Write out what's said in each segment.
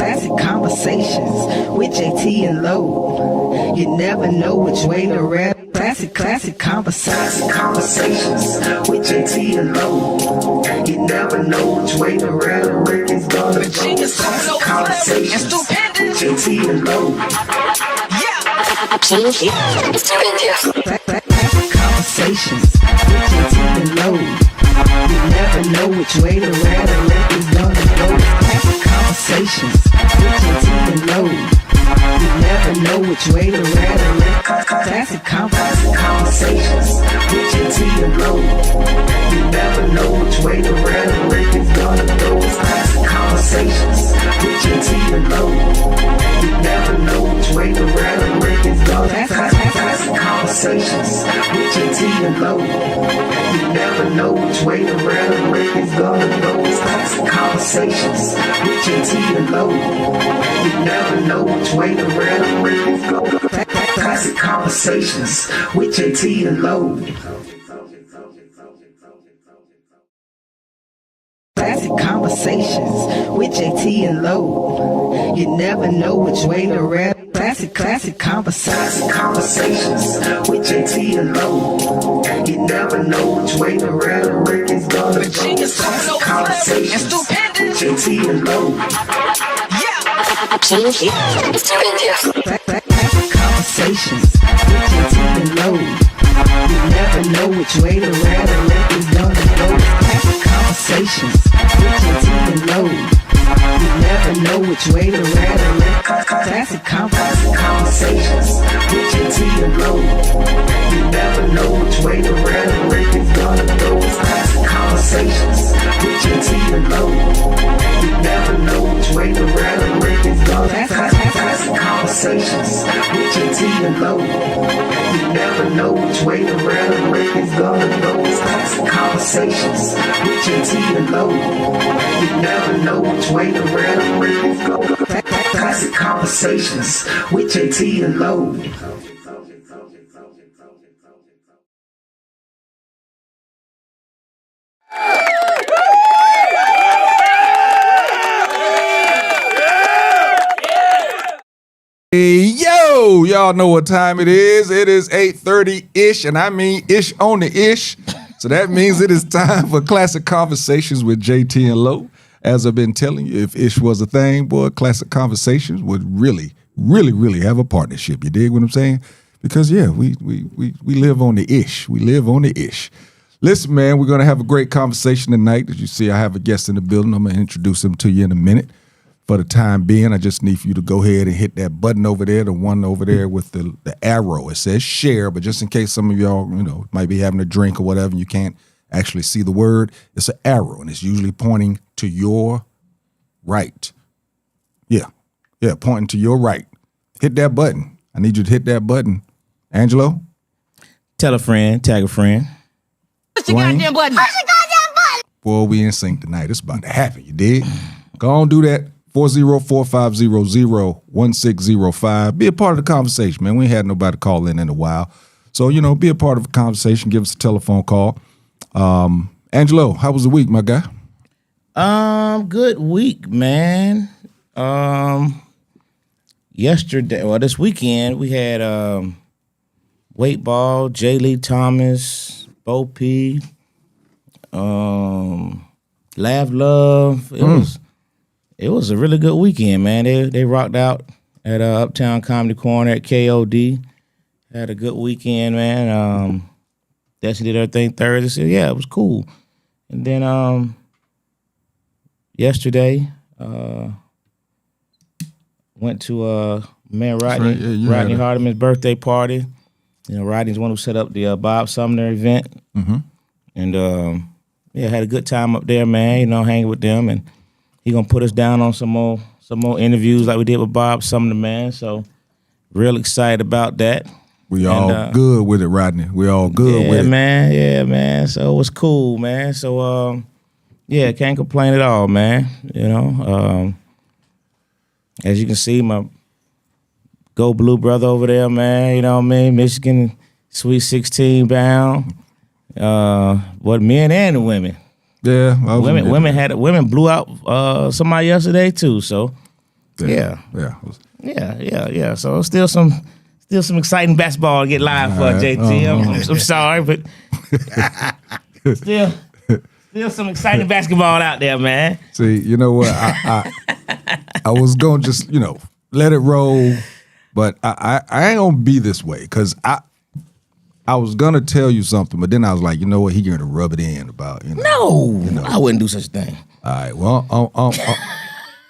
Classic Konversations with Jae Tea and Lo. You never know which way to rap. Classic Konversations with Jae Tea and Lo. You never know which way the rhetoric is gonna go. Classic Konversations with Jae Tea and Lo. Classic Konversations with Jae Tea and Lo. You never know which way the rhetoric is gonna go. Classic Konversations with Jae Tea and Lo. You never know which way the rhetoric. Classic Konversations with Jae Tea and Lo. You never know which way the rhetoric is gonna go. Classic Konversations with Jae Tea and Lo. You never know which way the rhetoric is gonna go. Classic Konversations with Jae Tea and Lo. You never know which way the rhetoric is gonna go. Classic Konversations with Jae Tea and Lo. You never know which way the rhetoric is going. Classic Konversations with Jae Tea and Lo. Classic Konversations with Jae Tea and Lo. You never know which way to rap. Classic Konversations with Jae Tea and Lo. You never know which way the rhetoric is gonna go. Classic Konversations with Jae Tea and Lo. Classic Konversations with Jae Tea and Lo. You never know which way the rhetoric is gonna go. Classic Konversations with Jae Tea and Lo. You never know which way the rhetoric. Classic Konversations with Jae Tea and Lo. You never know which way the rhetoric is gonna go. Classic Konversations with Jae Tea and Lo. You never know which way the rhetoric is gonna go. Classic Konversations with Jae Tea and Lo. You never know which way the rhetoric is gonna go. Classic Konversations with Jae Tea and Lo. You never know which way the rhetoric is gonna go. Classic Konversations with Jae Tea and Lo. Hey, yo, y'all know what time it is. It is 8:30-ish, and I mean ish on the ish. So that means it is time for Classic Konversations with Jae Tea and Lo. As I've been telling you, if ish was a thing, boy, Classic Konversations would really have a partnership. You dig what I'm saying? Because, yeah, we live on the ish. We live on the ish. Listen, man, we're going to have a great conversation tonight. As you see, I have a guest in the building. I'm going to introduce him to you in a minute. For the time being, I just need for you to go ahead and hit that button over there, the one over there with the arrow. It says share, but just in case some of y'all, might be having a drink or whatever, and you can't actually see the word, it's an arrow, and it's usually pointing to your right. Yeah, pointing to your right. Hit that button. I need you to hit that button. Angelo? Tell a friend, tag a friend. Push the goddamn button. Push the goddamn button. Boy, we in sync tonight. It's about to happen, you dig? Go on, do that. 404-500-1605. Be a part of the conversation, man. We ain't had nobody call in a while. So, be a part of the conversation. Give us a telephone call. Angelo, how was the week, my guy? Good week, man. This weekend, we had weight ball, J. Lee Thomas, Bo P, Laugh Love. It was a really good weekend, man. They rocked out at Uptown Comedy Corner at KOD. Had a good weekend, man. Destiny did everything Thursday. So yeah, it was cool. And then yesterday, went to Rodney Hardiman's birthday party. Rodney's the one who set up the Bob Sumner event. Mm-hmm. And had a good time up there, man. Hanging with them, and he gonna put us down on some more interviews like we did with Bob Sumner, man. So real excited about that. We all good with it, Rodney. We all good with it. Yeah, man. So it was cool, man. So can't complain at all, man. As you can see, my Go Blue brother over there, man. You know what I mean? Michigan Sweet 16 bound. Men and the women. Yeah, women blew out somebody yesterday too. So Yeah. Yeah. So still some exciting basketball to get live for JT. I'm sorry, but still some exciting basketball out there, man. See, you know what? I was gonna just, let it roll, but I ain't gonna be this way because I was gonna tell you something, but then I was like, you know what? He gonna rub it in about, No, I wouldn't do such a thing. All right, well,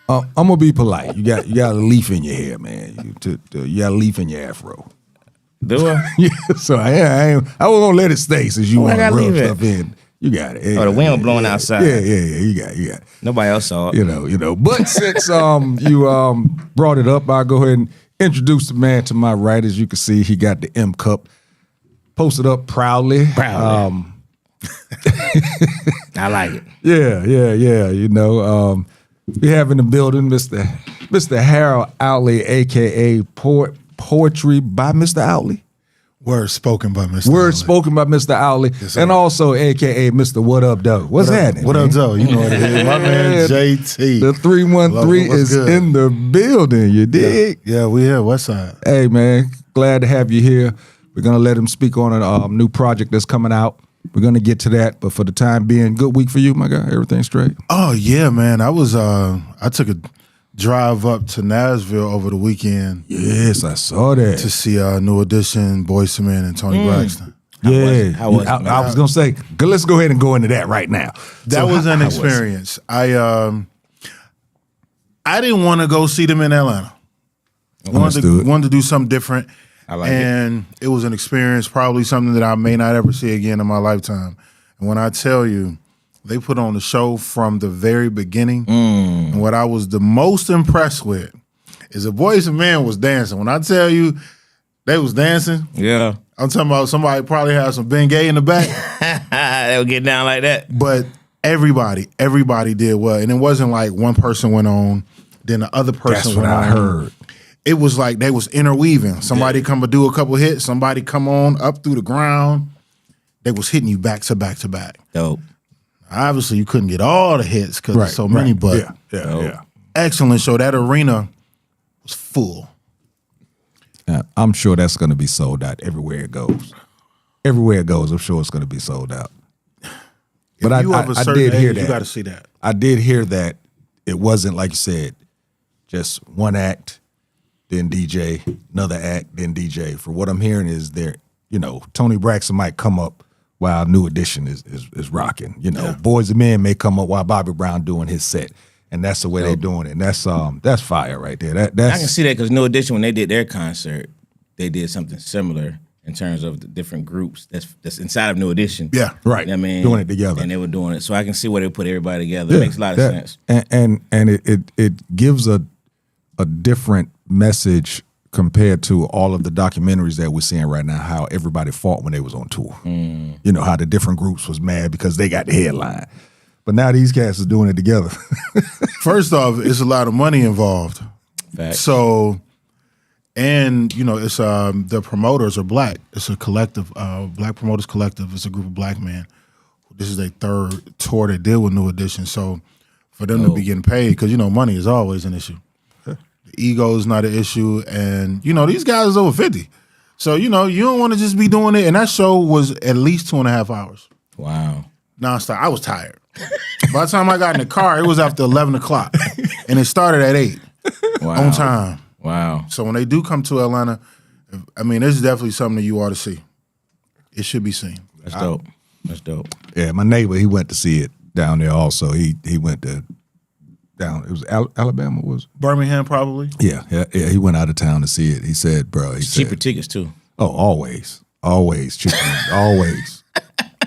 I'm gonna be polite. You got a leaf in your hair, man. You got a leaf in your afro. Do I? Yeah, so I was gonna let it stay since you want to rub stuff in. You got it. The wind blowing outside. Yeah. You got it. Nobody else saw it. You know. But since you brought it up, I'll go ahead and introduce the man to my right. As you can see, he got the M Cup posted up proudly. I like it. Yeah. We have in the building Mr. Harold Outley, aka Poetry by Mr. Outley. Words spoken by Mr. Words Outley. spoken by Mr. Outley, yes, and also aka Mr. What Up Doe. What's happening? What up, Doe? You know what it is. My man Jae Tea. The 313 is good? in the building. You dig? Yeah, we here. West Side. Hey man, glad to have you here. We're gonna let him speak on a new project that's coming out. We're gonna get to that, but for the time being, good week for you, my guy. Everything straight? Oh yeah, man. I took a drive up to Nashville over the weekend. Yes, I saw that. To see New Edition, Boyz II Men, and Tony Braxton. How was it? I was gonna say, let's go ahead and go into that right now. That was an experience. I didn't want to go see them in Atlanta. Wanted to do something different. I like it. It was an experience, probably something that I may not ever see again in my lifetime. And when I tell you, they put on the show from the very beginning. And what I was the most impressed with is the Boyz II Men was dancing. When I tell you they was dancing, yeah, I'm talking about somebody probably had some Bengay in the back. They would get down like that. But everybody did well. And it wasn't like one person went on, then the other person went on. That's what I heard. It was like they was interweaving. Somebody come and do a couple hits. Somebody come on up through the ground. They was hitting you back to back to back. Dope. Obviously, you couldn't get all the hits because there's so many, but yeah. Excellent show. That arena was full. I'm sure that's going to be sold out everywhere it goes. Everywhere it goes, I'm sure it's going to be sold out. But I did hear that. You got to see that. I did hear that it wasn't, like you said, just one act, then DJ, another act, then DJ. For what I'm hearing is Tony Braxton might come up while New Edition is rocking. Boyz II Men may come up while Bobby Brown doing his set. And that's the way they're doing it. And that's fire right there. That's I can see that because New Edition, when they did their concert, they did something similar in terms of the different groups that's inside of New Edition. Yeah, right. You know what I mean? Doing it together. And they were doing it. So I can see where they put everybody together. It makes a lot of sense. And it gives a different message compared to all of the documentaries that we're seeing right now, how everybody fought when they was on tour. How the different groups was mad because they got the headline. But now these cats are doing it together. First off, it's a lot of money involved. Facts. So, and it's the promoters are black. It's a collective, Black Promoters Collective. It's a group of black men. This is their third tour they did with New Edition. So, for them to be getting paid, because money is always an issue. The ego is not an issue, and these guys is over 50. So you don't want to just be doing it. And that show was at least 2.5 hours. Wow. Nonstop. I was tired. By the time I got in the car, it was after 11 o'clock. And it started at 8 on time. Wow. So when they do come to Atlanta, this is definitely something that you ought to see. It should be seen. That's dope. That's dope. Yeah, my neighbor, he went to see it down there also. He went to it was Alabama, was Birmingham, probably. Yeah, he went out of town to see it. He said, bro, cheaper tickets too. Oh, always cheaper, always.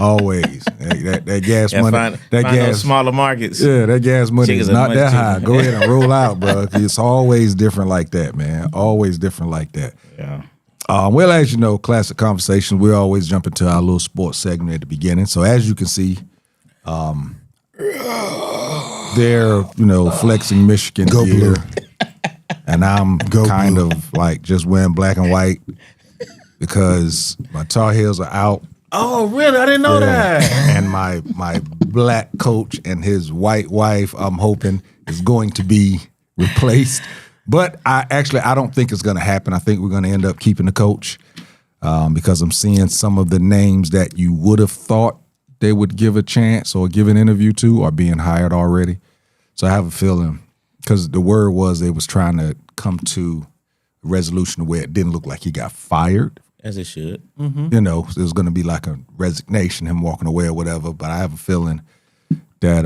Hey, that gas money, that gas smaller markets. Yeah, that gas money is not that high. cheaper. Go ahead and roll out, bro. It's always different like that, man. Always different like that. Yeah. Well, as you know, Classic Conversations, we always jump into our little sports segment at the beginning. So as you can see, they're flexing Michigan Go gear, blue. and I'm kind blue. of like just wearing black and white because my Tar Heels are out. Oh, really? I didn't know that. And my black coach and his white wife, I'm hoping, is going to be replaced But I don't think it's going to happen. I think we're going to end up keeping the coach because I'm seeing some of the names that you would have thought they would give a chance or give an interview to are being hired already. So I have a feeling, because the word was they was trying to come to a resolution where it didn't look like he got fired. As it should. You know, it was going to be like a resignation, him walking away or whatever. But I have a feeling that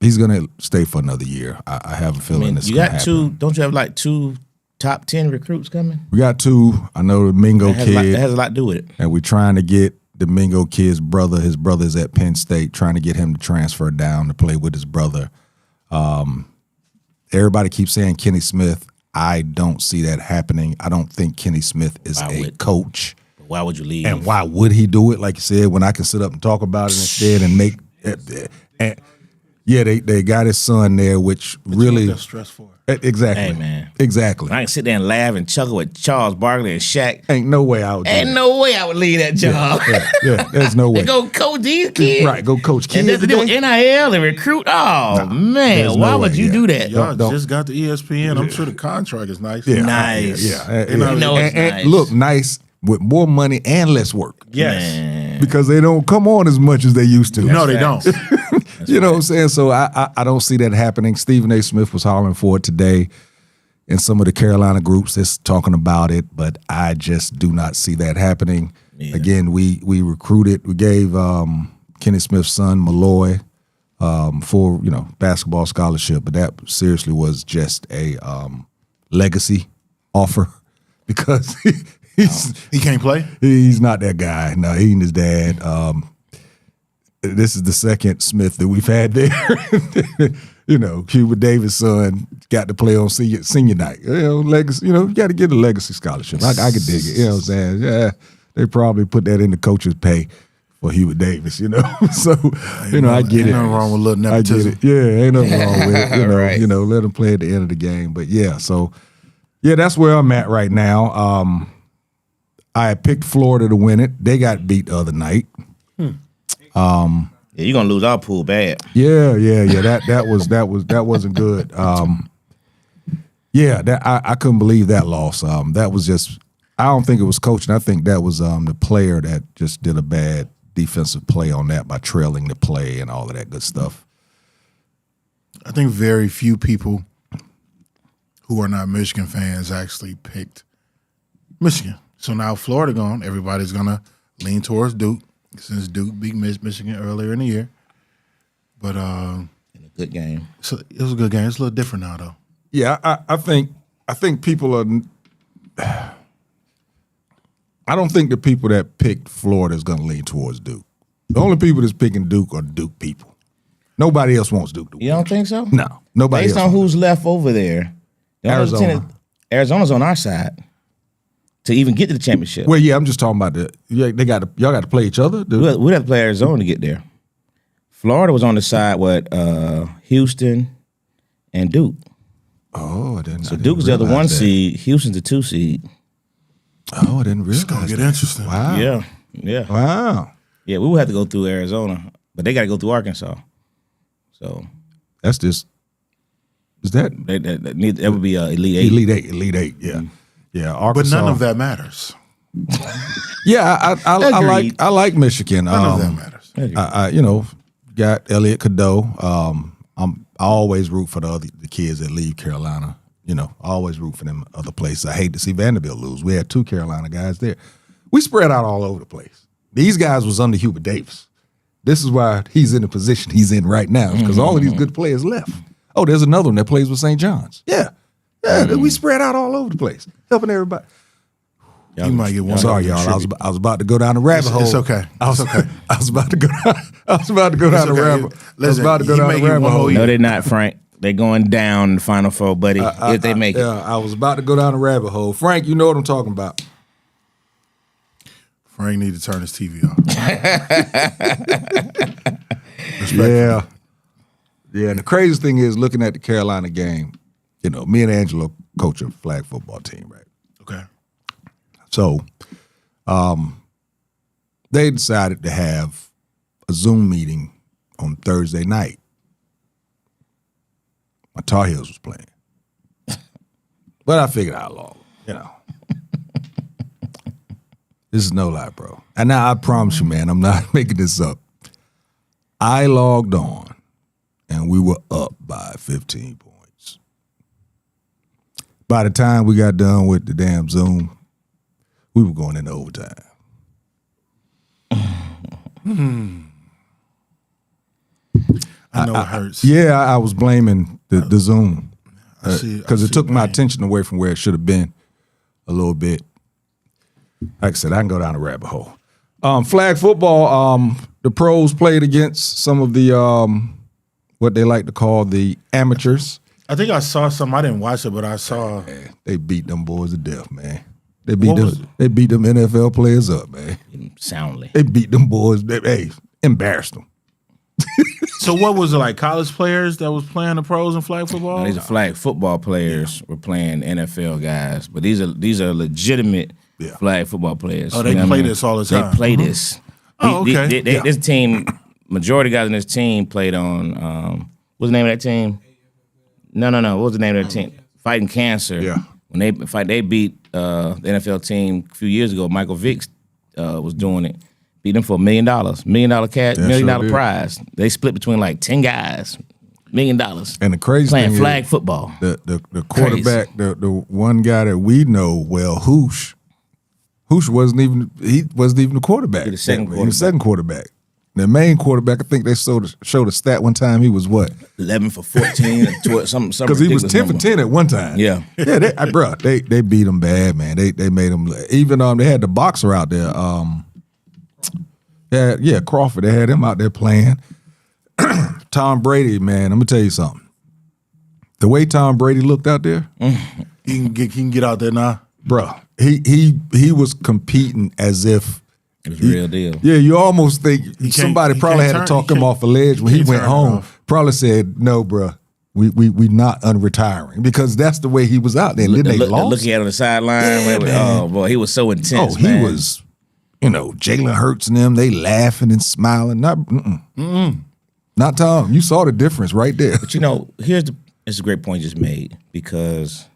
he's going to stay for another year. I have a feeling it's going to happen. You got don't you have like 2 top 10 recruits coming? We got 2. I know the Mingo kid. That has a lot to do with it. And we're trying to get the Mingo kid's brother. His brother's at Penn State, trying to get him to transfer down to play with his brother. Everybody keeps saying Kenny Smith. I don't see that happening. I don't think Kenny Smith is a coach. Why would you leave? And why would he do it? Like you said, when I can sit up and talk about it instead and make they got his son there, which really that's stress for. Exactly. Hey, man. Exactly. I can sit there and laugh and chuckle with Charles Barkley and Shaq. Ain't no way I would do Ain't no way I would leave that job. Yeah, there's no way. They go coach these kids. Right, go coach kids. And that's the deal with NIL and recruit. Oh, man. Why would you do that? Y'all just got the ESPN. I'm sure the contract is nice. Yeah. Nice. Yeah. You know it's nice. And look, nice with more money and less work. Yes. Man. Because they don't come on as much as they used to. No, they don't. You know what I'm saying? So I don't see that happening. Stephen A. Smith was hollering for it today. And some of the Carolina groups that's talking about it, but I just do not see that happening. Yeah. Again, we recruited, we gave Kenny Smith's son Malloy for basketball scholarship, but that seriously was just a legacy offer because he can't play. He's not that guy. No, he and his dad. This is the second Smith that we've had there. Cuba Davis' son got to play on senior night. Legacy. You got to get a legacy scholarship. I could dig it. You know what I'm saying? Yeah, they probably put that in the coach's pay for Hubert Davis. So I get it. Ain't nothing wrong with a little nepotism. I get it. Yeah, ain't nothing wrong with it. Right. Let them play at the end of the game. But yeah, so yeah, that's where I'm at right now. I had picked Florida to win it. They got beat the other night. Yeah, you're gonna lose our pool bad. Yeah. That wasn't good. I couldn't believe that loss. That was just. I don't think it was coaching. I think that was the player that just did a bad defensive play on that by trailing the play and all of that good stuff. I think very few people who are not Michigan fans actually picked Michigan. So now Florida gone, everybody's gonna lean towards Duke. Since Duke beat Michigan earlier in the year. But in a good game. So it was a good game. It's a little different now though. Yeah, I think people are I don't think the people that picked Florida is gonna lean towards Duke. The only people that's picking Duke are Duke people. Nobody else wants Duke to win. You don't think so? No. Nobody Based else on who's left over there. Arizona's on our side. To even get to the championship. Well, yeah, I'm just talking about y'all got to play each other. We'd have to play Arizona to get there. Florida was on the side with Houston and Duke. Oh, I didn't. So Duke is the other 1 seed. Houston's the 2 seed. Oh, I didn't realize. It's gonna get interesting. Wow. Yeah. Wow. Yeah, we would have to go through Arizona, but they got to go through Arkansas. So that's just. Is that? That would be Elite Eight. Elite Eight. Yeah. Mm-hmm. Yeah, Arkansas. But none of that matters. Yeah, I like Michigan. None of that matters. I got Elliot Cadeau. I always root for the kids that leave Carolina. I always root for them other places. I hate to see Vanderbilt lose. We had 2 Carolina guys there. We spread out all over the place. These guys was under Hubert Davis. This is why he's in the position he's in right now, because all of these good players left. Oh, there's another one that plays with St. John's. Yeah. Yeah, we spread out all over the place, helping everybody. You might get one. Sorry, y'all. I was about to go down the rabbit hole. It's okay. I was about to go down. I was about to go down the rabbit. Hole. No, they're not, Frank. They're going down the Final Four, buddy. If they make it. Yeah, I was about to go down the rabbit hole. Frank, you know what I'm talking about. Frank need to turn his TV on. Yeah. And the craziest thing is looking at the Carolina game. Me and Angelo coach a flag football team, right? Okay. So, they decided to have a Zoom meeting on Thursday night. My Tar Heels was playing. But I figured I'd log, This is no lie, bro. And now I promise you, man, I'm not making this up. I logged on, and we were up by 15 points. By the time we got done with the damn Zoom, we were going into overtime. I know it hurts. Yeah, I was blaming the Zoom because I it took see my pain. attention away from where it should have been a little bit. Like I said, I can go down a rabbit hole. Flag football, the pros played against some of the what they like to call the amateurs. I think I saw some. I didn't watch it, but I saw. Man, they beat them boys to death, man. They What was beat them NFL players up, man. Soundly. They beat them boys. They embarrassed them. So what was it, like college players that was playing the pros in flag football? No, these are flag football players were playing NFL guys, but these are legitimate flag football players. Oh, they play this all the time. They play this. Oh, okay. This team, majority of guys in this team played on. What's the name of that team? No. What was the name of that team? Fighting Cancer. Yeah. When they beat the NFL team a few years ago. Michael Vick was doing it. Beat them for $1 million. $1 million cash, $1 million sure did. prize. They split between like 10 guys. $1 million. And the crazy playing thing flag is, football. The quarterback, the one guy that we know well, Hoosh wasn't even the quarterback. He was the second He was the second quarterback. The main quarterback, I think they showed a stat one time. He was what? 11 for 14 and 12, some Because he was 10 for 10 at one time. Yeah. They beat him bad, man. They made him even they had the boxer out there. Crawford. They had him out there playing. Tom Brady, man. Let me tell you something. The way Tom Brady looked out there, He can get out there now. bro. He was competing as if It was a real deal. Yeah, you almost think somebody he probably can't had to turn- talk him off a ledge when he can't went turn it home. off. Probably said, "No, bro, we not unretiring," because that's the way he was out there. And then they The lost. look he had on the sideline. Yeah, man. Oh boy, he was so intense. He man. was, Jalen Hurts and them. They laughing and smiling. Not Tom. You saw the difference right there. But it's a great point you just made, because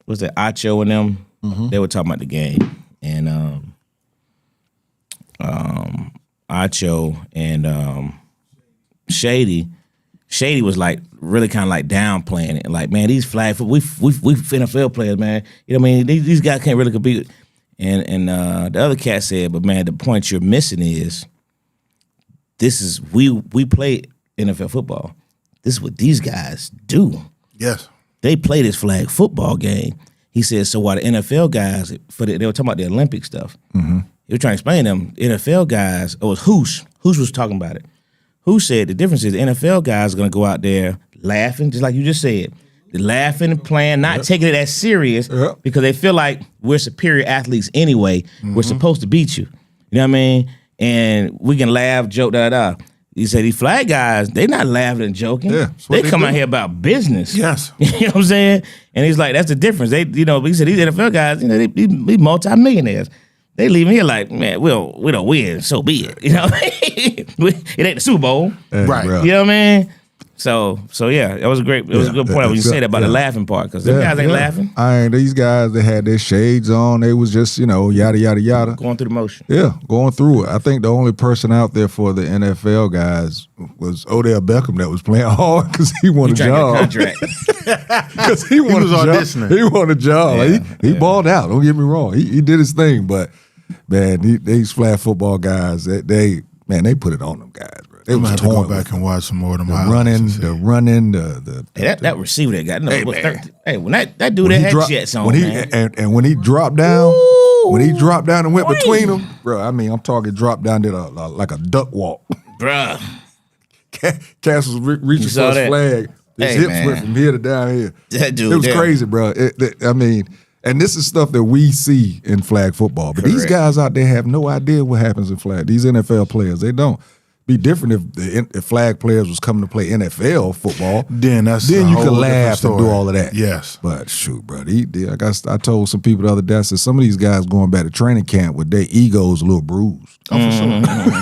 was it Acho and them? They were talking about the game, and Acho and Shady was like really kind of like downplaying it, like, man, these flag football, we NFL players, man. You know what I mean? These guys can't really compete. And the other cat said, but man, the point you're missing is we play NFL football. This is what these guys do. Yes. They play this flag football game. He said, so while the NFL guys, they were talking about the Olympic stuff. He was trying to explain to them, NFL guys, it was Hoosh was talking about it. Who said the difference is the NFL guys are going to go out there laughing, just like you just said. They're laughing and playing, not taking it as serious because they feel like we're superior athletes anyway. We're supposed to beat you. You know what I mean? And we can laugh, joke, da. He said these flag guys, they not laughing and joking. Yeah, they come do. out here about business. Yes. You know what I'm saying? And he's like, that's the difference. He said these NFL guys, they multi-millionaires. They leave me here like, man, we don't win, so be it. You know what I mean? It ain't the Super Bowl. Hey, Right. bro. You know what I mean? So yeah, it was a good point when you said that about the laughing part, because them guys ain't laughing. These guys, they had their shades on. They was just, yada, yada, yada. Going through the motion. Yeah, going through it. I think the only person out there for the NFL guys was Odell Beckham that was playing hard because he won a Trying job. to get a contract. Because he won was a job. auditioning. He won a job. He balled out. Don't get me wrong. He did his thing. But man, these flag football guys, they put it on them guys, bro. They I'm was gonna have to go torn back and watch some more of them. the highlights. running. Hey, that receiver that got Hey, was man. 30. Hey, when that dude that had jets on, man. And when he dropped down, and went between them, bro. I mean, I'm talking drop down, did like a duck walk. Bruh. Cass was reaching for saw his that? flag. His Hey, hips man. went from here to down here. That dude It was there. crazy, bro. And this is stuff that we see in flag football. But these Correct. guys out there have no idea what happens in flag. These NFL players, they don't. Be different if flag players was coming to play NFL football. Then you a could whole laugh different and do story. all of that. Yes. But shoot, bro, I told some people the other day, I said some of these guys going back to training camp with their egos a little bruised. Oh,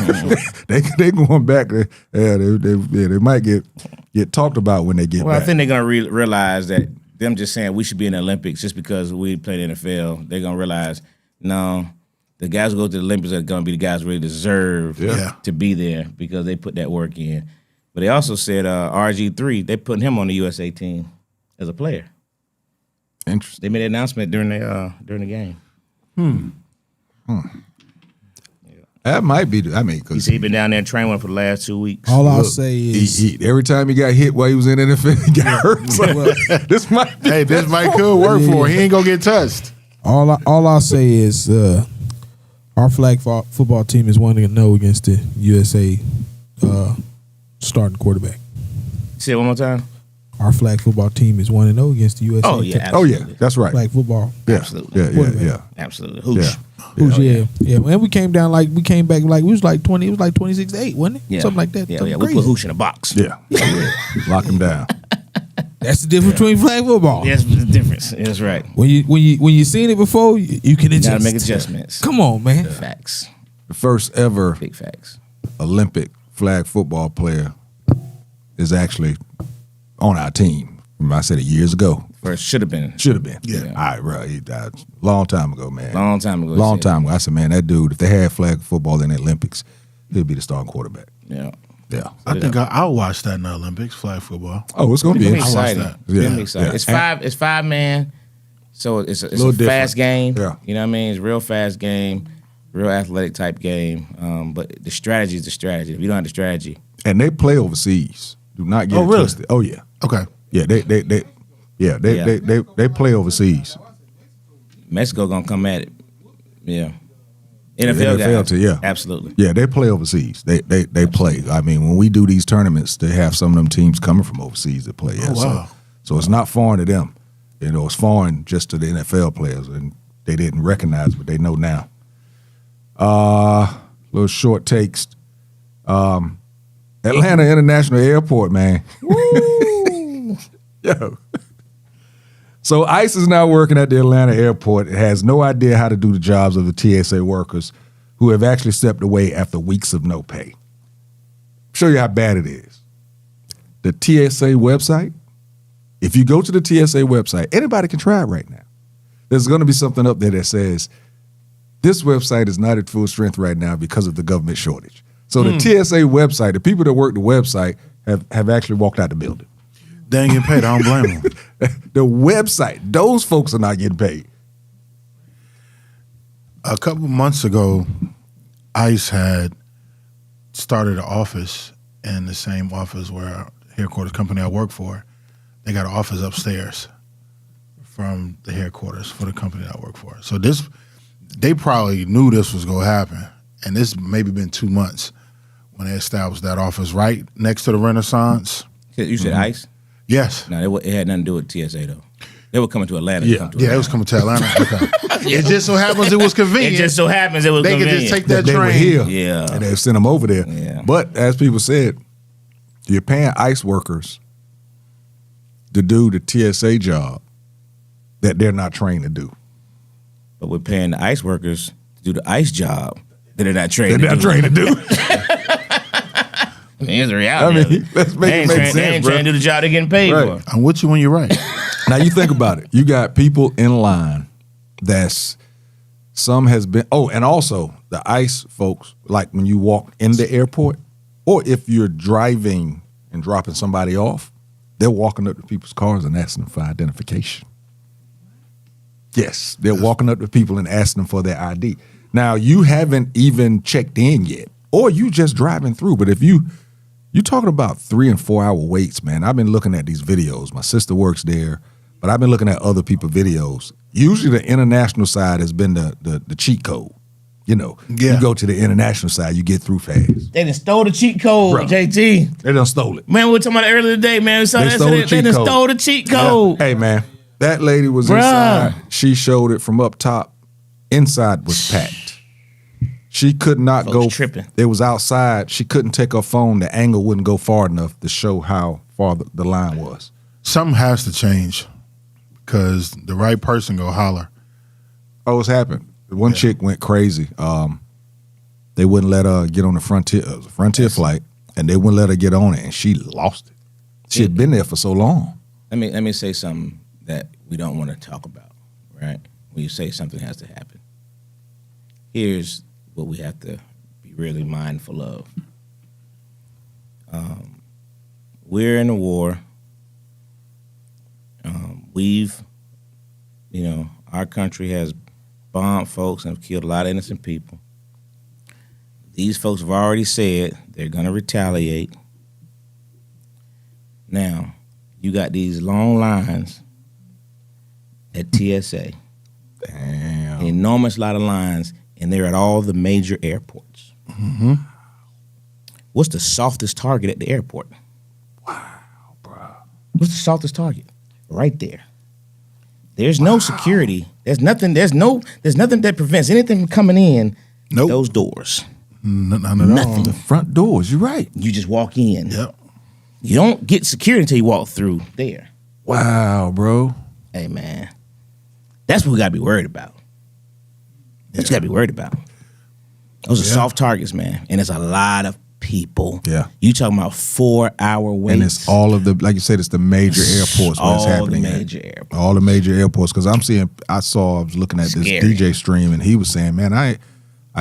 for sure. They going back. They might get talked about when they get Well, back. I think they're gonna realize that them just saying we should be in the Olympics just because we play the NFL, they're gonna realize no, the guys who go to the Olympics are gonna be the guys who really deserve to be there because they put that work in. But they also said RG3, they putting him on the USA team as a player. Interesting. They made an announcement during the game. That might be. Because He's been down there training with him for the last 2 weeks. All I'll say is every time he got hit while he was in NFL, he got hurt. So this might be. Hey, this might could work for him. He ain't gonna get touched. all I'll say is our flag football team is 1-0 against the USA starting quarterback. Say it one more time. Our flag football team is 1-0 against the USA. Oh, yeah, Oh yeah, that's right. flag football. Yeah. Absolutely. Yeah. Absolutely. Hoosh. Yeah. Who's and we came back like we was like 20. It was like 26-8, wasn't it? Yeah. Something like that. Yeah, Something we crazy. put Hoosh in a box. Yeah. Lock him down. That's the difference between flag football. That's the difference. That's right. When you seen it before, you can adjust. Gotta make adjustments. Come on, man. Facts. The first ever Big facts. Olympic flag football player is actually on our team. Remember I said it years ago. First should have been. Should have been. Yeah. All right, bro. He died a long time ago, man. Long time ago. Long time ago. I said, man, that dude, if they had flag football in the Olympics, he'd be the starting quarterback. Yeah. Yeah. I think I'll watch that in the Olympics, flag football. Oh, it's gonna be It's interesting. exciting. that. It's gonna Yeah. be exciting. Yeah. It's five man, so it's a Little fast game. Yeah. You know what I mean? It's a real fast game, real athletic type game. But the strategy is the strategy. If you don't have the strategy, And they play overseas. Do not get Oh, it really? twisted. Oh yeah. Okay. Yeah, they play overseas. Mexico gonna come at it. Yeah. The NFL NFL guys. too, yeah. Absolutely. Yeah, they play overseas. They play. I mean, when we do these tournaments, they have some of them teams coming from overseas that play. Yeah, Oh, wow. So it's not foreign to them. You know, it's foreign just to the NFL players, and they didn't recognize, but they know now. Little short takes. Atlanta International Airport, man. Yo. So ICE is now working at the Atlanta airport. It has no idea how to do the jobs of the TSA workers who have actually stepped away after weeks of no pay. Show you how bad it is. The TSA website, if you go to the TSA website, anybody can try it right now. There's going to be something up there that says, this website is not at full strength right now because of the government shortage. So the TSA website, the people that work the website have actually walked out the building. They ain't getting paid. I don't blame them. The website, those folks are not getting paid. A couple months ago, ICE had started an office in the same office where headquarters company I work for. They got an office upstairs from the headquarters for the company I work for. So they probably knew this was going to happen. And this maybe been 2 months when they established that office right next to the Renaissance. You said ICE? Yes. No, it had nothing to do with TSA though. They were coming to Atlanta. Yeah. to come to Yeah, Atlanta. it was coming to Atlanta. Okay. It just so happens it was convenient. It just so happens it was they could convenient. just take that They were train. here. Yeah. And they sent them over there. Yeah. But as people said, you're paying ICE workers to do the TSA job that they're not trained to do. But we're paying the ICE workers to do the ICE job that they're not trained They're to not do. trained to do. I mean, it's the reality. I mean, of it. let's make They it ain't make trained- They sense, ain't bro. trained to do the job they're getting paid Right. for. I'm with you when you're right. Now you think about it. You got people in line some has been, and also the ICE folks, like when you walk in the airport, or if you're driving and dropping somebody off, they're walking up to people's cars and asking them for identification. Yes, they're walking up to people and asking them for their ID. Now, you haven't even checked in yet, or you just driving through. But if you're talking about 3 and 4 hour waits, man. I've been looking at these videos. My sister works there, but I've been looking at other people's videos. Usually the international side has been the cheat code. You know, Yeah. you go to the international side, you get through fast. They done stole the cheat code, Bro. JT. They done stole it. Man, we were talking about it earlier today, man. We saw They that stole the yesterday. They cheat done code. stole the cheat code. Hey, man, that lady was Bruh. inside. She showed it from up top. Inside was packed. She could not Folks go. tripping. It was outside. She couldn't take her phone. The angle wouldn't go far enough to show how far the line was. Something has to change because the right person go holler. Oh, it's happened. One chick went crazy. They wouldn't let her get on the Frontier. It was a Frontier flight, and they wouldn't let her get on it, and she lost it. She had been there for so long. Let me say something that we don't want to talk about, right? When you say something has to happen. Here's what we have to be really mindful of. We're in a war. Our country has bombed folks and have killed a lot of innocent people. These folks have already said they're going to retaliate. Now, you got these long lines at TSA. Damn. An enormous lot of lines, and they're at all the major airports. Mm-hmm. What's the softest target at the airport? Wow, bro. What's the softest target? Right there. There's no security. There's nothing that prevents anything from coming in those doors. None at Nothing. all. The front doors, you're right. You just walk in. Yep. You don't get security until you walk through there. Wow, bro. Hey, man. That's what we got to be worried about. That's what you got to be worried about. Those are soft targets, man. And it's a lot of people. Yeah. You talking about 4-hour waits. And it's all of the, like you said, it's the major airports where it's happening at. All the major airports. All the major airports. Because I was looking at Scary. this DJ stream, and he was saying, man, I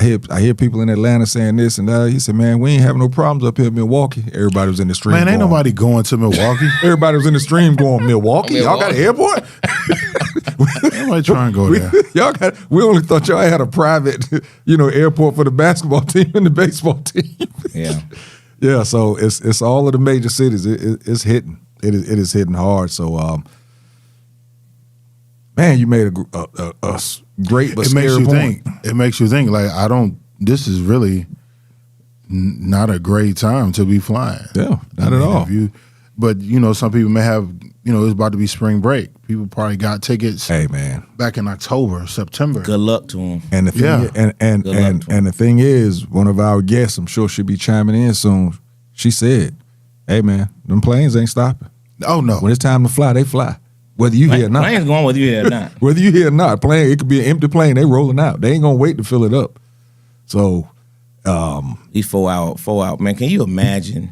hear people in Atlanta saying this and that. He said, man, we ain't having no problems up here in Milwaukee. Everybody was in the stream. Man, ain't nobody going to Milwaukee. Everybody was in the stream going, Milwaukee? Y'all got an airport? Nobody trying to go there. We only thought y'all had a private, airport for the basketball team and the baseball team. Yeah. Yeah, so it's all of the major cities. It's hitting. It is hitting hard. So, man, you made a great but scary point. It makes you think. Like this is really not a great time to be flying. Yeah, not at all. But some people may have. It's about to be spring break. People probably got tickets. Hey, man, back in October, September. Good luck to them. And the thing, and the thing is, one of our guests, I'm sure she'll be chiming in soon. She said, "Hey, man, them planes ain't stopping. Oh no, when it's time to fly, they fly. Whether you here or not. Plane's going whether you here or not. Whether you here or not, plane. It could be an empty plane. They rolling out. They ain't gonna wait to fill it up. So, these 4 hour, man. Can you imagine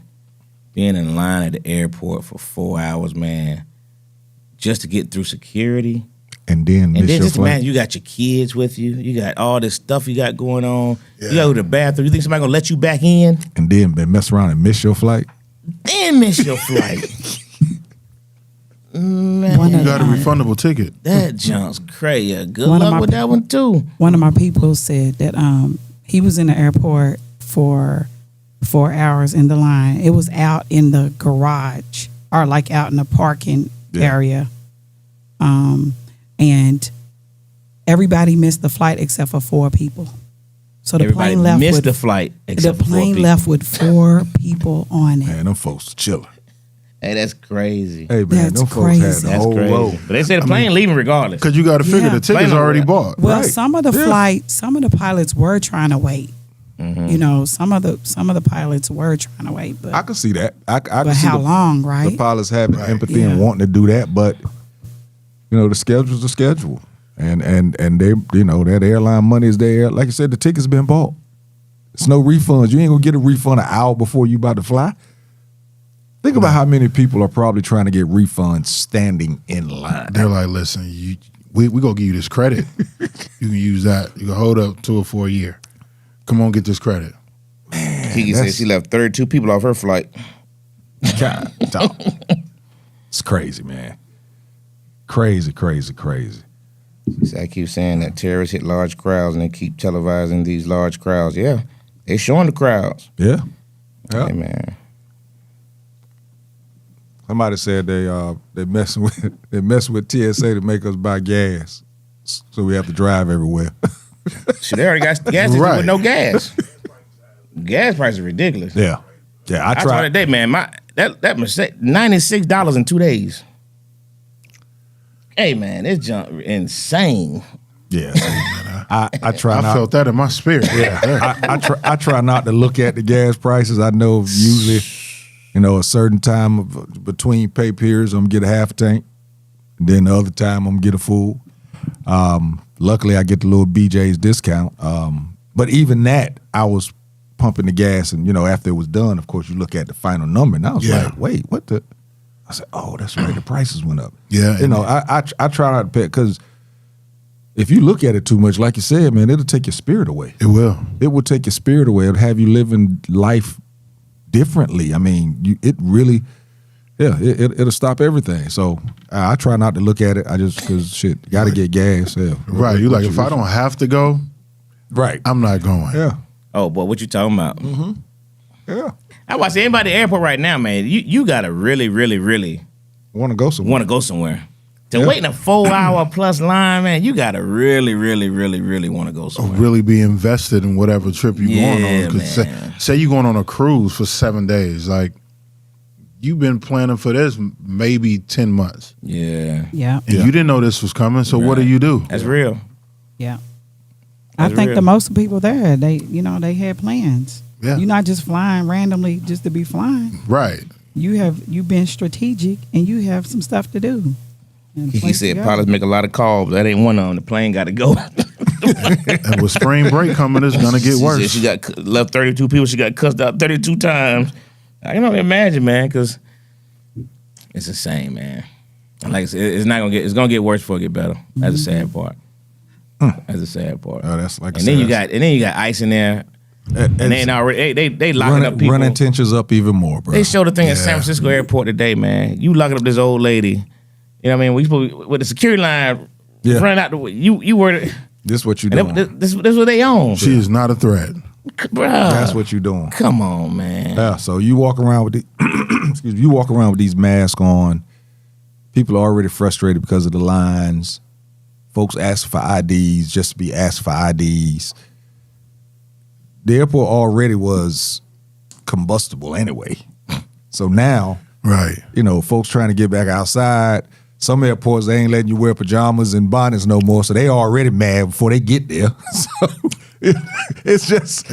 being in line at the airport for 4 hours, man, just to get through security? And then just imagine you got your kids with you. You got all this stuff you got going on. Yeah. You go to the bathroom. You think somebody gonna let you back in? And then mess around and miss your flight? Then miss your flight. Man, you got a refundable ticket. That junk's crazy. Good luck with that one too. One of my people said that he was in the airport for 4 hours in the line. It was out in the garage or like out in the parking area. And everybody missed the flight except for 4 people. So the Everybody plane left missed with the flight except the for 4 plane people. left with 4 people on it. Man, them folks chilling. Hey, that's crazy. Hey, man, That's them folks had crazy. the That's whole crazy. row. But they said the plane leaving regardless. Because you got to figure Yeah. the ticket's Plane already over. bought. Well, Right. some of the pilots were trying to wait. Mm-hmm. Some of the pilots were trying to wait, but I can see that. I but can see how long, the right? pilots having empathy and Yeah. wanting to do that, but the schedule's the schedule, and they that airline money is there. Like I said, the ticket's been bought. It's no refunds. You ain't gonna get a refund an hour before you about to fly. Think about how many people are probably trying to get refunds standing in line. They're like, listen, we gonna give you this credit. You can use that. You can hold up to it for a year. Come on, get this credit. Kiki said she left 32 people off her flight. God, dog. It's crazy, man. Crazy. She said, I keep saying that terrorists hit large crowds and they keep televising these large crowds. Yeah, they showing the crowds. Yeah. Hey, man. Somebody said they messing with TSA to make us buy gas, so we have to drive everywhere. So they already got gas stations with no gas. Gas prices are ridiculous. Yeah. I I saw tried. that day, man. That mistake, $96 in 2 days. Hey, man, this junk insane. Yeah, I try I not. felt that in my spirit. Yeah. I try not to look at the gas prices. I know usually, a certain time between pay periods, I'm gonna get a half tank. And then the other time, I'm gonna get a full. Luckily, I get the little BJ's discount. But even that, I was pumping the gas, and after it was done, of course, you look at the final number, and I was like, wait, what the? I said, oh, that's right. The prices went up. Yeah. You know, I try not to pay because if you look at it too much, like you said, man, it'll take your spirit away. It will. It will take your spirit away. It'll have you living life differently. I mean, it really, it'll stop everything. So I try not to look at it. I just, because shit, got to get gas. Yeah. Right. You like, if I don't have to go, right, I'm not going. Yeah. Oh, but what you talking about? Mm-hmm. Yeah. I watch anybody at the airport right now, man. You gotta really, really, really want to go somewhere. To wait in a 4-hour plus line, man, you gotta really, really, really, really want to go somewhere. Really be invested in whatever trip you're going on. Because say you're going on a cruise for 7 days, like you've been planning for this maybe 10 months. Yeah. Yeah. And you didn't know this was coming, so what do you do? That's real. Yeah. That's I think real. the most people there, they had plans. Yeah. You're not just flying randomly just to be flying. Right. You've been strategic and you have some stuff to do. He said pilots make a lot of calls. That ain't one of them. The plane got to go. And with spring break coming, it's gonna get worse. She got left 32 people. She got cussed out 32 times. I can only imagine, man, because it's the same, man. Like I said, it's not gonna get. It's gonna get worse before it get better. That's the sad part. That's the sad part. Oh, that's like. And then you got ice in there. And they ain't already they locking up people. Running tensions up even more, bro. They showed the thing at San Francisco airport today, man. You locking up this old lady. You know what I mean? We supposed with the security line running out the way. You were this what you doing? This what they own. She is not a threat. Bruh. That's what you doing. Come on, man. Yeah. So you walk around with you walk around with these masks on. People are already frustrated because of the lines. Folks ask for IDs just to be asked for IDs. The airport already was combustible anyway. So now, right, you know, folks trying to get back outside. Some airports, they ain't letting you wear pajamas and bonnets no more, so they already mad before they get there. So it's just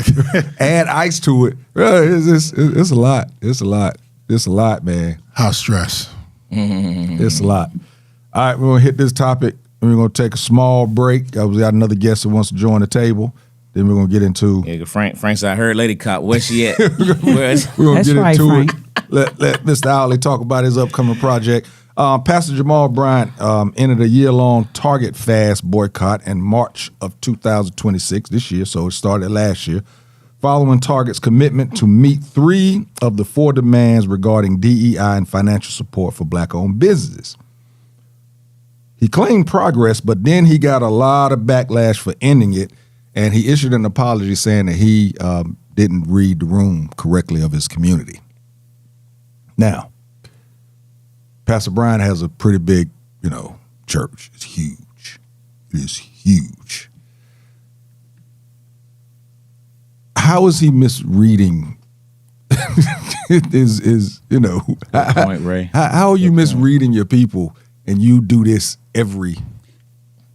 add ice to it. It's a lot. It's a lot. It's a lot, man. How stress. It's a lot. All right, we're going to hit this topic, and we're going to take a small break. We got another guest that wants to join the table. Then we're gonna get into Frank said, I heard Lady Cop. Where's she at? we're gonna get into Frank. it. Let Mr. Owley talk about his upcoming project. Pastor Jamal Bryant entered a year-long Target fast boycott in March of 2026 this year, so it started last year, following Target's commitment to meet 3 of the 4 demands regarding DEI and financial support for Black-owned businesses. He claimed progress, but then he got a lot of backlash for ending it. And he issued an apology saying that he didn't read the room correctly of his community. Now, Pastor Brian has a pretty big, church. It's huge. It is huge. How is he misreading? Point, Ray. How are you misreading your people and you do this every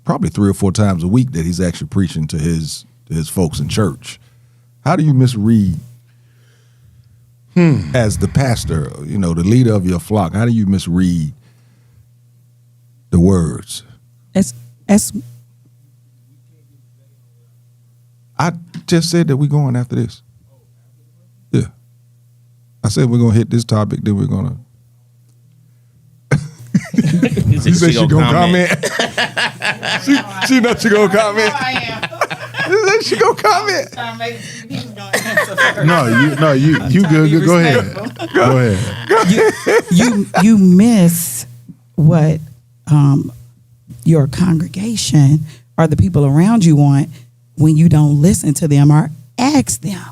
probably 3 or 4 times a week that he's actually preaching to his folks in church? How do you misread as the pastor, the leader of your flock? How do you misread the words? I just said that we're going after this. Yeah. I said we're going to hit this topic, then we're going to. You said she gonna comment. she knows she gonna comment. You said she gonna comment. No, you good. Go ahead. Go ahead. You miss what your congregation or the people around you want when you don't listen to them or ask them.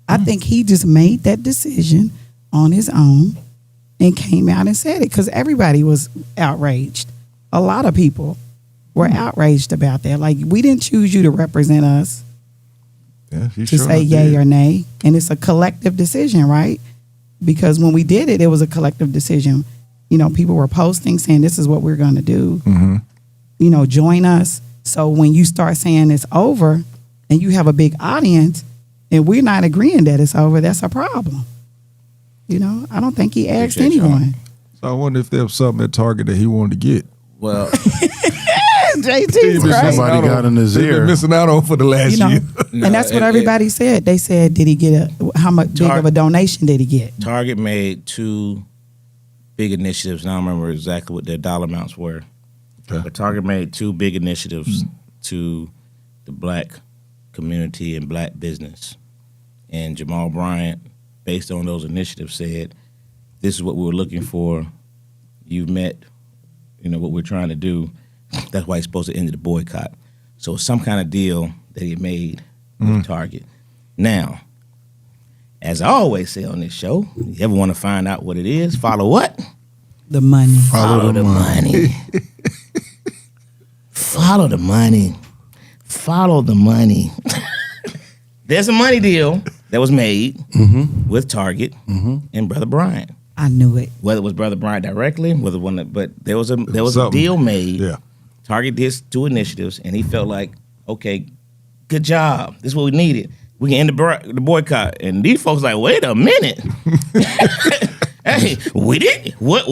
I think he just made that decision on his own and came out and said it because everybody was outraged. A lot of people were outraged about that. Like, we didn't choose you to represent us to say yay or nay. And it's a collective decision, right? Because when we did it, it was a collective decision. People were posting saying this is what we're going to do. Mm-hmm. Join us. So when you start saying it's over and you have a big audience and we're not agreeing that it's over, that's a problem. I don't think he asked anyone. So I wonder if there was something at Target that he wanted to get. Well, Jae Tea's right. Somebody got in his ear. Been missing out on for the last year. And that's what everybody said. They said, did he get how much big of a donation did he get? Target made 2 big initiatives, and I don't remember exactly what their dollar amounts were. Okay. But Target made 2 big initiatives to the black community and black business. And Jamal Bryant, based on those initiatives, said, this is what we were looking for. You've met, what we're trying to do. That's why he's supposed to end the boycott. So some kind of deal that he made with Target. Now, as I always say on this show, you ever want to find out what it is, follow what? The money. Follow the money. Follow the money. Follow the money. There's a money deal that was made with Target and Brother Bryant. I knew it. Whether it was Brother Bryant directly, but there was a deal made. Yeah. Target did 2 initiatives, and he felt like, okay, good job. This is what we needed. We can end the boycott. And these folks like, wait a minute. Hey, we did. What?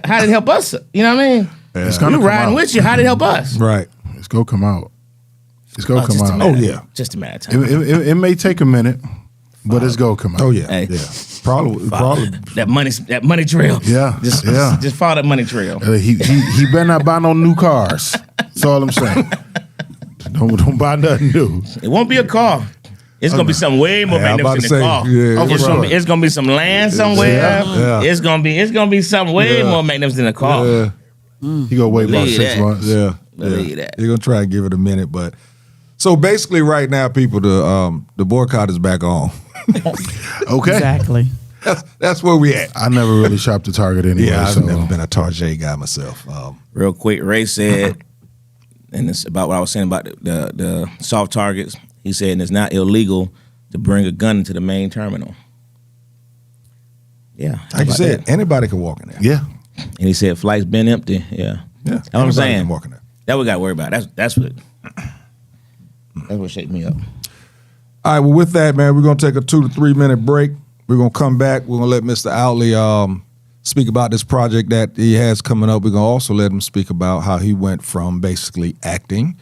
How did it help us? You know what I mean? Yeah. It's gonna we come riding out. with you. How did it help us? Right. It's gonna come out. It's gonna come Just a out. matter- just a matter of time. It may take a minute, but it's gonna come out. Oh yeah. Hey. Yeah. Probably. That money trail. Yeah, yeah. Just follow that money trail. He better not buy no new cars. That's all I'm saying. Don't buy nothing new. It won't be a car. It's gonna be something way more Yeah, I'm about magnificent to than a car. say, yeah. Oh, for sure. It's gonna be some land somewhere. Yeah. It's gonna be something way Yeah. more magnificent than a car. Yeah. He gonna wait about Believe 6 that. months. Yeah. Believe that. You're gonna try and give it a minute, but so basically right now, people, the boycott is back on. Okay. Exactly. That's where we at. I never really shopped at Target anyway. Yeah, I've so. never been a Target guy myself. Real quick, Ray said, and it's about what I was saying about the soft targets. He said it's not illegal to bring a gun into the main terminal. Yeah. how like you about said, that? anybody can walk in there. Yeah. And he said flights been empty. Yeah. Yeah, That's what I'm anybody saying. can walk in there. That we got to worry about. That's what shaped me up. All right, well, with that, man, we're going to take a 2 to 3 minute break. We're going to come back. We're going to let Mr. Outley speak about this project that he has coming up. We're going to also let him speak about how he went from basically acting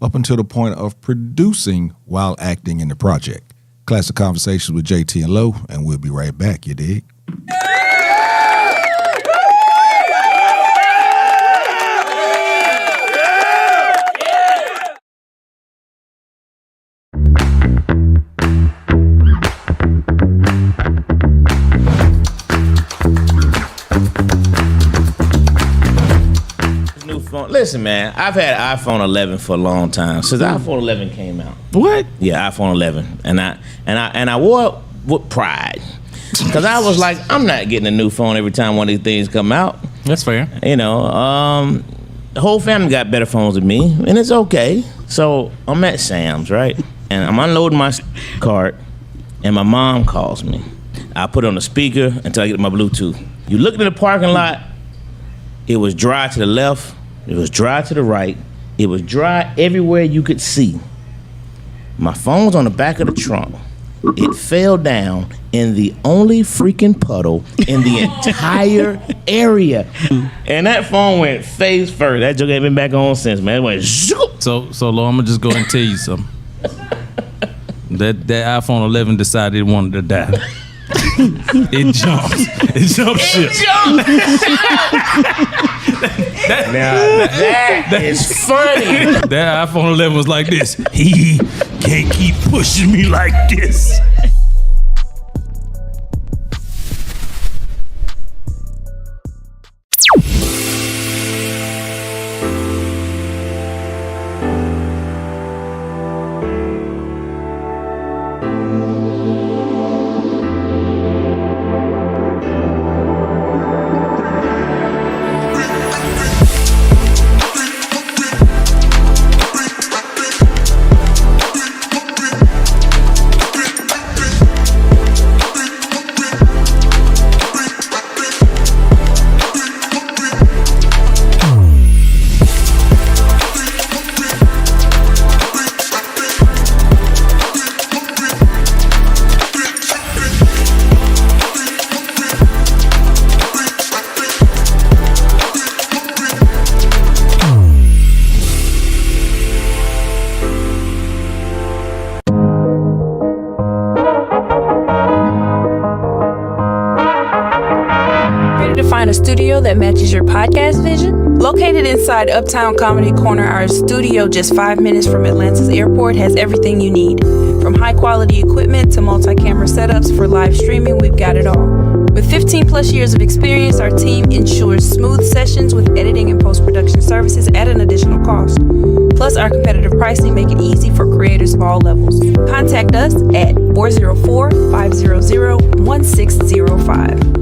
up until the point of producing while acting in the project. Classic Conversations with Jae Tea and Lo, and we'll be right back, you dig? New phone. Listen, man, I've had iPhone 11 for a long time since iPhone 11 came out. What? Yeah, iPhone 11, and I wore it with pride because I was like, I'm not getting a new phone every time one of these things come out. That's fair. You know, the whole family got better phones than me, and it's okay. So I'm at Sam's, right, and I'm unloading my cart, and my mom calls me. I put it on the speaker until I get my Bluetooth. You look in the parking lot. It was dry to the left. It was dry to the right. It was dry everywhere you could see. My phone's on the back of the trunk. It fell down in the only freaking puddle in the entire area. And that phone went face first. That joke ain't been back on since, man. It went zoop. So Lo, I'm gonna just go and tell you something. That iPhone 11 decided it wanted to die. It jumped. It jumped ship. That is funny. That iPhone 11 was like this. He can't keep pushing me like this. find a studio that matches your podcast vision? Located inside Uptown Comedy Corner, our studio just 5 minutes from Atlanta's airport has everything you need. From high-quality equipment to multi-camera setups for live streaming, we've got it all. With 15 plus years of experience, our team ensures smooth sessions with editing and post-production services at an additional cost. Plus, our competitive pricing make it easy for creators of all levels. Contact us at 404-500-1605.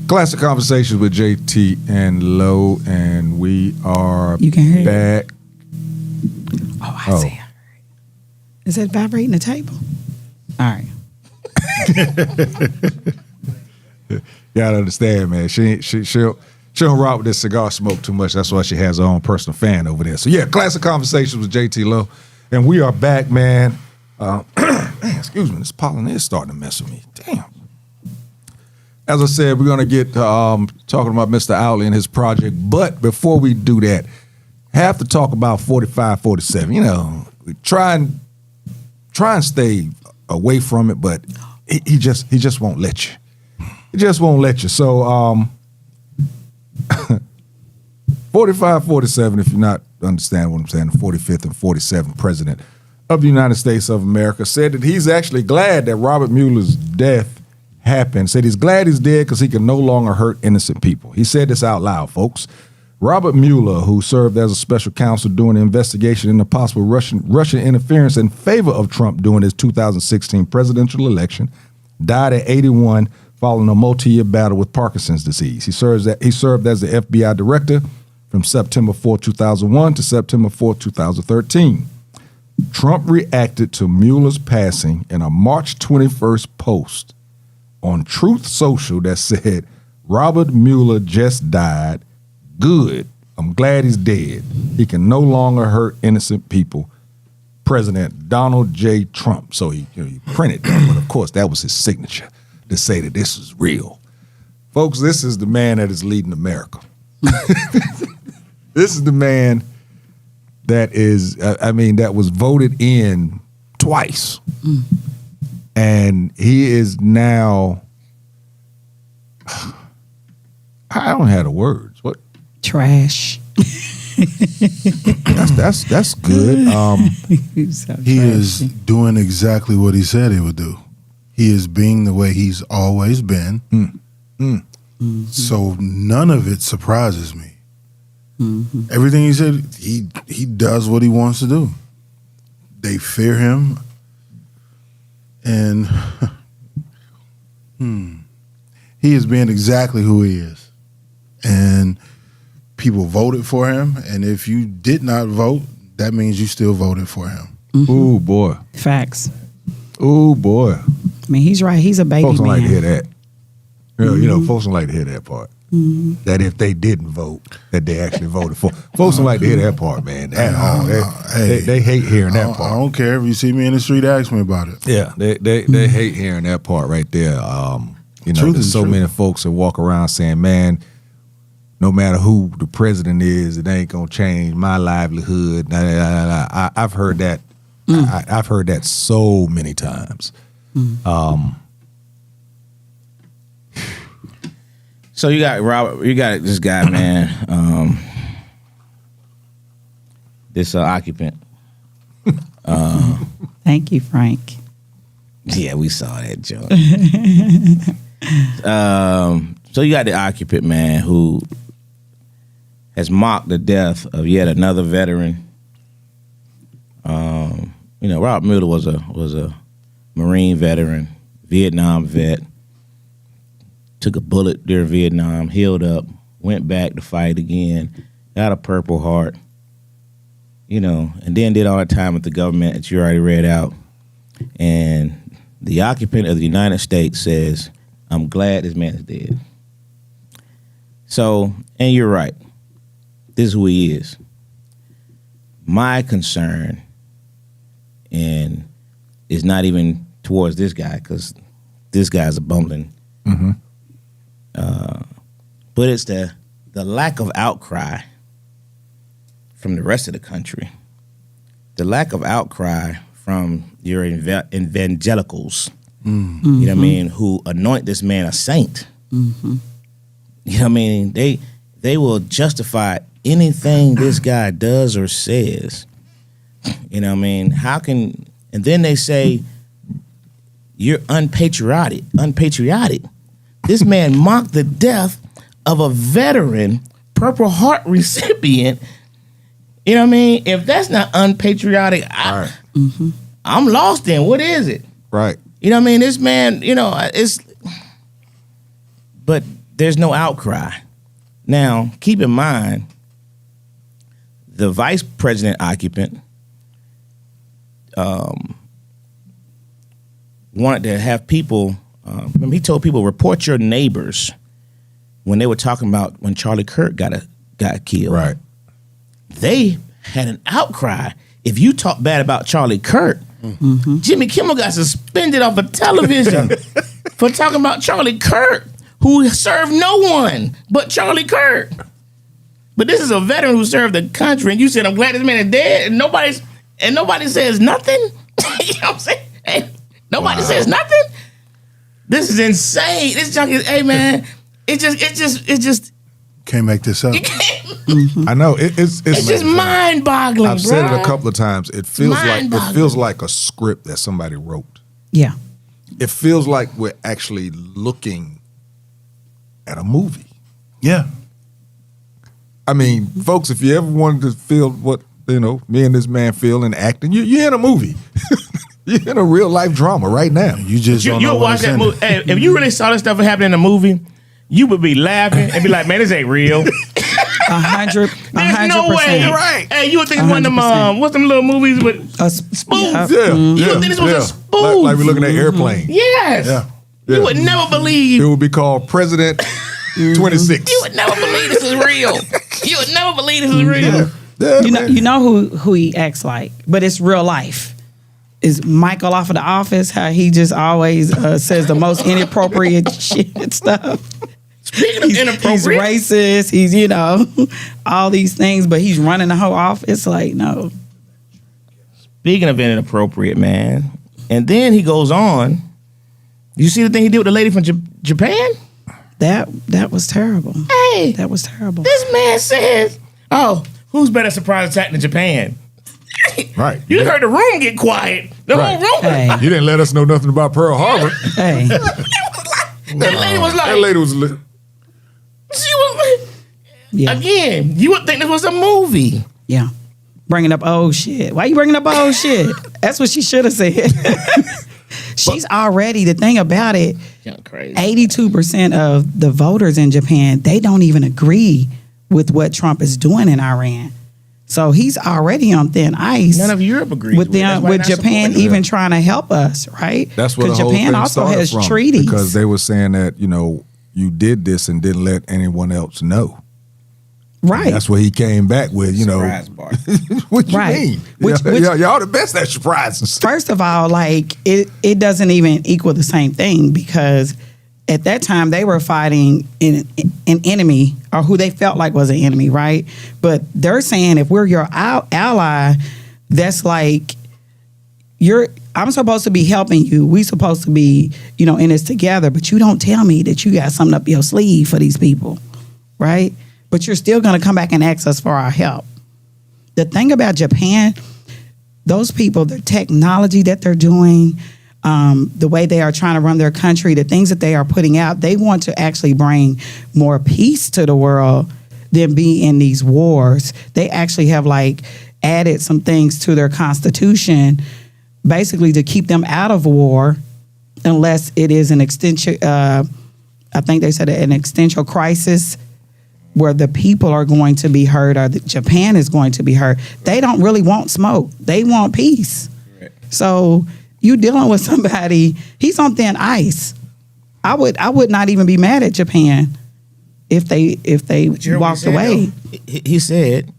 Classic Conversations with Jae Tea and Lo, and we are You can hear back. I see. Is it vibrating the table? All right. You gotta understand, man. She don't rock with this cigar smoke too much. That's why she has her own personal fan over there. So yeah, Classic Conversations with Jae Tea Lo, and we are back, man. Excuse me, this pollen is starting to mess with me. Damn. As I said, we're gonna get talking about Mr. Outley and his project, but before we do that, have to talk about 45, 47. You know, try and stay away from it, but he just won't let you. He just won't let you. So 45, 47, if you're not understanding what I'm saying, the 45th and 47th president of the United States of America said that he's actually glad that Robert Mueller's death happened. Said he's glad he's dead because he can no longer hurt innocent people. He said this out loud, folks. Robert Mueller, who served as a special counsel during the investigation into possible Russian interference in favor of Trump during his 2016 presidential election, died at 81 following a multi-year battle with Parkinson's disease. He served as the FBI director from September 4, 2001 to September 4, 2013. Trump reacted to Mueller's passing in a March 21st post on Truth Social that said, Robert Mueller just died. Good. I'm glad he's dead. He can no longer hurt innocent people. President Donald J. Trump. So he printed that, but of course that was his signature to say that this is real. Folks, this is the man that is leading America. This is the man that is, that was voted in twice. And he is now, I don't have the words. What? Trash. That's good. He is doing exactly what he said he would do. He is being the way he's always been. So none of it surprises me. Everything he said, he does what he wants to do. They fear him. And he is being exactly who he is. And people voted for him. And if you did not vote, that means you still voted for him. Ooh, boy. Facts. Ooh, boy. I mean, he's right. He's a baby Folks don't man. like to hear that. You know, folks don't like to hear that part. That if they didn't vote, that they actually voted for. Folks don't like to hear that part, man. At all. They hate hearing that part. I don't care if you see me in the street, ask me about it. Yeah, they hate hearing that part right there. There's so many folks that walk around saying, man, no matter who the president is, it ain't gonna change my livelihood. I've heard that. I've heard that so many times. So you got Robert, you got this guy, man, this occupant. Thank you, Frank. Yeah, we saw that joke. So you got the occupant, man, who has mocked the death of yet another veteran. Robert Mueller was a Marine veteran, Vietnam vet. Took a bullet during Vietnam, healed up, went back to fight again, got a Purple Heart, and then did all that time with the government that you already read out. And the occupant of the United States says, I'm glad this man is dead. So, and you're right. This is who he is. My concern, and is not even towards this guy, because this guy's a bumbling. But it's the lack of outcry from the rest of the country. The lack of outcry from your evangelicals, you know what I mean, who anoint this man a saint. You know what I mean? They will justify anything this guy does or says. You know what I mean? And then they say, you're unpatriotic. This man mocked the death of a veteran Purple Heart recipient. You know what I mean? If that's not unpatriotic, I'm lost then. What is it? Right. You know what I mean? This man, but there's no outcry. Now, keep in mind, the vice president occupant wanted to have people, remember he told people, report your neighbors when they were talking about when Charlie Kirk got killed. Right. They had an outcry. If you talk bad about Charlie Kirk, Jimmy Kimmel got suspended off of television for talking about Charlie Kirk, who served no one but Charlie Kirk. But this is a veteran who served the country, and you said, I'm glad this man is dead, and nobody says nothing? You know what I'm saying? Hey, nobody says nothing? This is insane. This junk is, hey man, it just Can't make this up. I know it's just mind-boggling. I've said it a couple of times. It feels like a script that somebody wrote. Yeah. It feels like we're actually looking at a movie. Yeah. I mean, folks, if you ever wanted to feel what me and this man feel in acting, you're in a movie. You're in a real life drama right now. You just don't know You'll watch that movie. Hey, if you really saw this stuff happening in a movie, you would be laughing and be like, "Man, this ain't real." 100%. There's no way. Right. Hey, you would think it's one of them, what's them little movies with spoons? Yeah. You would think this was a spoof. Like we're looking at Airplane. Yes. Yeah. You would never believe. It would be called President 26. You would never believe this is real. You would never believe this is real. Yeah, You know who he acts like, but it's real life. Is Michael off of The Office? How he just always says the most inappropriate shit and stuff. Speaking of inappropriate, he's racist. He's all these things, but he's running the whole office. Like no. Speaking of inappropriate, man, and then he goes on. You see the thing he did with the lady from Japan? That was terrible. Hey, that was terrible. This man says, "Oh, who's better surprise attack than Japan?" Right. You heard the room get quiet. The whole room. Hey. You didn't let us know nothing about Pearl Harbor. Hey. That lady was lit. She was lit. Yeah. Again, you would think this was a movie. Yeah. Bringing up old shit. Why you bringing up old shit? That's what she should have said. She's already, the thing about it, 82% of the voters in Japan, they don't even agree with what Trump is doing in Iran. So he's already on thin ice. None of Europe agrees with them, with Japan even trying to help us, right? That's what the whole Japan thing also started has from, treaties. because they were saying that you did this and didn't let anyone else know. Right. And that's what he came back with. Surprise bar. What you Right. mean? Which- y'all the best at surprises. First of all, like it doesn't even equal the same thing, because at that time they were fighting an enemy, or who they felt like was an enemy, right? But they're saying if we're your ally, that's like I'm supposed to be helping you. We supposed to be, in this together, but you don't tell me that you got something up your sleeve for these people, right? But you're still going to come back and ask us for our help. The thing about Japan, those people, the technology that they're doing, the way they are trying to run their country, the things that they are putting out, they want to actually bring more peace to the world than be in these wars. They actually have added some things to their constitution, basically to keep them out of war, unless it is an extension. I think they said an existential crisis where the people are going to be hurt, or Japan is going to be hurt. They don't really want smoke. They want peace. Right. So, you dealing with somebody. He's on thin ice. I would not even be mad at Japan if they walked away. He said,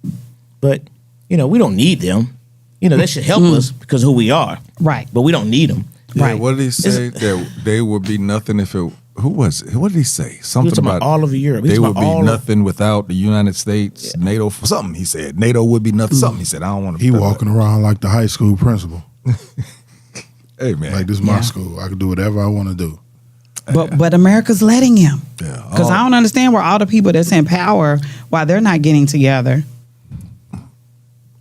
but we don't need them. They should help us because of who we are. Right. But we don't need them. Yeah, Right. what did he say? That they would be nothing if it. Who was it? What did he say? Something about all of Europe. They would be nothing without the United States, NATO. Something he said. NATO would be nothing. Something he said. I don't want to. He walking around like the high school principal. Hey man, Like this is my school. I can do whatever I want to do. But America's letting him. Yeah. Because I don't understand where all the people that's in power, why they're not getting together.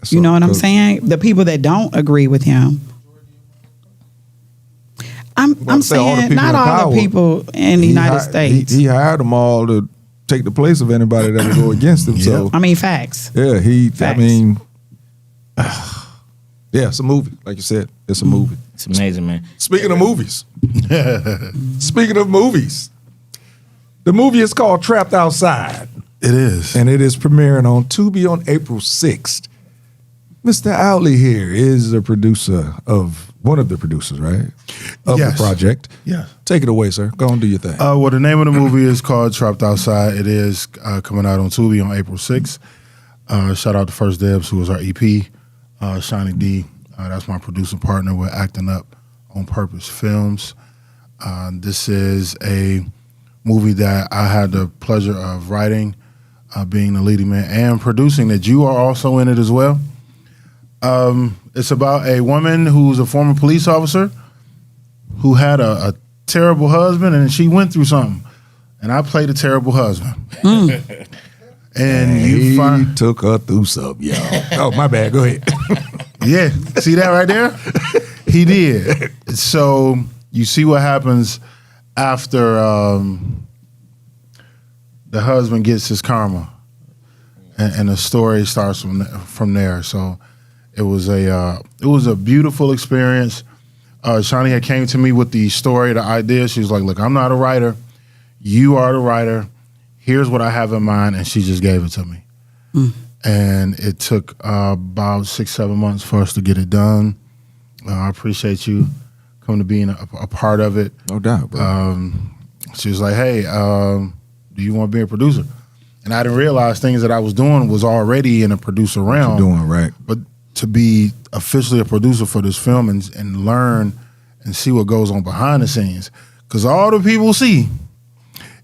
You know what I'm saying? The people that don't agree with him. I'm saying not all the people in the United States. He hired them all to take the place of anybody that would go against him. So I mean, facts. yeah, Facts. I mean, yeah, it's a movie. Like you said, it's a movie. It's amazing, man. Speaking of movies, the movie is called Trapped Outside. It is. And it is premiering on Tubi on April 6th. Mr. Outley here is a producer of one of the producers, right? Of the project. Yeah. Take it away, sir. Go and do your thing. Well, the name of the movie is called Trapped Outside. It is coming out on Tubi on April 6th. Shout out to First Debs, who was our EP. Shiny D, that's my producing partner. We're acting up on Purpose Films. This is a movie that I had the pleasure of writing, being the leading man, and producing, that you are also in it as well. It's about a woman who's a former police officer who had a terrible husband, and she went through something. And I played a terrible husband. And he took her through something, y'all. Oh, my bad. Go ahead. Yeah, see that right there? He did. So you see what happens after the husband gets his karma, and the story starts from there. So it was a beautiful experience. Shani had came to me with the story, the idea. She was like, "Look, I'm not a writer. You are the writer. Here's what I have in mind," and she just gave it to me. And it took about 6-7 months for us to get it done. I appreciate you coming to being a part of it. No doubt, bro. She was like, "Hey, do you want to be a producer?" And I didn't realize things that I was doing was already in a producer realm. What you doing, right? But to be officially a producer for this film and learn and see what goes on behind the scenes. Because all the people see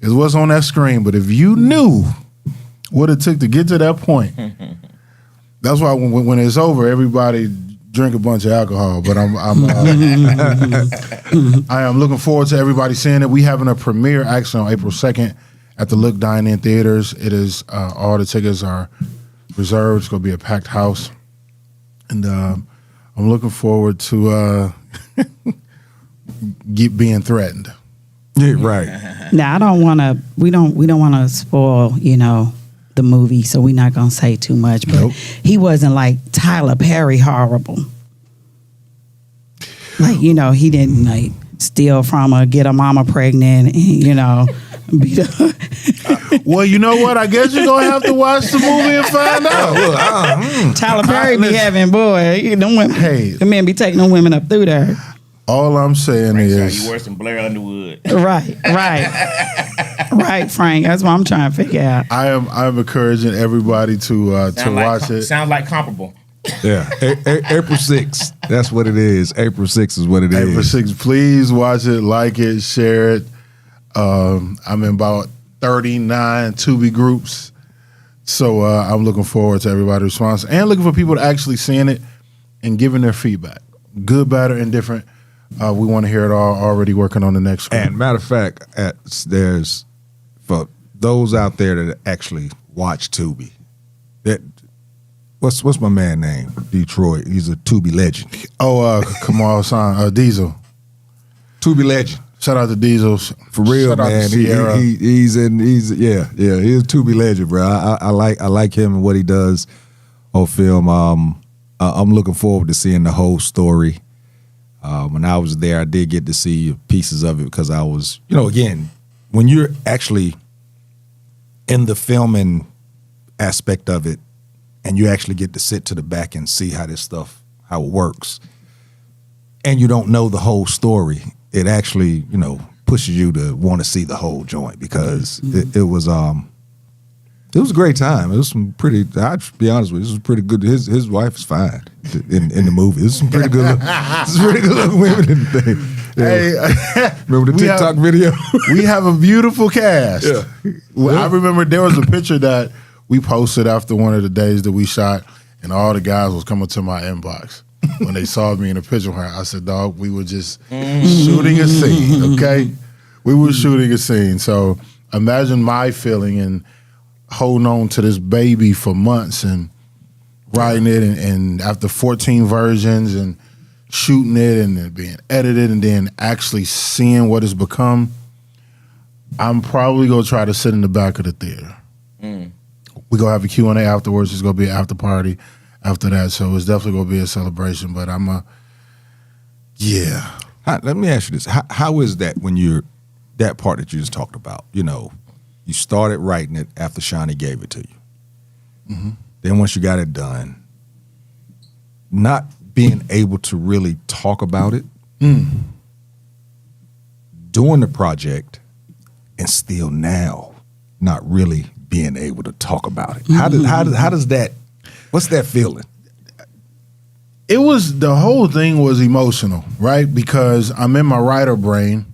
is what's on that screen. But if you knew what it took to get to that point, that's why when it's over, everybody drink a bunch of alcohol. But I am looking forward to everybody seeing it. We having a premiere actually on April 2nd at the Look Dine-In Theaters. It is all the tickets are reserved. It's going to be a packed house. And I'm looking forward to being threatened. Yeah, right. Now I don't want to. We don't want to spoil, the movie, so we're not gonna say too much. But he wasn't like Tyler Perry horrible. Like he didn't like steal from her, get her mama pregnant, and beat her. Well, you know what? I guess you're gonna have to watch the movie and find out. Tyler Perry be having them women. Hey, the men be taking them women up through there. All I'm saying is you worse than Blair Underwood. Right, Frank. That's what I'm trying to figure out. I'm encouraging everybody to watch it. Sounds like comparable. Yeah, April 6th. That's what it is. April 6th is what it is. April 6th. Please watch it, like it, share it. I'm in about 39 Tubi groups, so I'm looking forward to everybody's response and looking for people to actually seeing it and giving their feedback, good, bad, or indifferent. We want to hear it all. Already working on the next one. And matter of fact, there's for those out there that actually watch Tubi. What's my man name? Detroit. He's a Tubi legend. Kamal Hassan, Diesel. Tubi legend. Shout out to Diesel. For real, Shout man. out to He's a Tubi legend, bro. I like him and what he does on film. I'm looking forward to seeing the whole story. When I was there, I did get to see pieces of it because I was, again, when you're actually in the filming aspect of it and you actually get to sit to the back and see how this stuff, how it works, and you don't know the whole story, it actually, pushes you to want to see the whole joint because it was a great time. It was some pretty. I'll be honest with you, this was pretty good. His wife is fine in the movie. This is some pretty good. This is pretty good looking women in the thing. Hey, remember the TikTok video? We have a beautiful cast. Yeah. Well, I remember there was a picture that we posted after one of the days that we shot, and all the guys was coming to my inbox. When they saw me in the picture, I said, dog, we were just shooting a scene, okay? We were shooting a scene. So imagine my feeling and holding on to this baby for months and writing it and after 14 versions and shooting it and it being edited and then actually seeing what it's become. I'm probably going to try to sit in the back of the theater. We're going to have a Q&A afterwards. It's going to be an after party after that. So it's definitely going to be a celebration. But yeah. Let me ask you this. How is that when you're, that part that you just talked about, you started writing it after Shawnee gave it to you. Mm-hmm. Then once you got it done, not being able to really talk about it, doing the project, and still now not really being able to talk about it. How does that? What's that feeling? It was, the whole thing was emotional, right? Because I'm in my writer brain,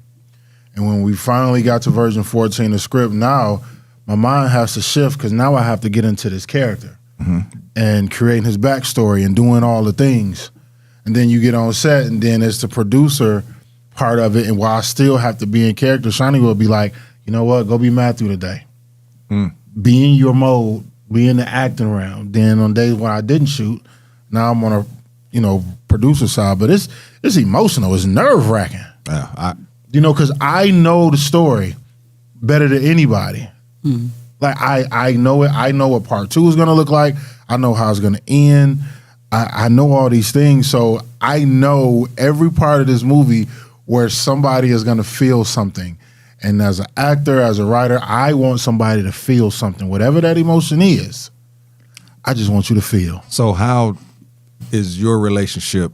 and when we finally got to version 14 of the script, now my mind has to shift because now I have to get into this character and creating his backstory and doing all the things. And then you get on set, and then it's the producer part of it. And while I still have to be in character, Shawnee will be like, you know what, go be Matthew today. Be in your mode, be in the acting round. Then on days when I didn't shoot, now I'm on a producer side. But it's emotional. It's nerve wracking. Because I know the story better than anybody. Like I know it. I know what part 2 is going to look like. I know how it's going to end. I know all these things. So I know every part of this movie where somebody is going to feel something. And as an actor, as a writer, I want somebody to feel something. Whatever that emotion is, I just want you to feel. So how is your relationship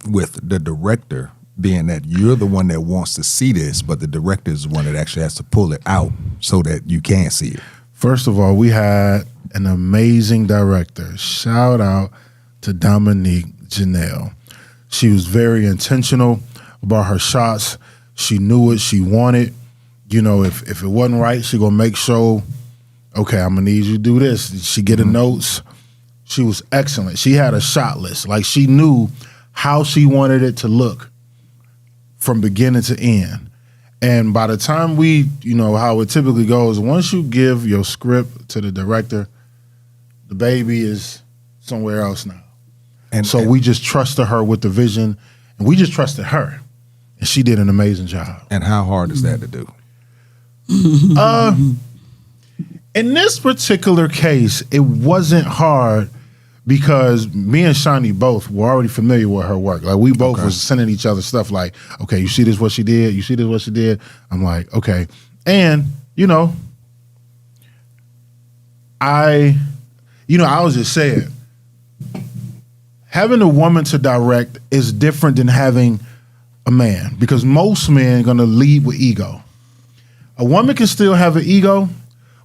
with the director, being that you're the one that wants to see this, but the director is the one that actually has to pull it out so that you can see it? First of all, we had an amazing director. Shout out to Dominique Janelle. She was very intentional about her shots. She knew what she wanted. If it wasn't right, she gonna make sure, okay, I'm gonna need you to do this. She get the notes. She was excellent. She had a shot list. Like, she knew how she wanted it to look from beginning to end. And by the time we, how it typically goes, once you give your script to the director, the baby is somewhere else now. And so we just trusted her with the vision, and we just trusted her. And she did an amazing job. And how hard is that to do? In this particular case, it wasn't hard because me and Shawnee both were already familiar with her work. Like, we both was sending each other stuff like, okay, you see this, what she did? You see this, what she did? I'm like, okay. And, I was just saying, having a woman to direct is different than having a man, because most men are going to lead with ego. A woman can still have an ego,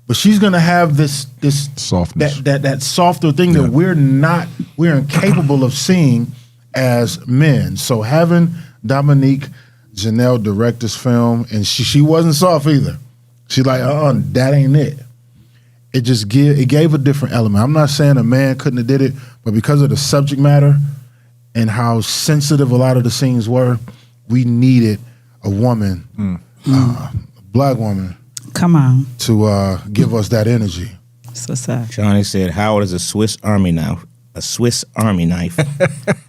but she's going to have this softness, that softer thing that we're incapable of seeing as men. So having Dominique Janelle direct this film, and she wasn't soft either. She's like, that ain't it. It gave a different element. I'm not saying a man couldn't have did it, but because of the subject matter and how sensitive a lot of the scenes were, we needed a woman, black woman, come on, to give us that energy. So sad. Shawnee said, "Howard is a Swiss Army knife." A Swiss Army knife.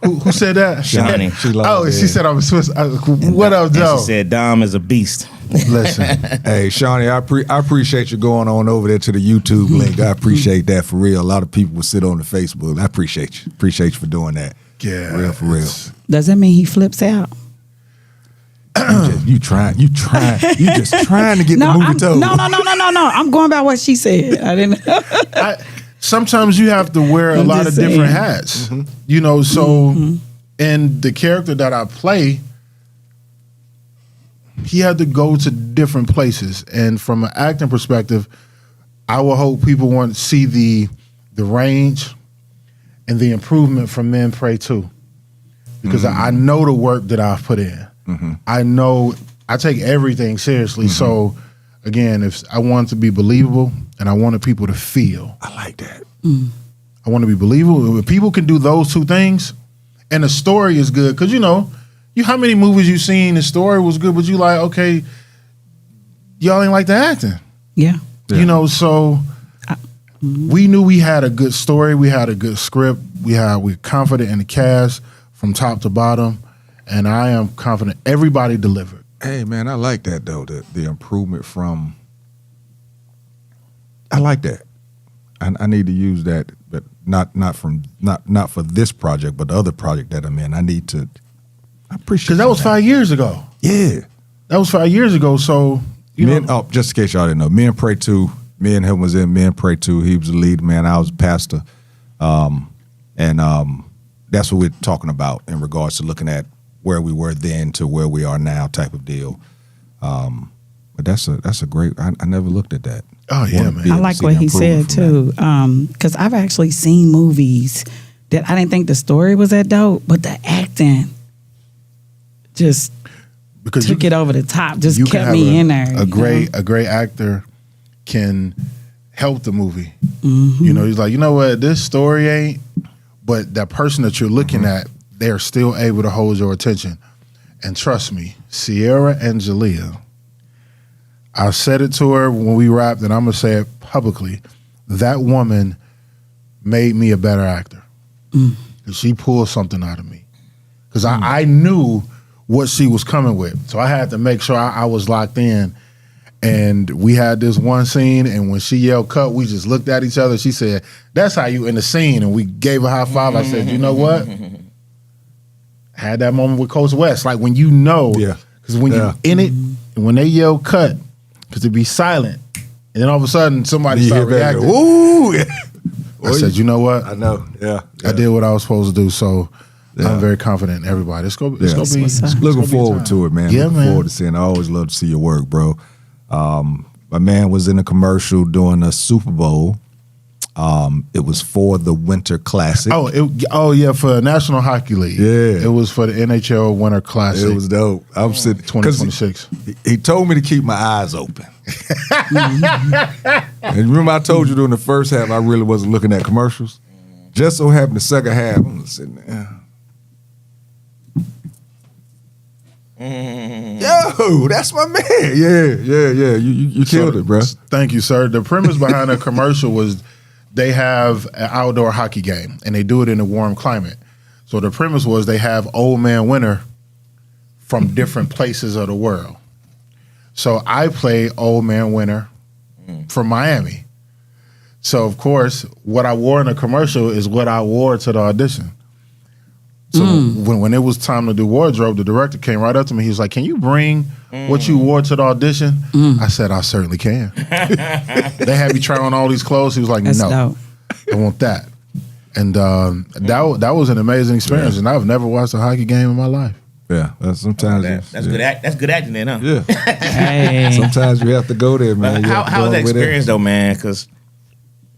Who said that? Shawnee. She said I'm a Swiss. What up, Joe? She said Dom is a beast. Listen, hey Shawnee, I appreciate you going on over there to the YouTube link. I appreciate that for real. A lot of people will sit on the Facebook. I appreciate you. Appreciate you for doing that. Yeah, for real. Does that mean he flips out? You just trying to get the movie told. No. I'm going by what she said. I didn't. Sometimes you have to wear a lot of different hats, so And the character that I play, he had to go to different places. And from an acting perspective, I will hope people want to see the range and the improvement from Men Pray Too. Because I know the work that I've put in. I know I take everything seriously. So again, if I want it to be believable and I wanted people to feel. I like that. I want to be believable. If people can do those two things and the story is good, because how many movies you seen, the story was good, but you like, okay, y'all ain't like the acting. Yeah. So we knew we had a good story, we had a good script, we're confident in the cast from top to bottom, and I am confident everybody delivered. Hey man, I like that though. The improvement from. I like that. I need to use that, but not for this project, but the other project that I'm in. I appreciate because that was 5 years ago. Yeah, that was 5 years ago. So just in case y'all didn't know, Men Pray Too. Me and him was in Men Pray Too. He was the lead man. I was a pastor, and that's what we're talking about in regards to looking at where we were then to where we are now, type of deal. But that's a great. I never looked at that. Oh yeah, man. I like what he said too, because I've actually seen movies that I didn't think the story was that dope, but the acting just took it over the top. Just kept me in there. A great actor can help the movie. He's like, you know what, this story ain't, but that person that you're looking at, they're still able to hold your attention. And trust me, Sierra and Jalea, I said it to her when we rapped, and I'm gonna say it publicly. That woman made me a better actor. She pulled something out of me. Because I knew what she was coming with. So I had to make sure I was locked in. And we had this one scene, and when she yelled cut, we just looked at each other. She said, "That's how you in the scene." And we gave a high five. I said, "You know what?" I had that moment with Coach West. Like when because when you're in it, and when they yell cut, because it'd be silent. And then all of a sudden, somebody started reacting. Ooh! I said, you know what? I know. Yeah. I did what I was supposed to do. So I'm very confident in everybody. It's gonna be looking forward to it, man. Yeah, looking forward to seeing. I always love to see your work, bro. My man was in a commercial doing a Super Bowl. It was for the Winter Classic. For National Hockey League. Yeah, it was for the NHL Winter Classic. It was dope. I'm sitting 2026. He told me to keep my eyes open. And remember, I told you during the first half, I really wasn't looking at commercials. Just so happened the second half, I'm sitting there. Yo, that's my man. Yeah. You killed it, bro. Thank you, sir. The premise behind the commercial was they have an outdoor hockey game, and they do it in a warm climate. So the premise was they have old man winter from different places of the world. So I play old man winter from Miami. So, of course, what I wore in the commercial is what I wore to the audition. So when it was time to do wardrobe, the director came right up to me. He was like, "Can you bring what you wore to the audition?" I said, "I certainly can." They had me try on all these clothes. He was like, That's "No, dope. I want that." And that was an amazing experience. And I've never watched a hockey game in my life. Yeah, sometimes that's good. That's good acting, then, huh? Yeah. Hey. Sometimes you have to go there, man. How was that experience though, man? Because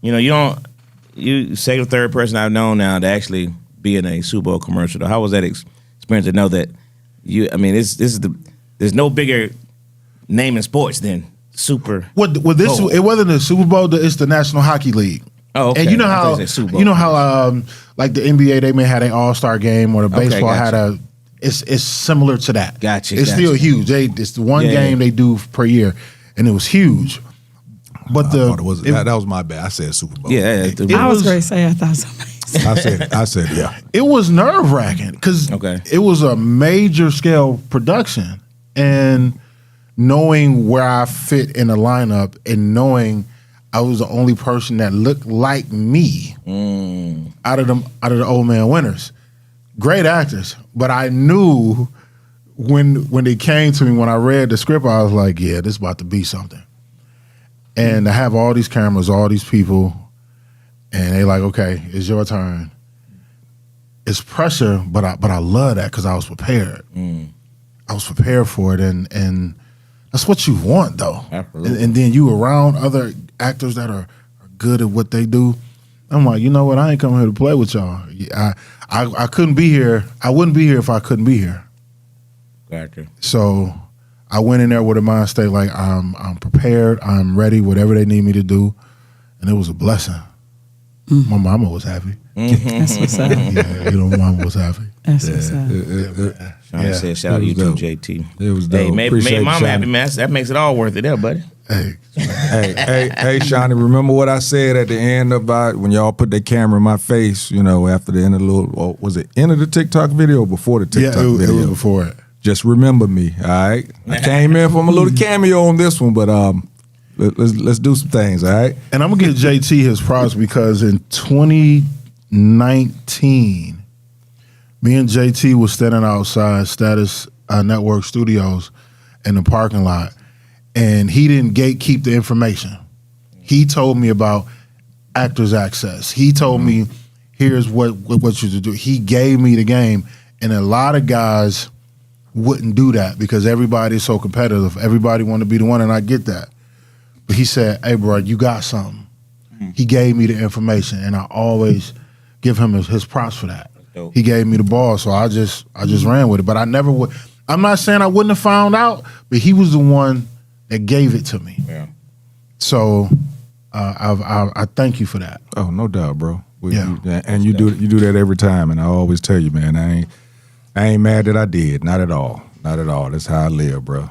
you second or third person I've known now to actually be in a Super Bowl commercial. How was that experience to know that there's no bigger name in sports than Super. Bowl. It wasn't the Super Bowl. It's the National Hockey League. Oh, okay. And you know how like the NBA, they may have an All-Star game, or the baseball had it's similar to that. Gotcha. It's still huge. It's the one game they do per year, and it was huge. But that was my bad. I said Super Bowl. I was going to say I thought somebody. I said yeah. It was nerve-wracking because it was a major scale production, and knowing where I fit in the lineup and knowing I was the only person that looked like me out of the old man winners. Great actors, but I knew when they came to me, when I read the script, I was like, yeah, this is about to be something. And to have all these cameras, all these people, and they like, okay, it's your turn. it's pressure, but I love that because I was prepared. I was prepared for it, and that's what you want, though. Absolutely. And then you around other actors that are good at what they do. I'm like, you know what? I ain't coming here to play with y'all. I couldn't be here. I wouldn't be here if I couldn't be here. Gotcha. So I went in there with a mind state like I'm prepared. I'm ready. Whatever they need me to do, and it was a blessing. My mama was happy. That's what's up. Yeah, my mama was happy. That's what's up. Sean said, shout out to you too, JT. It was dope. Hey, made Appreciate mama Shawnee. happy, man. That makes it all worth it there, buddy. Hey, Shawnee, remember what I said at the end about when y'all put that camera in my face, after the end of was it end of the TikTok video or before the TikTok video? It was before it. Just remember me, all right? I came in from a little cameo on this one, but let's do some things, all right? And I'm gonna give JT his props because in 2019, me and JT was standing outside Status Network Studios in the parking lot, and he didn't gatekeep the information. He told me about Actors Access. He told me, here's what you should do. He gave me the game, and a lot of guys wouldn't do that because everybody's so competitive. Everybody want to be the one, and I get that. But he said, hey, bro, you got something. He gave me the information, and I always give him his props for that. He gave me the ball, so I just ran with it. But I never would. I'm not saying I wouldn't have found out, but he was the one that gave it to me. Yeah. So I thank you for that. Oh, no doubt, bro. Yeah. You do that every time, and I always tell you, man, I ain't mad that I did. Not at all. Not at all. That's how I live, bro.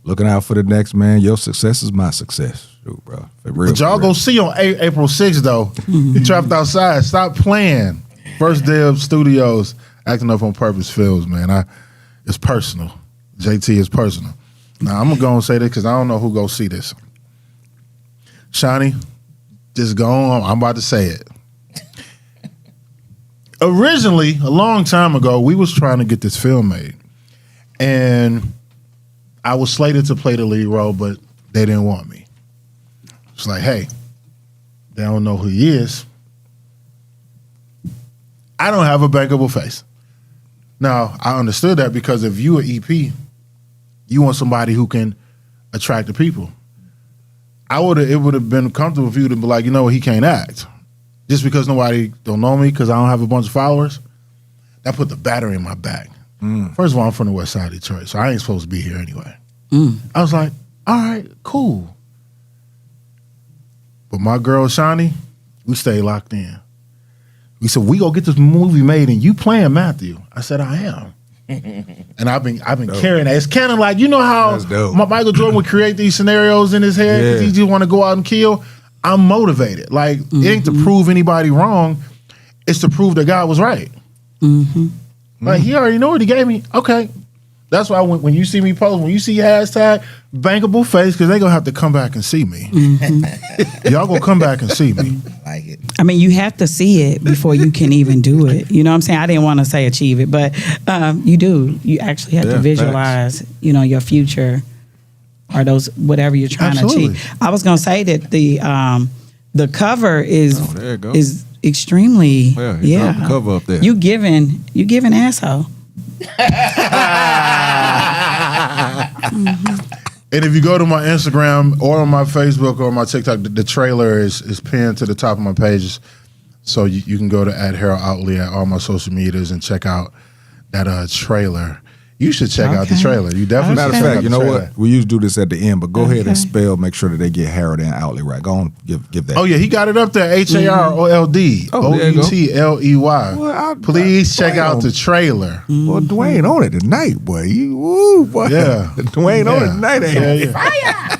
Looking out for the next, man. Your success is my success, dude, bro. For real. But y'all go see on April 6th, though. You Trapped Outside. Stop playing. First day of studios, Acting Up on Purpose Films, man. It's personal. JT is personal. Now, I'm going to go and say this because I don't know who go see this. Shawnee, just go on. I'm about to say it. Originally, a long time ago, we was trying to get this film made. And I was slated to play the lead role, but they didn't want me. It's like, hey, they don't know who he is. I don't have a bankable face. Now, I understood that because if you are EP, you want somebody who can attract the people. It would have been comfortable for you to be like, you know what, he can't act. Just because nobody don't know me because I don't have a bunch of followers, that put the battery in my back. First of all, I'm from the west side of Detroit, so I ain't supposed to be here anyway. I was like, all right, cool. But my girl, Shawnee, we stayed locked in. We said, we go get this movie made and you playing Matthew. I said, I am. And I've been carrying that. It's kind of like, you know how Michael Jordan would create these scenarios in his head because he just want to go out and kill? I'm motivated. Like, it ain't to prove anybody wrong. It's to prove that God was right. Like, he already know what he gave me. Okay. That's why when you see me post, when you see hashtag bankable face, because they going to have to come back and see me. Y'all going to come back and see me. I like it. I mean, you have to see it before you can even do it. You know what I'm saying? I didn't want to say achieve it, but you do. You actually have to visualize, your future or those whatever you're trying to achieve. I was going to say that the cover is extremely dropped the cover up there. You giving asshole. And if you go to my Instagram or on my Facebook or my TikTok, the trailer is pinned to the top of my pages. So you can go to @HaroldOutley at all my social medias and check out that trailer. You should check out the trailer. You definitely Matter of should check fact, out you the know trailer. what? We usually do this at the end, but go ahead and make sure that they get Harold and Outley right. Go on, give that. Oh, yeah, he got it up there. HAROLD. Oh, there you go. OUTLEY. Well, Please check out the trailer. Well, Dwayne on it tonight, boy. Boy. Yeah. Dwayne on it tonight, ain't he? Fire!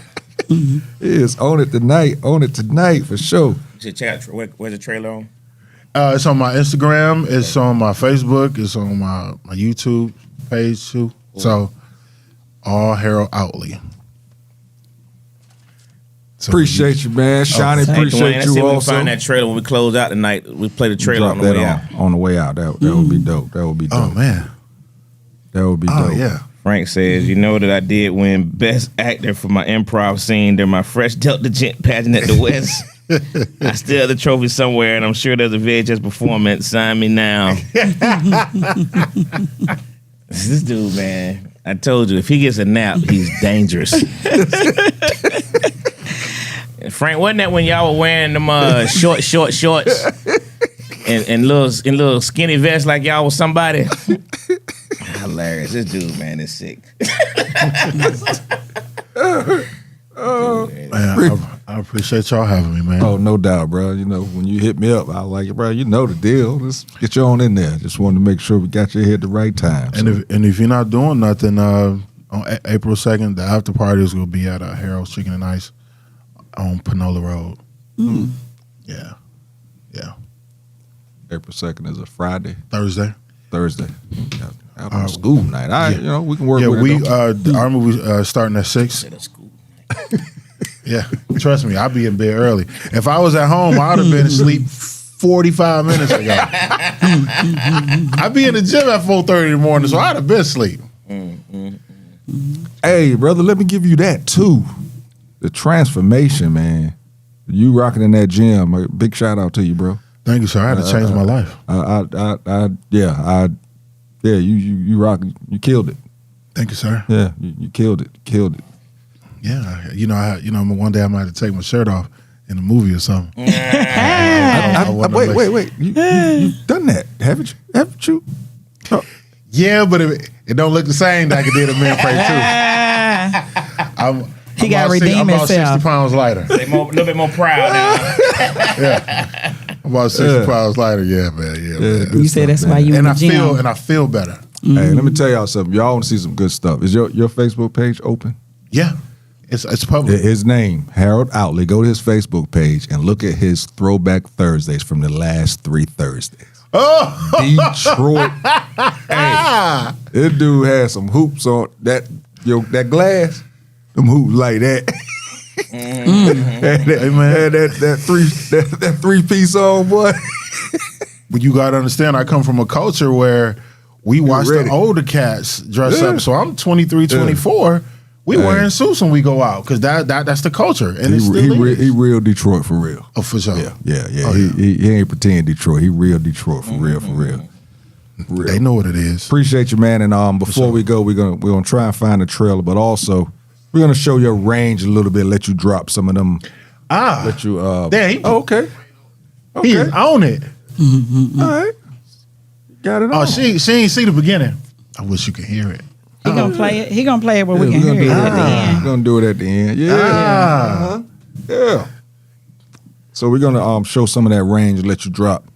He is on it tonight for sure. You should check out where's the trailer on? It's on my Instagram. It's on my Facebook. It's on my YouTube page, too. So, all Harold Outley. So Appreciate you, man. Shawnee, appreciate Dwayne, you we also. find that trailer when we close out tonight. We play the trailer Drop on the that way out. on the way out. That would be dope. That would be dope. Oh, man. That would be Oh, dope. yeah. Frank says, you know that I did win Best Actor for my improv scene during my Fresh Delta Gent pageant at the West. I still have the trophy somewhere, and I'm sure there's a VHS performance. Sign me now. This dude, man, I told you, if he gets a nap, he's dangerous. Frank, wasn't that when y'all were wearing them shorts and little skinny vests like y'all was somebody? Hilarious. This dude, man, is sick. Man, I appreciate y'all having me, man. Oh, no doubt, bro. You know, when you hit me up, I was like, bro, you know the deal. Let's get you on in there. Just wanted to make sure we got you here at the right time. So. And if you're not doing nothing, on April 2nd, the after party is going to be at Harold's Chicken and Ice on Panola Road. Mm. Yeah. April 2nd is a Friday. Thursday. Yeah, out on school night. You know, we can work with it. The Army we starting at 6. Yeah, trust me, I'd be in bed early. If I was at home, I would have been asleep 45 minutes ago. I'd be in the gym at 4:30 in the morning, so I'd have been asleep. Hey, brother, let me give you that too. The transformation, man. You rocking in that gym. A big shout out to you, bro. Thank you, sir. I had to change my life. You rock. You killed it. Thank you, sir. Yeah, you killed it. Yeah, one day I might have to take my shirt off in a movie or something. Wait. You've done that, haven't you? Oh. Yeah, but it don't look the same like it did in Men Pray 2. He got redeemed I'm about himself. 60 pounds lighter. A little bit more proud now. Yeah, I'm about 60 pounds lighter. Yeah, man. You say that's why you in the gym. And I feel better. Hey, let me tell y'all something. Y'all want to see some good stuff. Is your Facebook page open? Yeah, it's public. His name, Harold Outley. Go to his Facebook page and look at his throwback Thursdays from the last 3 Thursdays. Oh, Detroit. Hey, this dude had some hoops on that glass. Them hoops like that. Had that 3-piece on, boy. But you gotta understand, I come from a culture where we watch the older cats dress up. So I'm 23, 24. We wearing suits when we go out because that's the culture, and he real Detroit for real. Oh, for sure. Yeah. He ain't pretend Detroit. He real Detroit for real. They know what it is. Appreciate you, man. And before we go, we're gonna try and find a trailer, but also we're gonna show your range a little bit. Let you drop some of them. Let you. Okay. He is on it. All right. Got it on. Oh, she ain't see the beginning. I wish you could hear it. He gonna play it. He gonna play it where we can hear it at the end. We're gonna do it at the end. Yeah. Yeah. So we're gonna show some of that range and let you drop,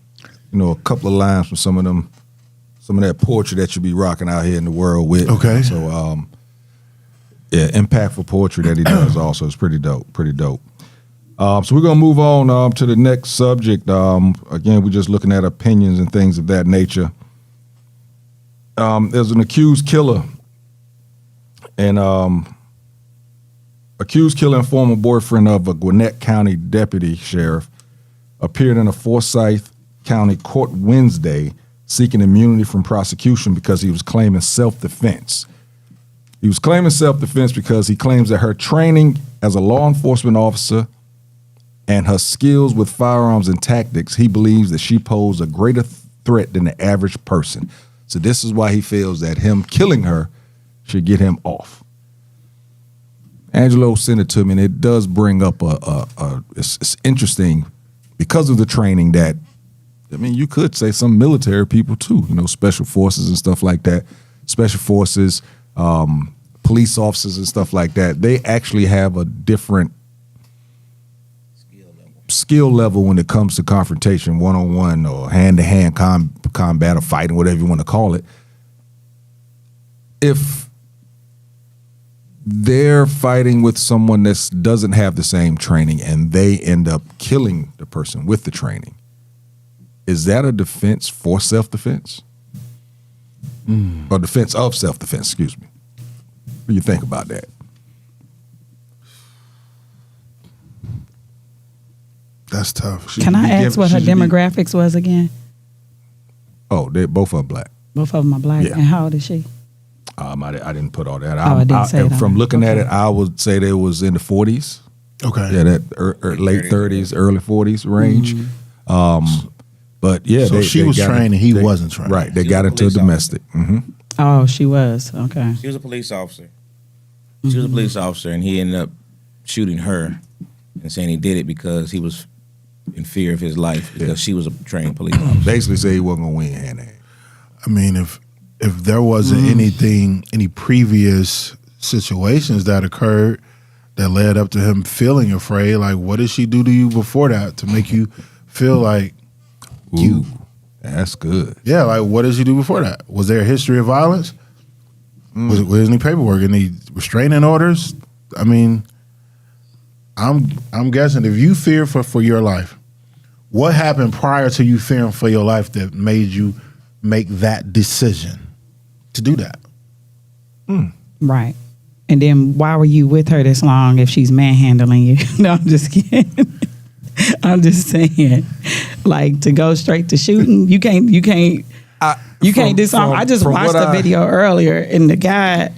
a couple of lines from some of that poetry that you be rocking out here in the world with. Okay. So impactful poetry that he does also is pretty dope. So we're gonna move on to the next subject. Again, we're just looking at opinions and things of that nature. There's an accused killer. And accused killer and former boyfriend of a Gwinnett County deputy sheriff appeared in a Forsyth County court Wednesday seeking immunity from prosecution because he was claiming self-defense. He was claiming self-defense because he claims that her training as a law enforcement officer and her skills with firearms and tactics, he believes that she posed a greater threat than the average person. So this is why he feels that him killing her should get him off. Angelo sent it to me, and it does bring up it's interesting because of the training that, you could say some military people too, special forces and stuff like that, special forces, police officers and stuff like that. They actually have a different skill level when it comes to confrontation, one-on-one or hand-to-hand combat or fighting, whatever you want to call it. If they're fighting with someone that doesn't have the same training and they end up killing the person with the training, is that a defense for self-defense? Or defense of self-defense, excuse me. What do you think about that? That's tough. Can I ask what her demographics was again? Oh, they're both are black. Both of them are black. Yeah. And how old is she? I didn't put all that. I didn't say that. From looking at it, I would say they was in the 40s. Okay. Yeah, that late 30s, early 40s range. But yeah, So she was trained and he wasn't trained. Right, they She got was a into a police domestic. Oh, she was. Okay. She was a police officer. She was a police officer, and he ended up shooting her and saying he did it because he was in fear of his life because she was a trained police officer. Basically said he wasn't gonna win hand-to-hand. I mean, if there wasn't any previous situations that occurred that led up to him feeling afraid, like what did she do to you before that to make you feel like Ooh, that's good. yeah, like what did she do before that? Was there a history of violence? Was any paperwork, any restraining orders? I mean, I'm guessing if you fear for your life, what happened prior to you fearing for your life that made you make that decision to do that? Right. And then why were you with her this long if she's manhandling you? No, I'm just kidding. I'm just saying, like to go straight to shooting, you can't disarm. I just watched the video earlier, and the guy,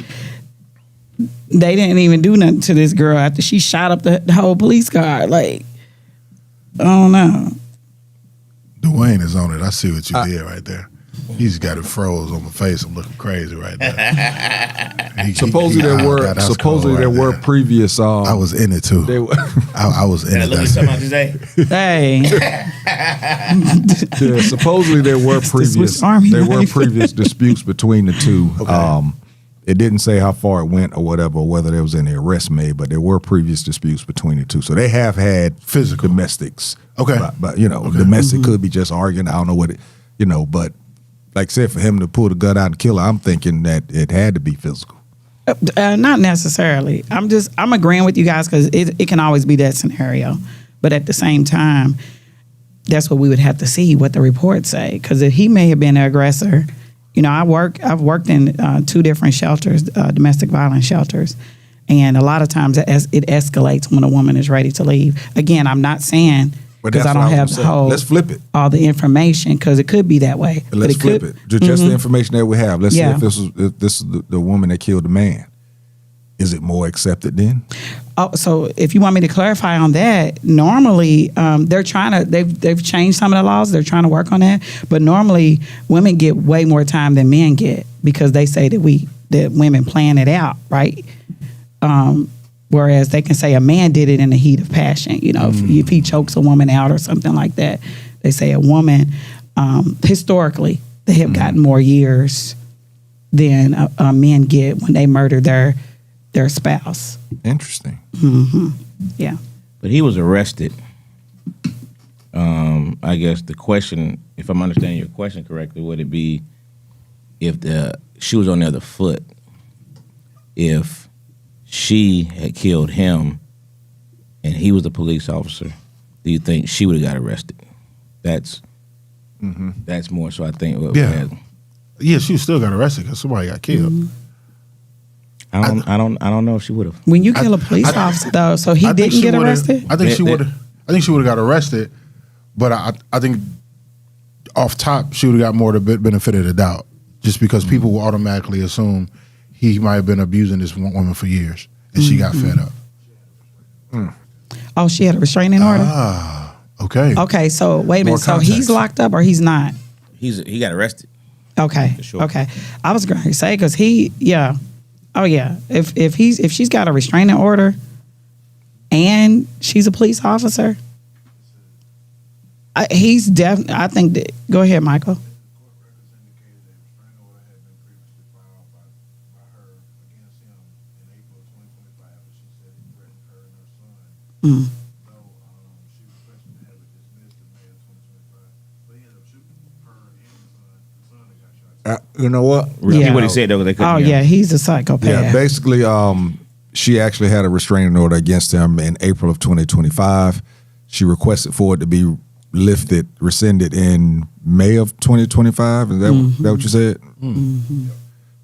they didn't even do nothing to this girl after she shot up the whole police car. Like, I don't know. Dwayne is on it. I see what you did right there. He's got it froze on my face. I'm looking crazy right there. Supposedly there were previous. I was in it too. I was in it. Look at something today. Hey, Yeah, supposedly there were Swiss Army knife. previous disputes between the two. Okay. It didn't say how far it went or whatever, or whether there was any arrest made, but there were previous disputes between the two. So they have had Physical domestics. Okay. But domestic could be just arguing. I don't know what it, but like I said, for him to pull the gun out and kill her, I'm thinking that it had to be physical. not necessarily. I'm agreeing with you guys because it can always be that scenario, but at the same time, that's what we would have to see what the reports say. Because if he may have been an aggressor, I've worked in 2 different shelters, domestic violence shelters, and a lot of times it escalates when a woman is ready to leave. Again, I'm not saying because I don't have let's flip it. all the information because it could be that way. Let's flip it. Just the information that we have. Let's see if this is the woman that killed the man. Is it more accepted then? Oh, so if you want me to clarify on that, normally they've changed some of the laws. They're trying to work on that, but normally women get way more time than men get because they say that women plan it out, right? Whereas they can say a man did it in the heat of passion. If he chokes a woman out or something like that, they say a woman historically they have gotten more years than men get when they murder their spouse. Interesting. Mm-hmm. Yeah. But he was arrested. I guess the question, if I'm understanding your question correctly, would it be if the shoe was on the other foot, if she had killed him and he was a police officer, do you think she would have got arrested? That's more so I think what we had. Yeah, she still got arrested because somebody got killed. Mm-hmm. I don't know if she would have. When you kill a police officer, though, so he didn't get arrested? I think she would have. I think she would have got arrested, but I think off top she would have got more the benefit of the doubt, just because people will automatically assume he might have been abusing this woman for years, and she got fed up. Oh, she had a restraining order? Ah, okay. Okay, so wait a minute. So he's locked up or he's not? He got arrested. Okay. For sure. Okay. I was going to say because oh yeah. If she's got a restraining order and she's a police officer, I think that. Go ahead, Michael. Mm. You know what? Repeat what he said though. They couldn't Oh hear yeah, him. he's a psychopath. Yeah, basically, she actually had a restraining order against him in April of 2025. She requested for it to be rescinded in May of 2025. Is that what you said? Mm-hmm.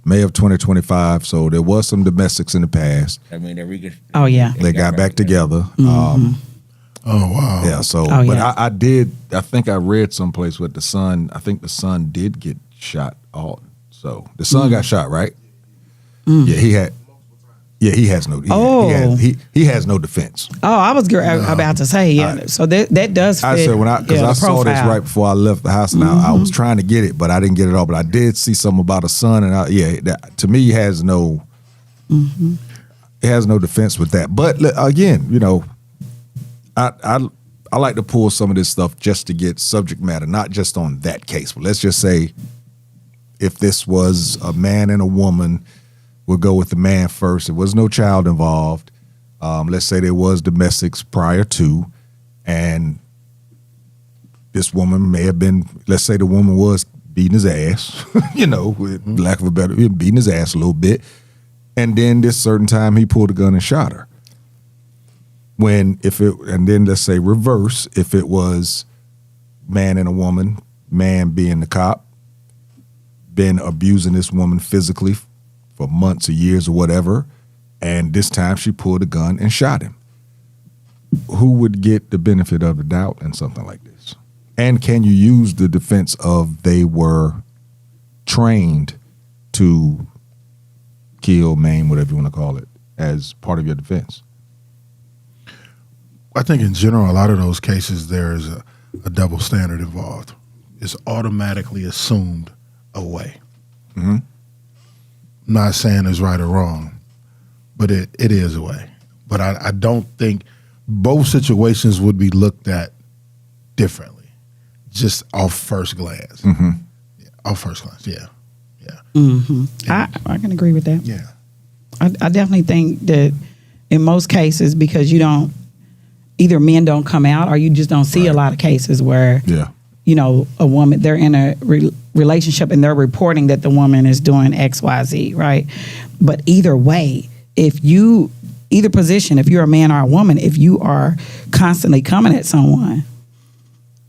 May of 2025. So there was some domestics in the past. I mean, Oh yeah. They got back together. Oh wow. Yeah. So, Oh, but yeah. I think I read someplace where the son did get shot. So the son got shot, right? Yeah, he had. Yeah, he has no. He has no defense. Oh, I was about to say, yeah. So that does fit. I said because I saw this right before I left the house. Now I was trying to get it, but I didn't get it all. But I did see something about a son, and to me, he has no. It has no defense with that. But again, I like to pull some of this stuff just to get subject matter, not just on that case. But let's just say, if this was a man and a woman. We'll go with the man first. There was no child involved. Let's say there was domestics prior to, and this woman may have been, let's say the woman was beating his ass, with lack of a better, beating his ass a little bit. And then this certain time he pulled a gun and shot her. And then let's say reverse, if it was man and a woman, man being the cop, been abusing this woman physically for months or years or whatever, and this time she pulled a gun and shot him. Who would get the benefit of the doubt in something like this? And can you use the defense of they were trained to kill, maim, whatever you want to call it, as part of your defense? I think in general, a lot of those cases, there is a double standard involved. It's automatically assumed away. Mm-hmm. I'm not saying it's right or wrong, but it is a way. But I don't think both situations would be looked at differently, just off first glance. Mm-hmm. Yeah, off first glance, yeah. Mm-hmm. I can agree with that. Yeah. I definitely think that in most cases, because either men don't come out or you just don't see a lot of cases where a woman, they're in a relationship and they're reporting that the woman is doing X, Y, Z, right? But either way, either position, if you're a man or a woman, if you are constantly coming at someone,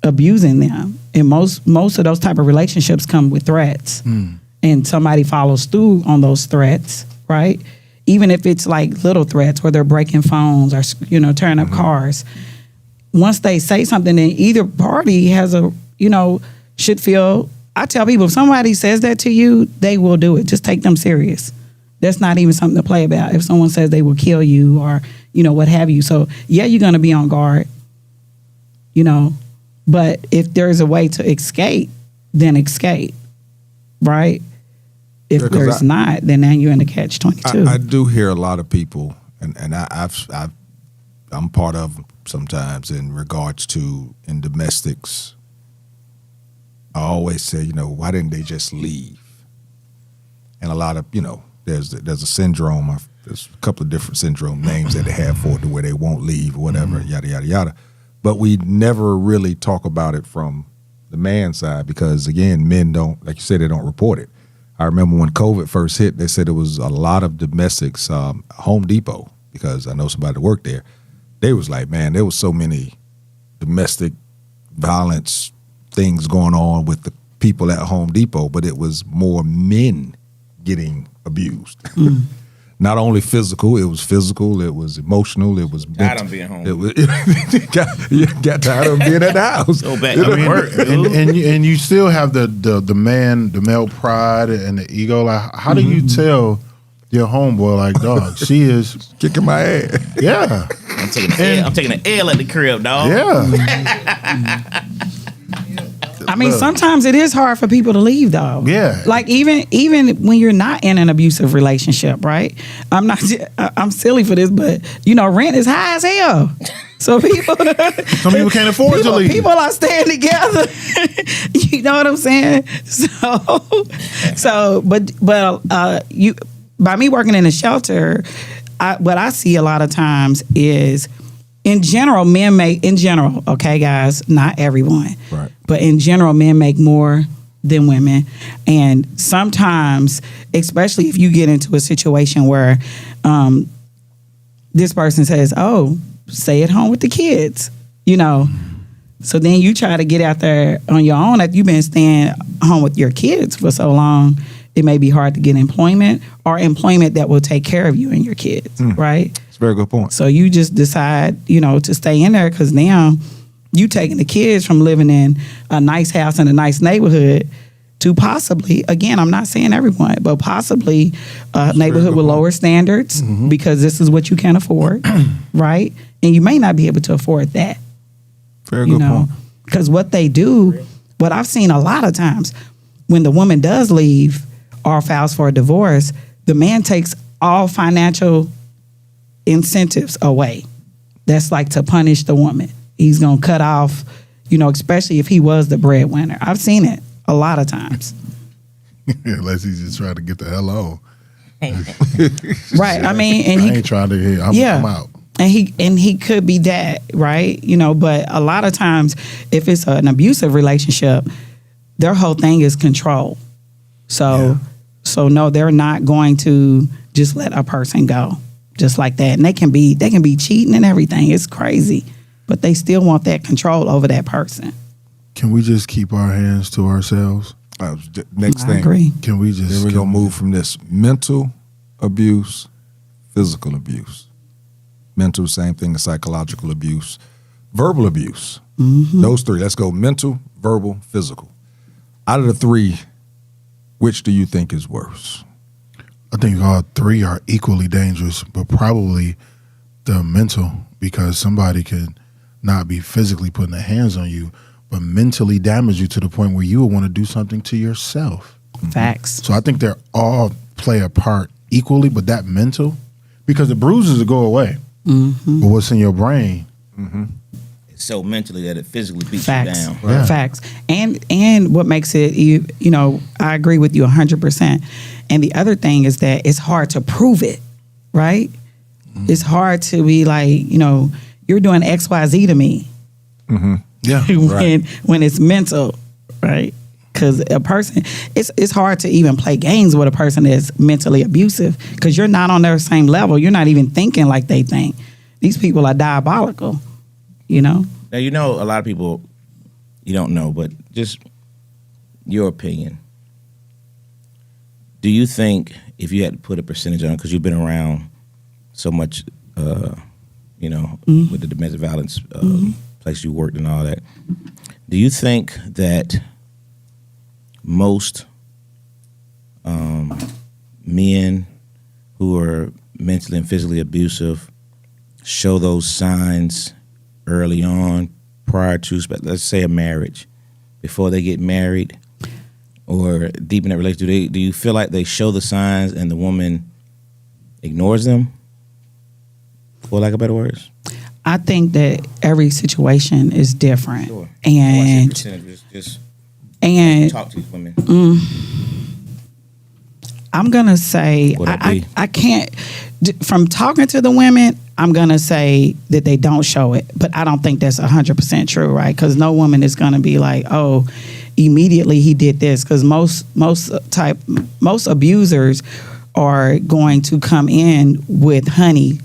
abusing them, and most of those type of relationships come with threats, and somebody follows through on those threats, right? Even if it's like little threats where they're breaking phones or tearing up cars. Once they say something, then either party has should feel. I tell people, if somebody says that to you, they will do it. Just take them serious. That's not even something to play about. If someone says they will kill you or, what have you. So, yeah, you're going to be on guard, But if there's a way to escape, then escape, right? If there's not, then now you're in the catch-22. I do hear a lot of people, and I'm part of them sometimes in regards to in domestics. I always say, why didn't they just leave? And a lot of, there's a syndrome. There's a couple of different syndrome names that they have for it, to where they won't leave or whatever, yada, yada, yada. But we never really talk about it from the man side because, again, men don't, like you said, they don't report it. I remember when COVID first hit, they said it was a lot of domestics, Home Depot, because I know somebody that worked there. They was like, man, there was so many domestic violence things going on with the people at Home Depot, but it was more men getting abused. Not only physical, it was emotional, it was tired of being home. Got tired of being at the house. Go back to work. And you still have the male pride and the ego. Like, how do you tell your homeboy, like, dog, she is kicking my ass? Yeah. I'm taking an L at the crib, dog. Yeah. I mean, sometimes it is hard for people to leave, though. Yeah. Like even when you're not in an abusive relationship, right? I'm silly for this, but rent is high as hell. So some people can't afford to leave. People are staying together. You know what I'm saying? But you, by me working in a shelter, what I see a lot of times is, in general, okay, guys, not everyone, right? But in general, men make more than women. And sometimes, especially if you get into a situation where this person says, oh, stay at home with the kids, So then you try to get out there on your own. If you've been staying home with your kids for so long, it may be hard to get employment or employment that will take care of you and your kids, right? That's a very good point. So you just decide, to stay in there because now you taking the kids from living in a nice house in a nice neighborhood to possibly, again, I'm not saying everyone, but possibly a neighborhood with lower standards because this is what you can afford, right? And you may not be able to afford that. Very good point. Because what they do, what I've seen a lot of times, when the woman does leave or files for a divorce, the man takes all financial incentives away. That's like to punish the woman. He's going to cut off, especially if he was the breadwinner. I've seen it a lot of times. Unless he's just trying to get the hell on. Right. I mean, and I ain't trying to hear. I'm out. And he could be that, right? But a lot of times if it's an abusive relationship, their whole thing is control. So no, they're not going to just let a person go just like that. And they can be cheating and everything. It's crazy. But they still want that control over that person. Can we just keep our hands to ourselves? Next I thing. agree. Can we just? Then we're going to move from this mental abuse, physical abuse. Mental, same thing as psychological abuse. Verbal abuse. Those three. Let's go mental, verbal, physical. Out of the three, which do you think is worse? I think all three are equally dangerous, but probably the mental, because somebody could not be physically putting their hands on you, but mentally damage you to the point where you would want to do something to yourself. Facts. So I think they're all play a part equally, but that mental, because the bruises will go away. But what's in your brain? It's so mentally that it physically beats Facts. you down. Yeah. Facts. And what makes it, I agree with you 100%. And the other thing is that it's hard to prove it, right? It's hard to be like, you're doing XYZ to me. Yeah. when it's mental, right? Because a person, it's hard to even play games with a person that's mentally abusive because you're not on their same level. You're not even thinking like they think. These people are diabolical, Now, a lot of people, you don't know, but just your opinion. Do you think if you had to put a percentage on it, because you've been around so much, with the domestic violence place you worked and all that, do you think that most men who are mentally and physically abusive show those signs early on prior to, let's say, a marriage, before they get married or deep in that relationship? Do you feel like they show the signs and the woman ignores them, for lack of better words? I think that every situation is different. Sure. And Just and talk to these women. I'm gonna say I can't. From talking to the women, I'm gonna say that they don't show it, but I don't think that's 100% true, right? Because no woman is gonna be like, oh, immediately he did this. Because most abusers are going to come in with honey.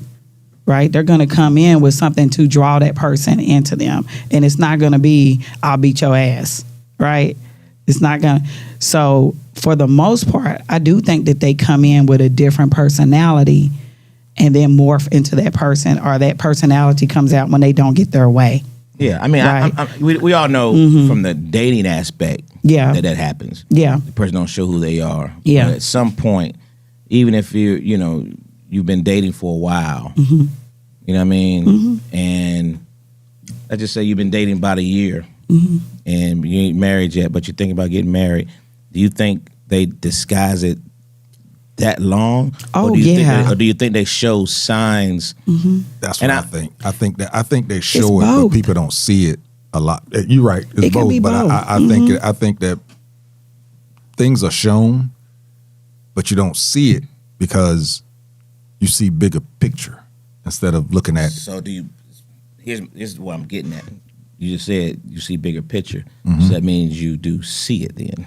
Right? They're going to come in with something to draw that person into them. And it's not going to be, I'll beat your ass. Right? It's not going to. So for the most part, I do think that they come in with a different personality and then morph into that person, or that personality comes out when they don't get their way. Yeah. I mean, Right. we all know from the dating aspect that happens. Yeah. The person don't show who they are. Yeah. But at some point, even if you've been dating for a while, you know what I mean? And let's just say you've been dating about a year and you ain't married yet, but you're thinking about getting married. Do you think they disguise it that long? Oh, or do you yeah. think or do you think they show signs? That's what I think. I think they show it, both. but people don't see it a lot. You're right. It's It can both, be but both. I think that things are shown, but you don't see it because you see bigger picture instead of looking at. So do you? Here's what I'm getting at. You just said you see bigger picture, so that means you do see it then,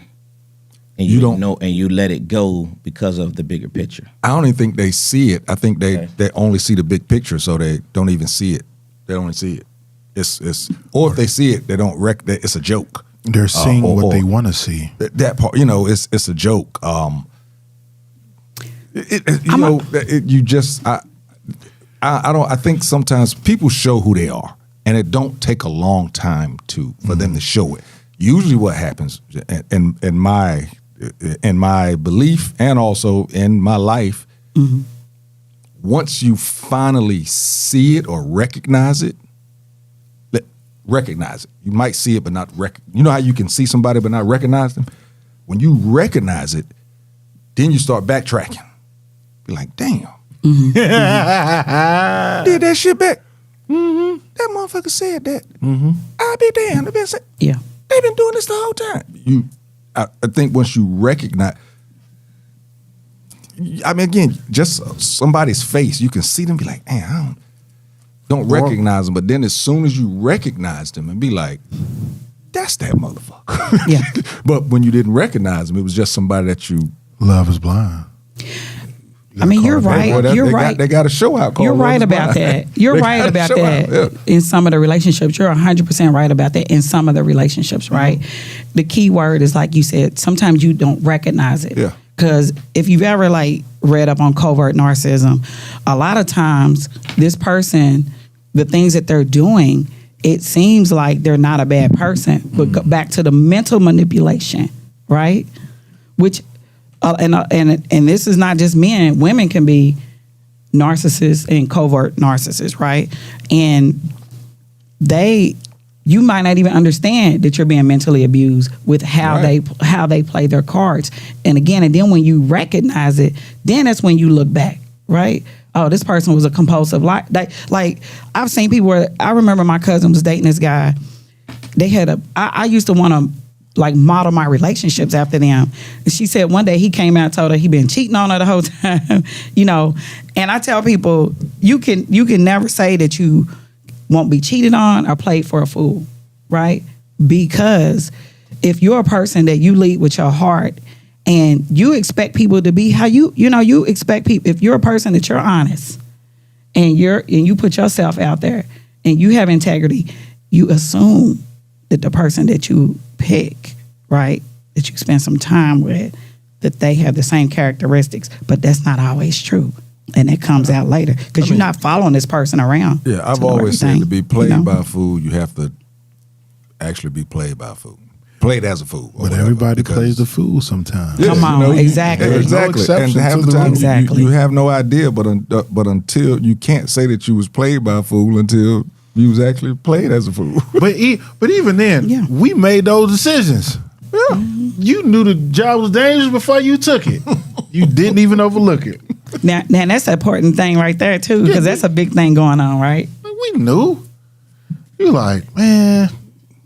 and you don't know, and you let it go because of the bigger picture. I don't even think they see it. I think they only see the big picture, so they don't even see it. They only see it. It's or if they see it, they don't that it's a joke. They're seeing what they want to see. That part, it's a joke. I think sometimes people show who they are, and it don't take a long time for them to show it. usually what happens in my belief and also in my life, once you finally see it or recognize it, recognize it. You might see it, but not you know how you can see somebody but not recognize them? When you recognize it, then you start backtracking. Be like, damn. Did that shit back. That motherfucker said that. I'll be damned. Yeah. They've been doing this the whole time. I think once you recognize, I mean, again, just somebody's face, you can see them, be like, man, I don't recognize them. But then as soon as you recognize them and be like, that's that motherfucker. Yeah. But when you didn't recognize them, it was just somebody that you Love is blind. I mean, you're right. You're right. They got a show out called You're right Love is about Blind. that. You're right about that in some of the relationships. You're 100% right about that in some of the relationships, right? The key word is, like you said, sometimes you don't recognize it. Yeah. Because if you've ever read up on covert narcissism, a lot of times this person, the things that they're doing, it seems like they're not a bad person. But go back to the mental manipulation, right? Which and this is not just men. Women can be narcissists and covert narcissists, right? And you might not even understand that you're being mentally abused with how they play their cards. And then when you recognize it, then that's when you look back, right? Oh, this person was a compulsive like I've seen people where I remember my cousin was dating this guy. They had I used to want to model my relationships after them. And she said one day he came out and told her he'd been cheating on her the whole time, And I tell people, you can never say that you won't be cheated on or played for a fool, right? Because if you're a person that you lead with your heart and you expect people to be how you expect people, if you're a person that you're honest and you put yourself out there and you have integrity, you assume that the person that you pick, right, that you spend some time with, that they have the same characteristics, but that's not always true. And it comes out later because you're not following this person around. Yeah, I've always said to be played by a fool, you have to actually be played by a fool. Played as a fool. But everybody plays the fool sometimes. Yeah, Come on, exactly. Exactly. No And half to the the time rule. you have no idea, but until you can't say that you was played by a fool until you was actually played as a fool. But even then, we made those decisions. Yeah. You knew the job was dangerous before you took it. You didn't even overlook it. Now that's an important thing right there too, because that's a big thing going on, right? We knew. You're like, man,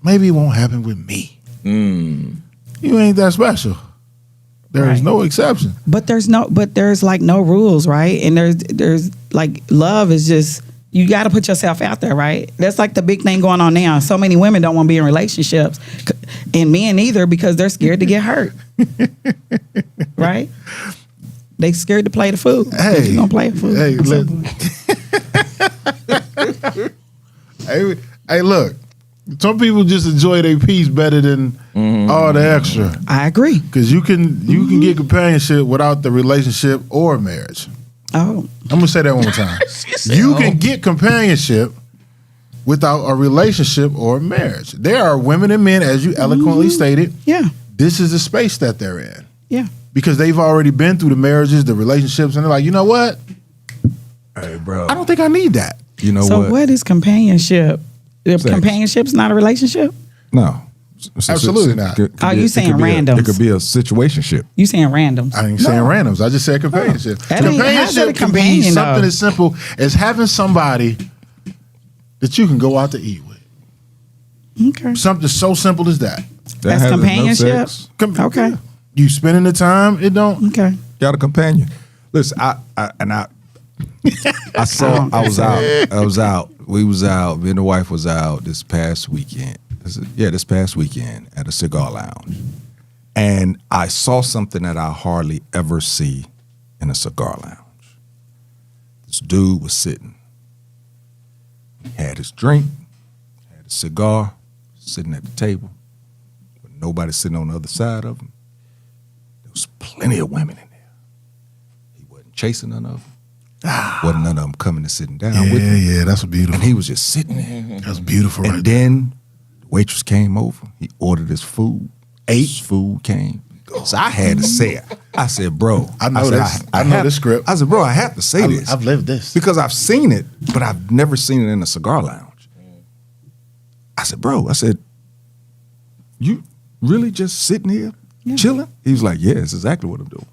maybe it won't happen with me. You ain't that special. There's no exception. But there's no rules, right? And there's love is just, you got to put yourself out there, right? That's the big thing going on now. So many women don't want to be in relationships, and men either, because they're scared to get hurt, right? They scared to play the fool. Hey, you gonna play a fool? Hey, look. Some people just enjoy their peace better than all the extra. I agree. Because you can get companionship without the relationship or marriage. Oh, I'm gonna say that one more time. You can get companionship without a relationship or marriage. There are women and men, as you eloquently stated. Yeah. This is the space that they're in. Yeah. Because they've already been through the marriages, the relationships, and they're like, you know what? Hey, bro. I don't think I need that. You know so what is companionship? If Sex. companionship's not a relationship? No. Absolutely not. You saying randoms? It could be a situationship. You saying randoms? I ain't saying randoms. I just said companionship. How's that a Companionship can be companion, something though? as simple as having somebody that you can go out to eat with. Okay. Something so simple as that. That's has no companionship? sex. Okay. You spending the time, it don't. Okay. Got a companion. Listen, I was out. We was out. Me and the wife was out this past weekend. This past weekend at a cigar lounge. And I saw something that I hardly ever see in a cigar lounge. This dude was sitting. He had his drink, had a cigar, sitting at the table, with nobody sitting on the other side of him. There was plenty of women in there. He wasn't chasing none of them. Wasn't none of them coming and sitting down with him. Yeah, that's beautiful. And he was just sitting there. That's beautiful, And right then Waitress came over. He ordered his food. His food came. So I had to say it. I said, bro. I know this. I know this script. I said, bro, I have to say this. I've lived this. Because I've seen it, but I've never seen it in a cigar lounge. I said, bro, you really just sitting here chilling? He was like, yeah, that's exactly what I'm doing.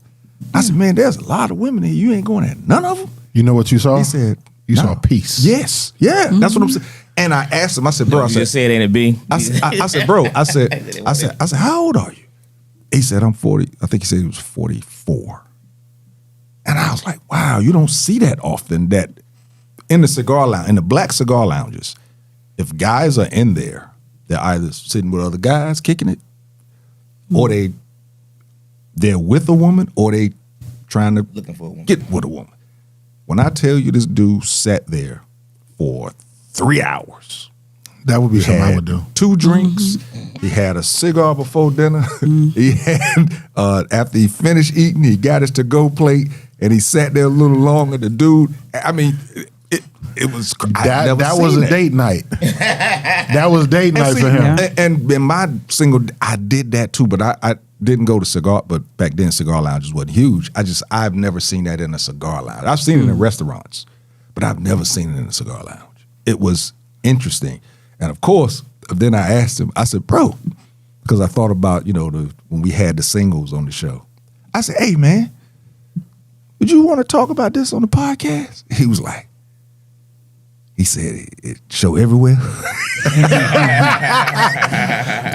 I said, man, there's a lot of women here. You ain't going at none of them. You know what you saw? He said, you saw peace. Yes. Yeah, that's what I'm saying. And I asked him, I said, bro, You just said, ain't it B? I said, bro, I said, how old are you? He said, I'm 40. I think he said he was 44. And I was like, wow, you don't see that often that in the cigar lounge, in the black cigar lounges, if guys are in there, they're either sitting with other guys kicking it, or they're with a woman, or they trying to Looking for a woman. get with a woman. When I tell you this dude sat there for 3 hours. That would be He something I had would do. 2 drinks. He had a cigar before dinner. He had, after he finished eating, he got his to-go plate, and he sat there a little longer. The dude, I mean, it was. That was a date night. That was date night for him. And in my single, I did that too, but I didn't go to cigar. But back then, cigar lounges wasn't huge. I've never seen that in a cigar lounge. I've seen it in restaurants, but I've never seen it in a cigar lounge. It was interesting. And of course, then I asked him, I said, bro, because I thought about, when we had the singles on the show. I said, hey, man, would you want to talk about this on the podcast? He was like, he said, it show everywhere.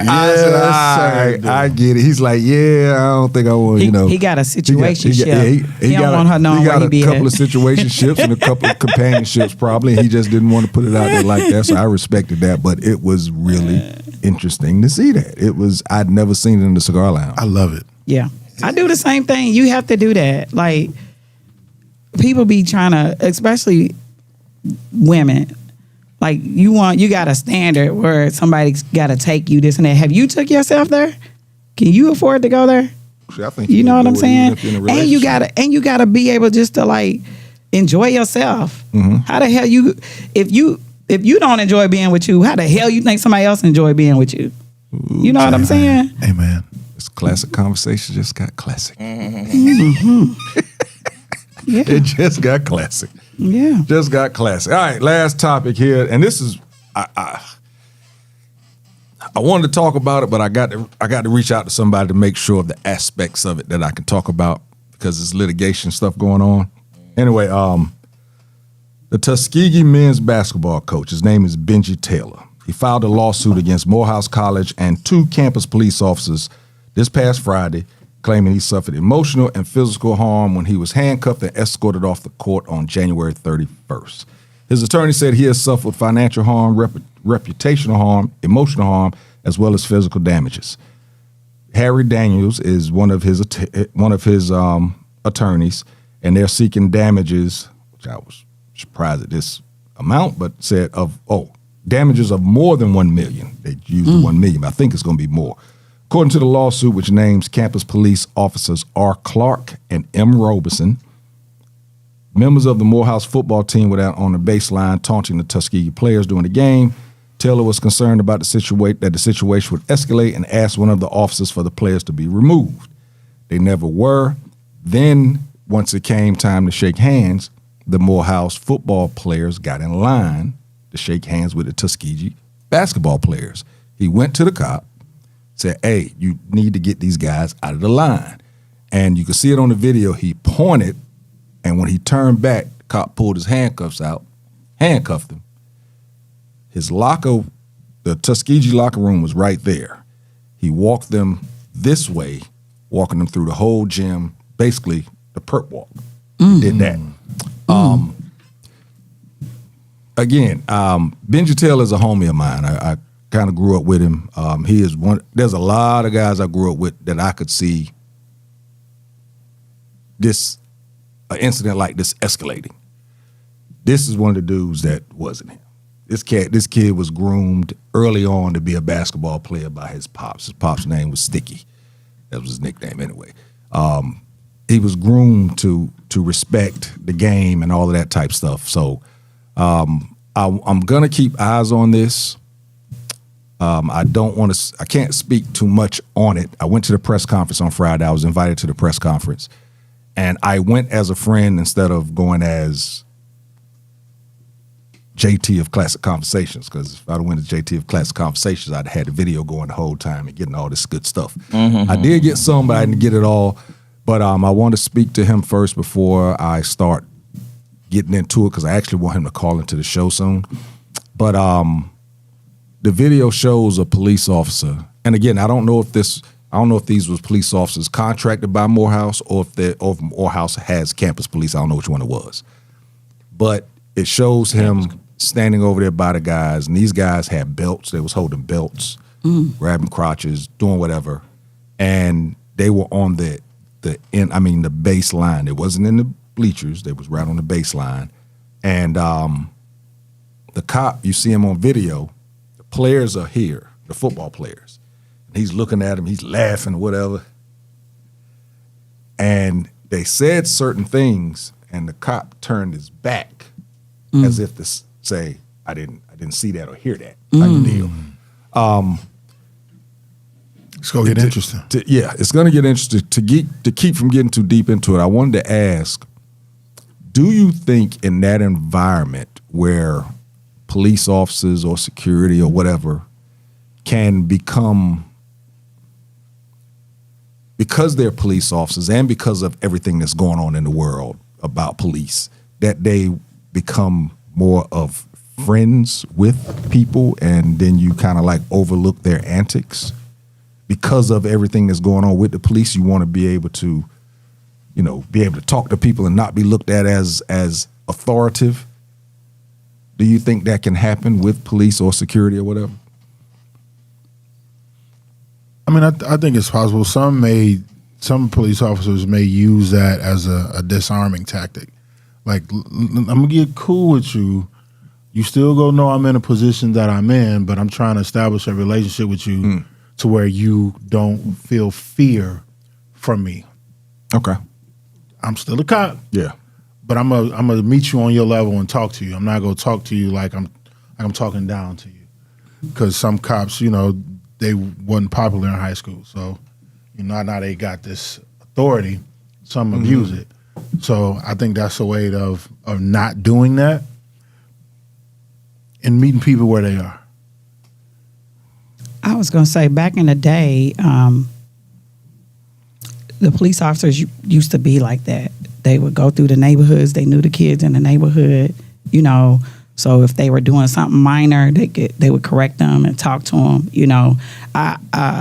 I said, all right, I get it. He's like, yeah, I don't think I want, He got a situationship. He don't got want her knowing he got where he be a couple at. of situationships and a couple of companionships probably. He just didn't want to put it out there like that, so I respected that. But it was really interesting to see that. I'd never seen it in the cigar lounge. I love it. Yeah. I do the same thing. You have to do that. Like, people be trying to, especially women, like you got a standard where somebody's got to take you this and that. Have you took yourself there? Can you afford to go there? I think You know can what I'm do it even saying? if you're in a And you gotta be able just to like enjoy yourself. Mm-hmm. How the hell if you don't enjoy being with you, how the hell you think somebody else enjoy being with you? You know what I'm saying? Amen. This classic conversation just got classic. Yeah. It just got classic. Yeah. Just got classic. All right, last topic here, and this is I wanted to talk about it, but I got to reach out to somebody to make sure of the aspects of it that I can talk about because there's litigation stuff going on. Anyway, the Tuskegee men's basketball coach, his name is Benji Taylor. He filed a lawsuit against Morehouse College and 2 campus police officers this past Friday, claiming he suffered emotional and physical harm when he was handcuffed and escorted off the court on January 31st. His attorney said he has suffered financial harm, reputational harm, emotional harm, as well as physical damages. Harry Daniels is one of his attorneys, and they're seeking damages, which I was surprised at this amount, but said damages of more than $1 million. They used the $1 million, but I think it's going to be more. According to the lawsuit, which names campus police officers R. Clark and M. Robeson, members of the Morehouse football team were out on the baseline taunting the Tuskegee players during the game. Taylor was concerned about the situation would escalate and asked one of the officers for the players to be removed. They never were. Then, once it came time to shake hands, the Morehouse football players got in line to shake hands with the Tuskegee basketball players. He went to the cop, said, hey, you need to get these guys out of the line. And you can see it on the video. He pointed, and when he turned back, the cop pulled his handcuffs out, handcuffed him. His locker, the Tuskegee locker room was right there. He walked them this way, walking them through the whole gym, basically the perp walk. He did that. Again, Benji Taylor is a homie of mine. I kind of grew up with him. He is one. There's a lot of guys I grew up with that I could see an incident like this escalating. This is one of the dudes that wasn't him. This kid was groomed early on to be a basketball player by his pops. His pop's name was Sticky. That was his nickname anyway. He was groomed to respect the game and all of that type stuff. So I'm gonna keep eyes on this. I can't speak too much on it. I went to the press conference on Friday. I was invited to the press conference. And I went as a friend instead of going as Jae Tea of Classic Konversations, because if I'd went as Jae Tea of Classic Konversations, I'd had the video going the whole time and getting all this good stuff. I did get some, but I didn't get it all. But I want to speak to him first before I start getting into it, because I actually want him to call into the show soon. But the video shows a police officer, and again, I don't know if these was police officers contracted by Morehouse or if Morehouse has campus police. I don't know which one it was. But it shows him standing over there by the guys, and these guys had belts. They was holding belts, grabbing crotches, doing whatever, and they were on the baseline. It wasn't in the bleachers. They was right on the baseline, and the cop, you see him on video. The players are here, the football players. He's looking at him. He's laughing, whatever, and they said certain things, and the cop turned his back as if to say, I didn't see that or hear that type of deal. It's gonna get interesting. It's gonna get interesting. To keep from getting too deep into it, I wanted to ask, do you think in that environment where police officers or security or whatever can become, because they're police officers and because of everything that's going on in the world about police, that they become more of friends with people, and then you kind of like overlook their antics because of everything that's going on with the police? You want to be able to, be able to talk to people and not be looked at as authoritative. Do you think that can happen with police or security or whatever? I mean, I think it's possible. Some police officers may use that as a disarming tactic. Like, I'm gonna get cool with you. You still go know I'm in a position that I'm in, but I'm trying to establish a relationship with you to where you don't feel fear from me. Okay. I'm still a cop. Yeah. But I'm gonna meet you on your level and talk to you. I'm not gonna talk to you like I'm talking down to you. Because some cops, they wasn't popular in high school, so now they got this authority. Some abuse it. So I think that's a way of not doing that and meeting people where they are. I was going to say, back in the day, the police officers used to be like that. They would go through the neighborhoods. They knew the kids in the neighborhood, So if they were doing something minor, they would correct them and talk to them. I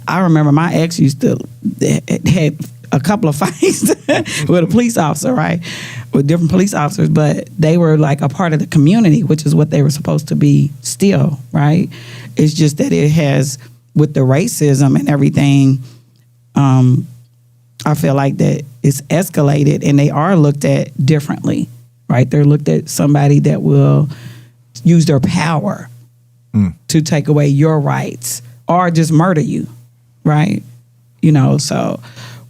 remember my ex had a couple of fights with a police officer, right? With different police officers, but they were like a part of the community, which is what they were supposed to be still, right? It's just that it has, with the racism and everything, I feel like that it's escalated and they are looked at differently, right? They're looked at somebody that will use their power to take away your rights or just murder you, right? So...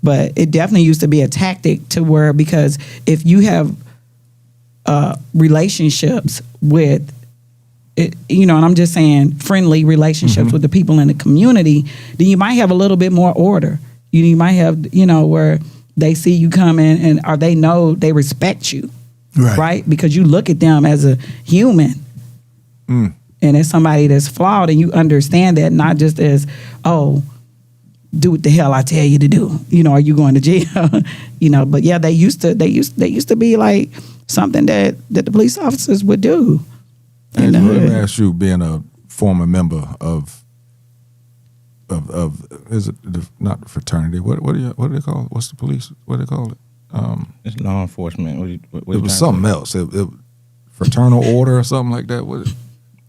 But it definitely used to be a tactic to where, because if you have relationships with, and I'm just saying friendly relationships with the people in the community, then you might have a little bit more order. You might have, where they see you come in or they know they respect you, right? Because you look at them as a human and as somebody that's flawed, and you understand that not just as, do what the hell I tell you to do. Are you going to jail? But yeah, they used to be like something that the police officers would do. Let me ask you, being a former member of is it not the fraternity? What do they call it? What's the police? What do they call it? It's law enforcement. What it was something else. It fraternal order or something like that. What?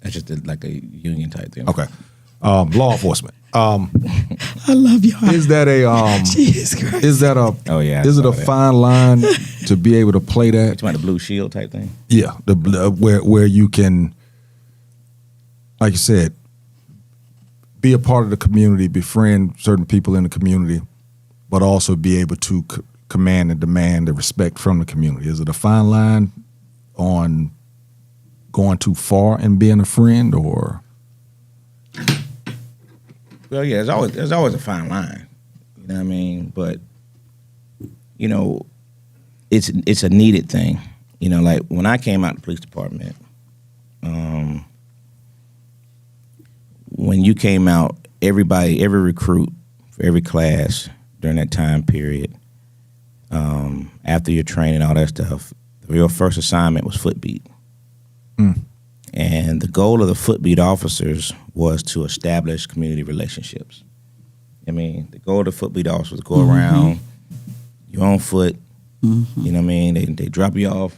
It's just like a union type thing. Okay. Law enforcement. I love y'all. Is that a Jesus Christ. Is that a is it a fine line to be able to play that? You want the blue shield type thing? Yeah, where you can, like you said, be a part of the community, befriend certain people in the community, but also be able to command and demand the respect from the community. Is it a fine line on going too far and being a friend, or? Well, yeah, there's always a fine line. You know what I mean? But you know, it's a needed thing. You know, like when I came out of the police department, when you came out, every recruit for every class during that time period, after your training, all that stuff, your first assignment was footbeat. And the goal of the footbeat officers was to establish community relationships. I mean, the goal of the footbeat officers was to go around, you're on foot, you know what I mean? They drop you off,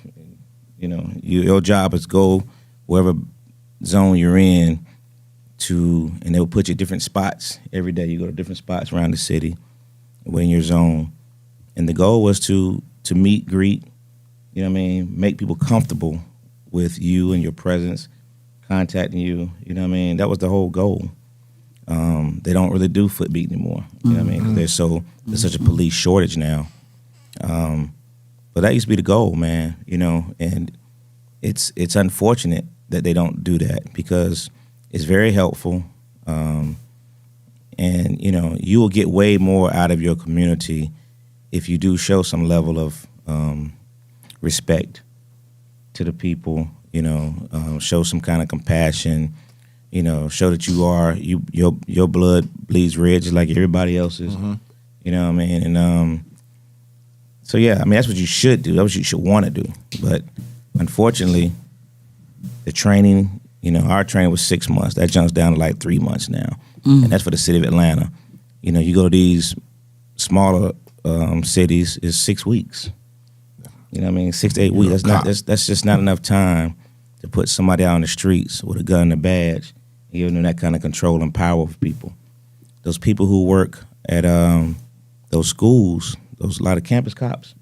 you know, your job is to go wherever zone you're in and they'll put you at different spots. Every day you go to different spots around the city, in your zone. And the goal was to meet, greet, you know what I mean, make people comfortable with you and your presence, contacting you, you know what I mean? That was the whole goal. They don't really do footbeat anymore, you know what I mean? 'Cause there's such a police shortage now. But that used to be the goal, man, you know, and it's unfortunate that they don't do that because it's very helpful. And, you know, you will get way more out of your community if you do show some level of respect to the people, you know, show some kind of compassion, you know, show that your blood bleeds red just like everybody else's, you know what I mean? And so, yeah, I mean, that's what you should do. That's what you should want to do. But unfortunately, the training, you know, our training was 6 months. That jumps down to like 3 months now. And that's for the city of Atlanta. You know, you go to these smaller cities, it's 6 weeks. You know what I mean? 6 to 8 weeks. That's just not enough time to put somebody out on the streets with a gun and a badge and give them that kind of control and power over people. Those people who work at those schools, a lot of campus cops,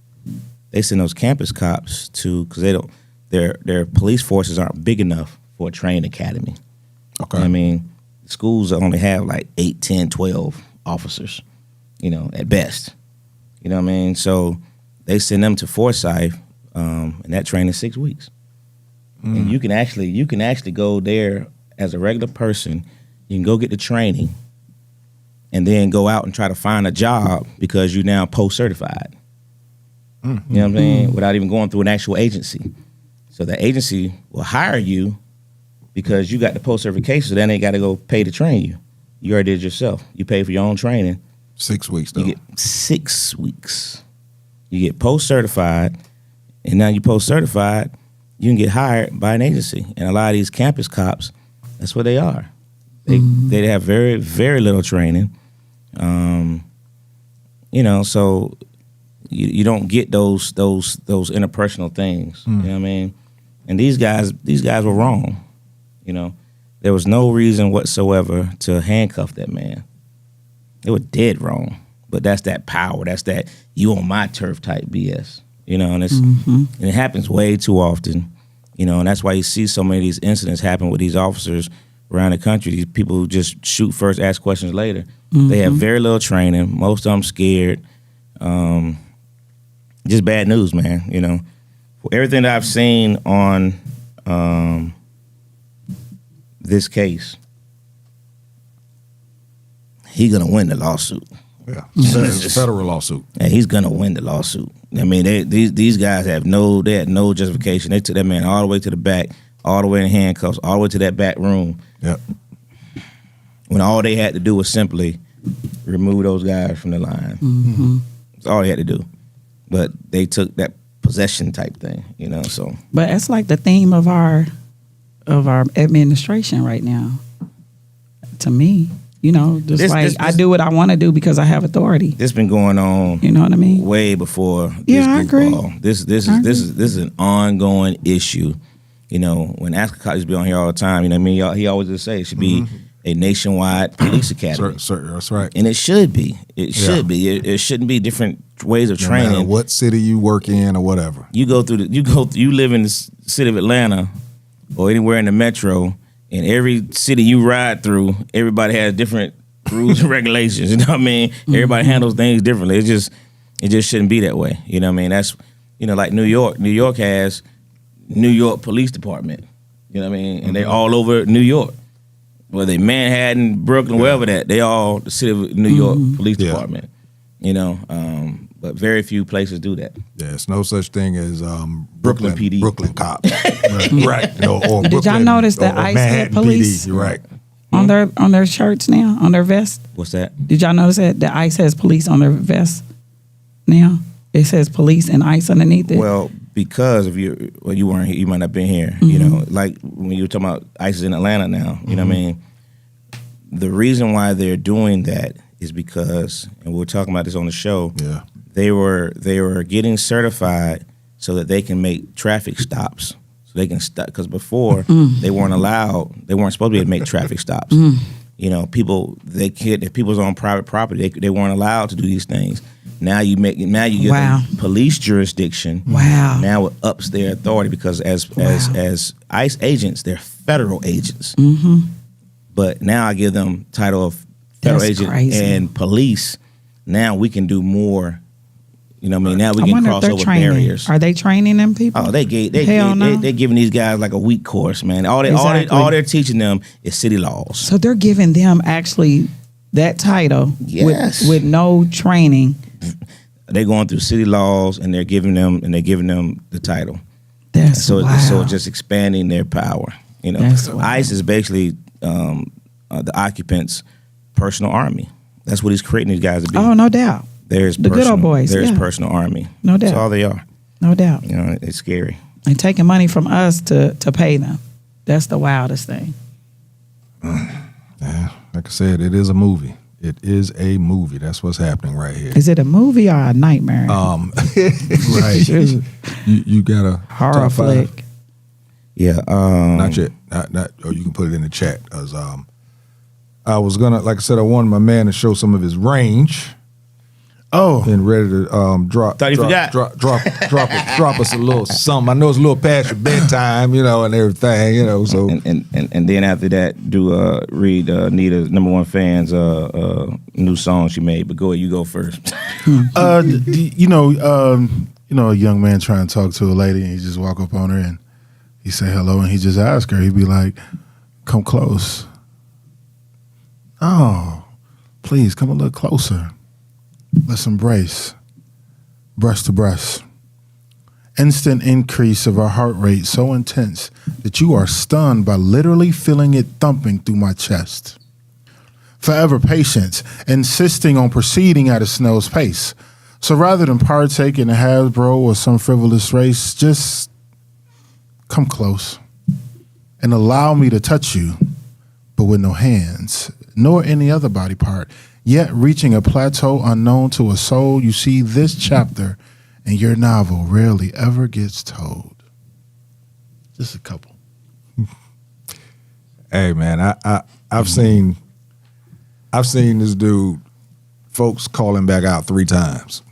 they send those campus cops because their police forces aren't big enough for a training academy. Okay. You know what I mean? Schools only have like 8, 10, 12 officers, you know, at best. You know what I mean? So they send them to Forsyth, and that training is 6 weeks. And you can actually go there as a regular person. You can go get the training and then go out and try to find a job because you're now post-certified. You know what I'm saying? Without even going through an actual agency. So the agency will hire you because you got the post-certification, so then they got to go pay to train you. You already did it yourself. You pay for your own training. 6 weeks, though. You get 6 weeks. You get post-certified, and now you post-certified, you can get hired by an agency. And a lot of these campus cops, that's what they are. They have very, very little training. You know, so you don't get those interpersonal things. You know what I mean? And these guys were wrong. You know, there was no reason whatsoever to handcuff that man. They were dead wrong. But that's that power. That's that you on my turf type BS. You know, and and it happens way too often. You know, and that's why you see so many of these incidents happen with these officers around the country. These people who just shoot first, ask questions later. They have very little training. Most of them scared. Just bad news, man. You know, everything that I've seen on this case, he's gonna win the lawsuit. Yeah, it's a federal lawsuit. And he's gonna win the lawsuit. I mean, these guys had no justification. They took that man all the way to the back, all the way in handcuffs, all the way to that back room. Yep. When all they had to do was simply remove those guys from the line. That's all they had to do. But they took that possession type thing, you know. So, but that's like the theme of our administration right now. To me, you know, I do what I want to do because I have authority. This been going on. You know what I mean? Way before. I agree. This is an ongoing issue. You know, when Ascot used to be on here all the time, you know what I mean? He always would say it should be a nationwide police academy. That's right. And it should be. It should be. It shouldn't be different ways of training. No matter what city you work in or whatever. You live in the city of Atlanta or anywhere in the metro, and every city you ride through, everybody has different rules and regulations. You know what I mean? Everybody handles things differently. It just shouldn't be that way. You know what I mean? That's, you know, like New York. New York has New York Police Department. You know what I mean? And they're all over New York. whether they Manhattan, Brooklyn, wherever they all the city of New York Police Department. You know, but very few places do that. Yeah, it's no such thing as Brooklyn PD. Brooklyn cops. Right. Or Did y'all notice that ICE had police? PD. You're right. On their shirts now, on their vest? What's that? Did y'all notice that the ICE has police on their vest now? It says police and ICE underneath it. Well, because if you weren't here, you might not have been here. You know, like when you were talking about ICE is in Atlanta now. You know what I mean? The reason why they're doing that is because, and we were talking about this on the show. Yeah. They were getting certified so that they can make traffic stops. So they can stop, because before they weren't allowed. They weren't supposed to be able to make traffic stops. You know, if people's on private property, they weren't allowed to do these things. Now you give them police jurisdiction. Wow. Now it ups their authority because as ICE agents, they're federal agents. But now I give them title of federal agent and police. Now we can do more. You know what I mean? Now we can cross over barriers. Are they training them people? Oh, they're giving these guys like a week course, man. All they're teaching them is city laws. So they're giving them actually that title with no training. They're going through city laws and they're giving them the title. That's so wild. So it's just expanding their power. You know, ICE is basically the occupant's personal army. That's what he's creating these guys to be. Oh, no doubt. There's the good old boys. There's personal army. No doubt. That's all they are. No doubt. You know, it's scary. And taking money from us to pay them. That's the wildest thing. Yeah, like I said, it is a movie. It is a movie. That's what's happening right here. Is it a movie or a nightmare? Right. you got a horror flick. Yeah. Not yet. Not. Or you can put it in the chat. As I was gonna, like I said, I wanted my man to show some of his range. Oh, and ready to drop us a little something. I know it's a little past your bedtime, you know, and everything, you know. So and then after that, read Nita's #1 fan's new song she made. But go ahead, you go first. You know, a young man trying to talk to a lady, and he just walk up on her and he say hello, and he just ask her. He'd be like, "Come close." Oh, please come a little closer. Let's embrace, breast to breast. Instant increase of our heart rate so intense that you are stunned by literally feeling it thumping through my chest. Forever patience, insisting on proceeding at a snail's pace. So rather than partake in a Hasbro or some frivolous race, just come close and allow me to touch you, but with no hands, nor any other body part. Yet reaching a plateau unknown to a soul, you see this chapter in your novel rarely ever gets told. Just a couple. Hey man, I've seen this dude, folks call him back out 3 times.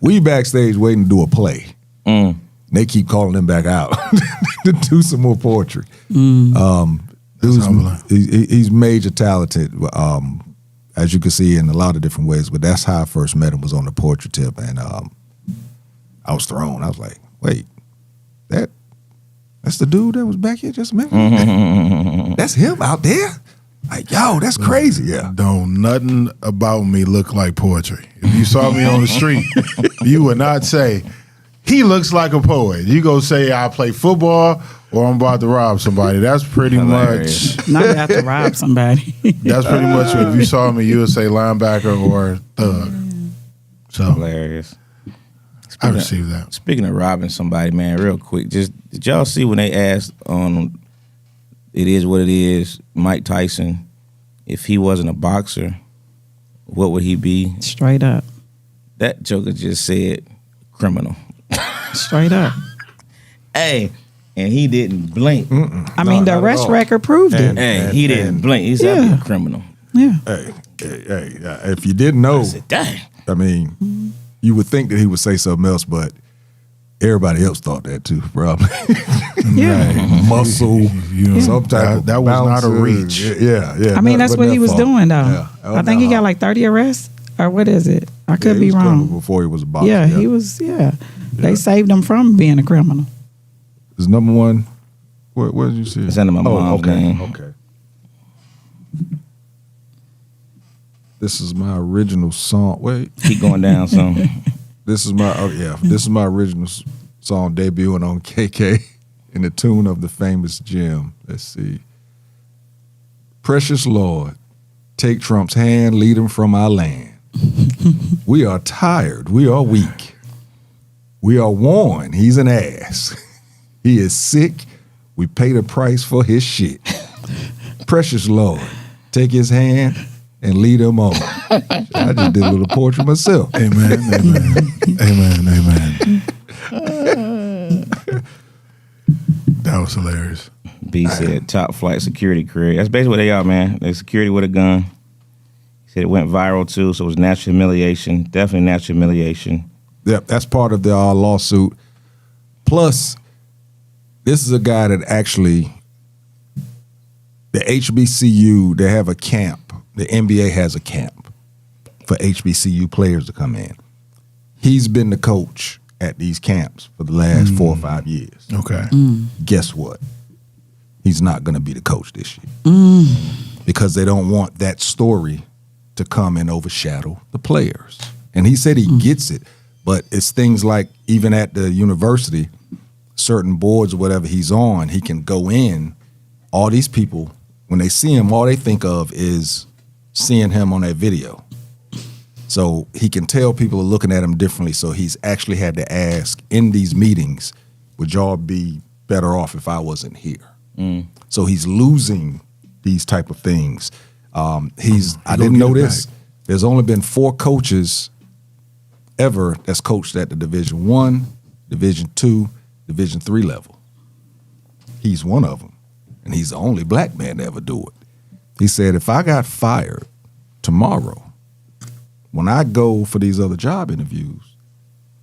We backstage waiting to do a play. They keep calling him back out to do some more poetry. He's major talented, as you can see in a lot of different ways. But that's how I first met him, was on the poetry tip, and I was thrown. I was like, "Wait, that's the dude that was back here just a minute. That's him out there." Like, yo, that's crazy. Yeah. Don't nothing about me look like poetry. If you saw me on the street, you would not say he looks like a poet. You go say I play football or I'm about to rob somebody. That's pretty much. Not about to rob somebody. That's pretty much what, if you saw me, you would say linebacker or thug. So hilarious. I received that. Speaking of robbing somebody, man, real quick, just did y'all see when they asked on It Is What It Is, Mike Tyson, if he wasn't a boxer, what would he be? Straight up. That joker just said criminal. Straight up. Hey, and he didn't blink. I mean, the arrest record proved it. Hey, he didn't blink. He said, I'm a criminal. Yeah. Hey, if you didn't know, I said, dang. I mean, you would think that he would say something else, but everybody else thought that too, probably. Yeah. Muscle, some type of that was bouncer. not a reach. Yeah. I mean, that's what he was doing, though. Yeah. I think he got like 30 arrests, or what is it? I could be wrong. Before he was a boxer. Yeah, he was. Yeah. They saved him from being a criminal. His #1. Where did you see it? It's under my mom's name. Okay. This is my original song. Wait. Keep going down some. This is my This is my original song debuting on KK in the tune of the famous Jim. Let's see. Precious Lord, take Trump's hand, lead him from our land. We are tired. We are weak. We are worn. He's an ass. He is sick. We pay the price for his shit. Precious Lord, take his hand and lead him on. I just did a little poetry myself. Amen, amen, amen, amen. That was hilarious. B said top flight security career. That's basically what they are, man. They security with a gun. He said it went viral too, so it was natural humiliation. Definitely natural humiliation. Yep, that's part of the lawsuit. Plus, this is a guy that actually, the HBCU, they have a camp. The NBA has a camp for HBCU players to come in. He's been the coach at these camps for the last 4 or 5 years. Okay. Guess what? He's not going to be the coach this year because they don't want that story to come and overshadow the players. And he said he gets it, but it's things like even at the university, certain boards or whatever he's on, he can go in. All these people, when they see him, all they think of is seeing him on that video. So he can tell people are looking at him differently. So he's actually had to ask in these meetings, would y'all be better off if I wasn't here? So he's losing these type of things. I didn't know this. There's only been 4 coaches ever that's coached at the Division I, Division II, Division III level. He's one of them. And he's the only black man to ever do it. He said, if I got fired tomorrow, when I go for these other job interviews,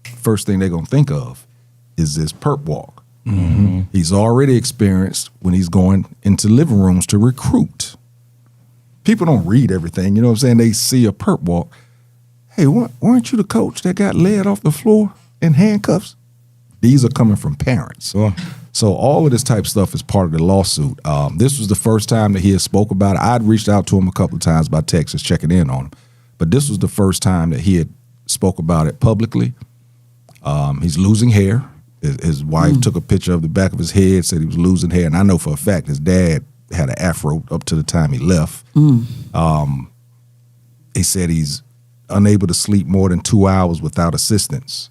first thing they're going to think of is this perp walk. He's already experienced when he's going into living rooms to recruit. People don't read everything, you know what I'm saying? They see a perp walk. Hey, weren't you the coach that got led off the floor in handcuffs? These are coming from parents. So all of this type of stuff is part of the lawsuit. This was the first time that he had spoke about it. I'd reached out to him a couple of times by text, just checking in on him. But this was the first time that he had spoke about it publicly. He's losing hair. His wife took a picture of the back of his head, said he was losing hair. And I know for a fact his dad had an afro up to the time he left. He said he's unable to sleep more than 2 hours without assistance.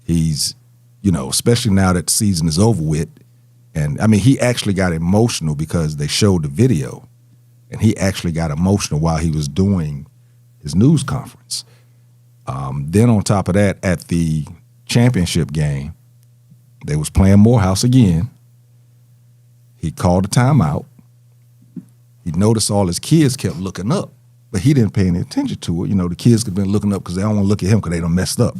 He's, especially now that the season is over with. And I mean, he actually got emotional because they showed the video. And he actually got emotional while he was doing his news conference. Then on top of that, at the championship game, they was playing Morehouse again. He called a timeout. He noticed all his kids kept looking up, but he didn't pay any attention to it. The kids could have been looking up because they don't want to look at him because they done messed up.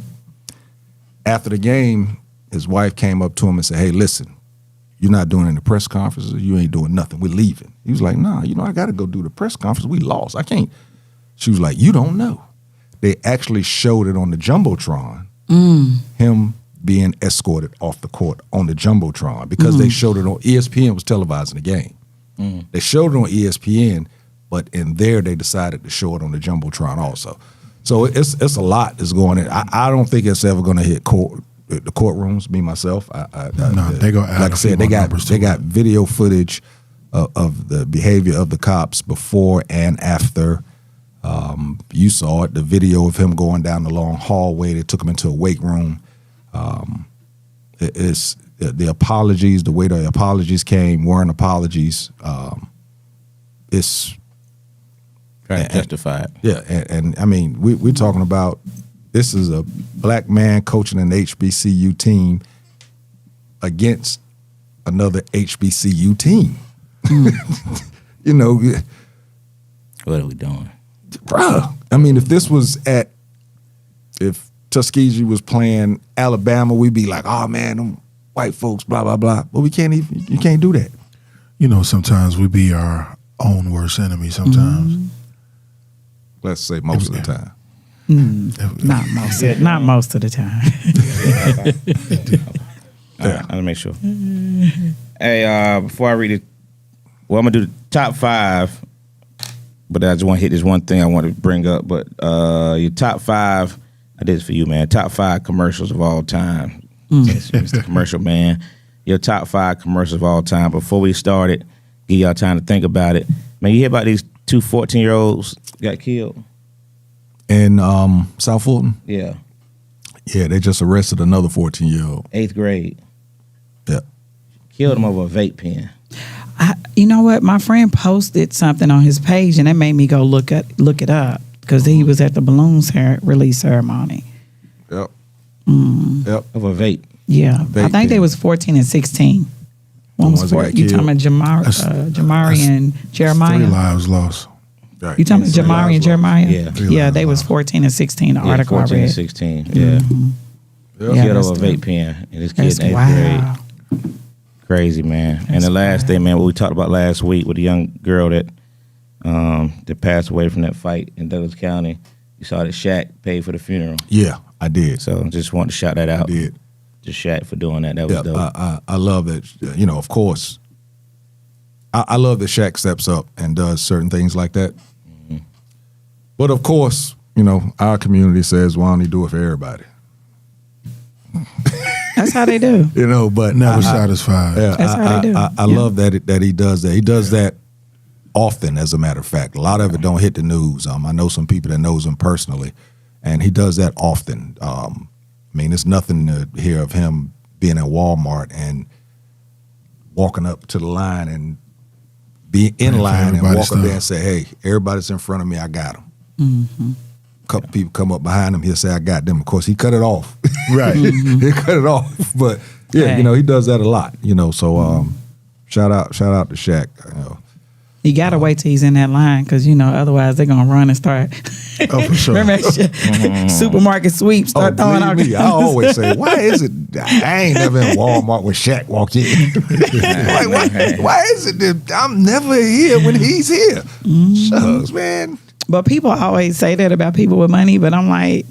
After the game, his wife came up to him and said, hey, listen, you're not doing any press conferences. You ain't doing nothing. We're leaving. He was like, nah, I got to go do the press conference. We lost. I can't. She was like, you don't know. They actually showed it on the Jumbotron, him being escorted off the court on the Jumbotron because they showed it on ESPN was televising the game. They showed it on ESPN, but in there they decided to show it on the Jumbotron also. So it's a lot that's going in. I don't think it's ever going to hit the courtrooms. Me myself, No, they go add like I said, they got it. video footage of the behavior of the cops before and after. You saw it, the video of him going down the long hallway. They took him into a weight room. It's the apologies, the way the apologies came weren't apologies. It's Justified. yeah, and I mean, we're talking about this is a black man coaching an HBCU team against another HBCU team. What are we doing? Bruh, I mean, if this was if Tuskegee was playing Alabama, we'd be like, oh man, them white folks, blah, blah, blah. But you can't do that. Sometimes we be our own worst enemy sometimes. Let's say most of the time. Not most of the time. All right, I'll make sure. Hey, before I read it, I'm gonna do the top 5. But I just want to hit this one thing I want to bring up. But your top 5, I did this for you, man. Top 5 commercials of all time. Yes, Mr. Commercial Man. Your top 5 commercials of all time. Before we started, give y'all time to think about it. Man, you hear about these 2 14-year-olds got killed? In South Fulton? Yeah. Yeah, they just arrested another 14-year-old. 8th grade. Yeah. Killed him over a vape pen. You know what? My friend posted something on his page, and that made me go look it up because he was at the balloons release ceremony. Yep. Of a vape. Yeah, Vape I think they was 14 and 16. One was ones that 14. got You talking about killed. Jamari and Jeremiah? 3 lives lost. Right. You talking about Jamari and Jeremiah? Yeah. Yeah, they was 14 and 16. The article I 14 and read. 16. Yeah. Yeah, Killed that's over a vape pen. And this kid That's in 8th wow. grade. Crazy, man. And the last thing, man, what we talked about last week with the young girl that passed away from that fight in Douglas County. You saw that Shaq paid for the funeral. Yeah, I did. So just wanted to shout that out. I did. To Shaq for doing that. That was Yeah, dope. I love that. Of course, I love that Shaq steps up and does certain things like that. Mm-hmm. But of course, our community says, "Why don't he do it for everybody?" That's how they do. But Never satisfied. Yeah, That's how they do. I love that he does that. He does that often, as a matter of fact. A lot of it don't hit the news. I know some people that knows him personally, and he does that often. It's nothing to hear of him being at Walmart and walking up to the line and be in line and walk up there and say, "Hey, everybody's in front of me. I got them." Mm-hmm. A couple people come up behind him. He'll say, "I got them." Of course, he cut it off. Right. He cut it off. But yeah, Hey. he does that a lot. So shout out to Shaq. You gotta wait till he's in that line because otherwise they're gonna run and start. Oh, for sure. Remember that shit? Supermarket sweep, start throwing out. Believe me, I always say, why is it? I ain't never in Walmart when Shaq walked in. Why is it that I'm never here when he's here? Shucks, man. But people always say that about people with money, but I'm like,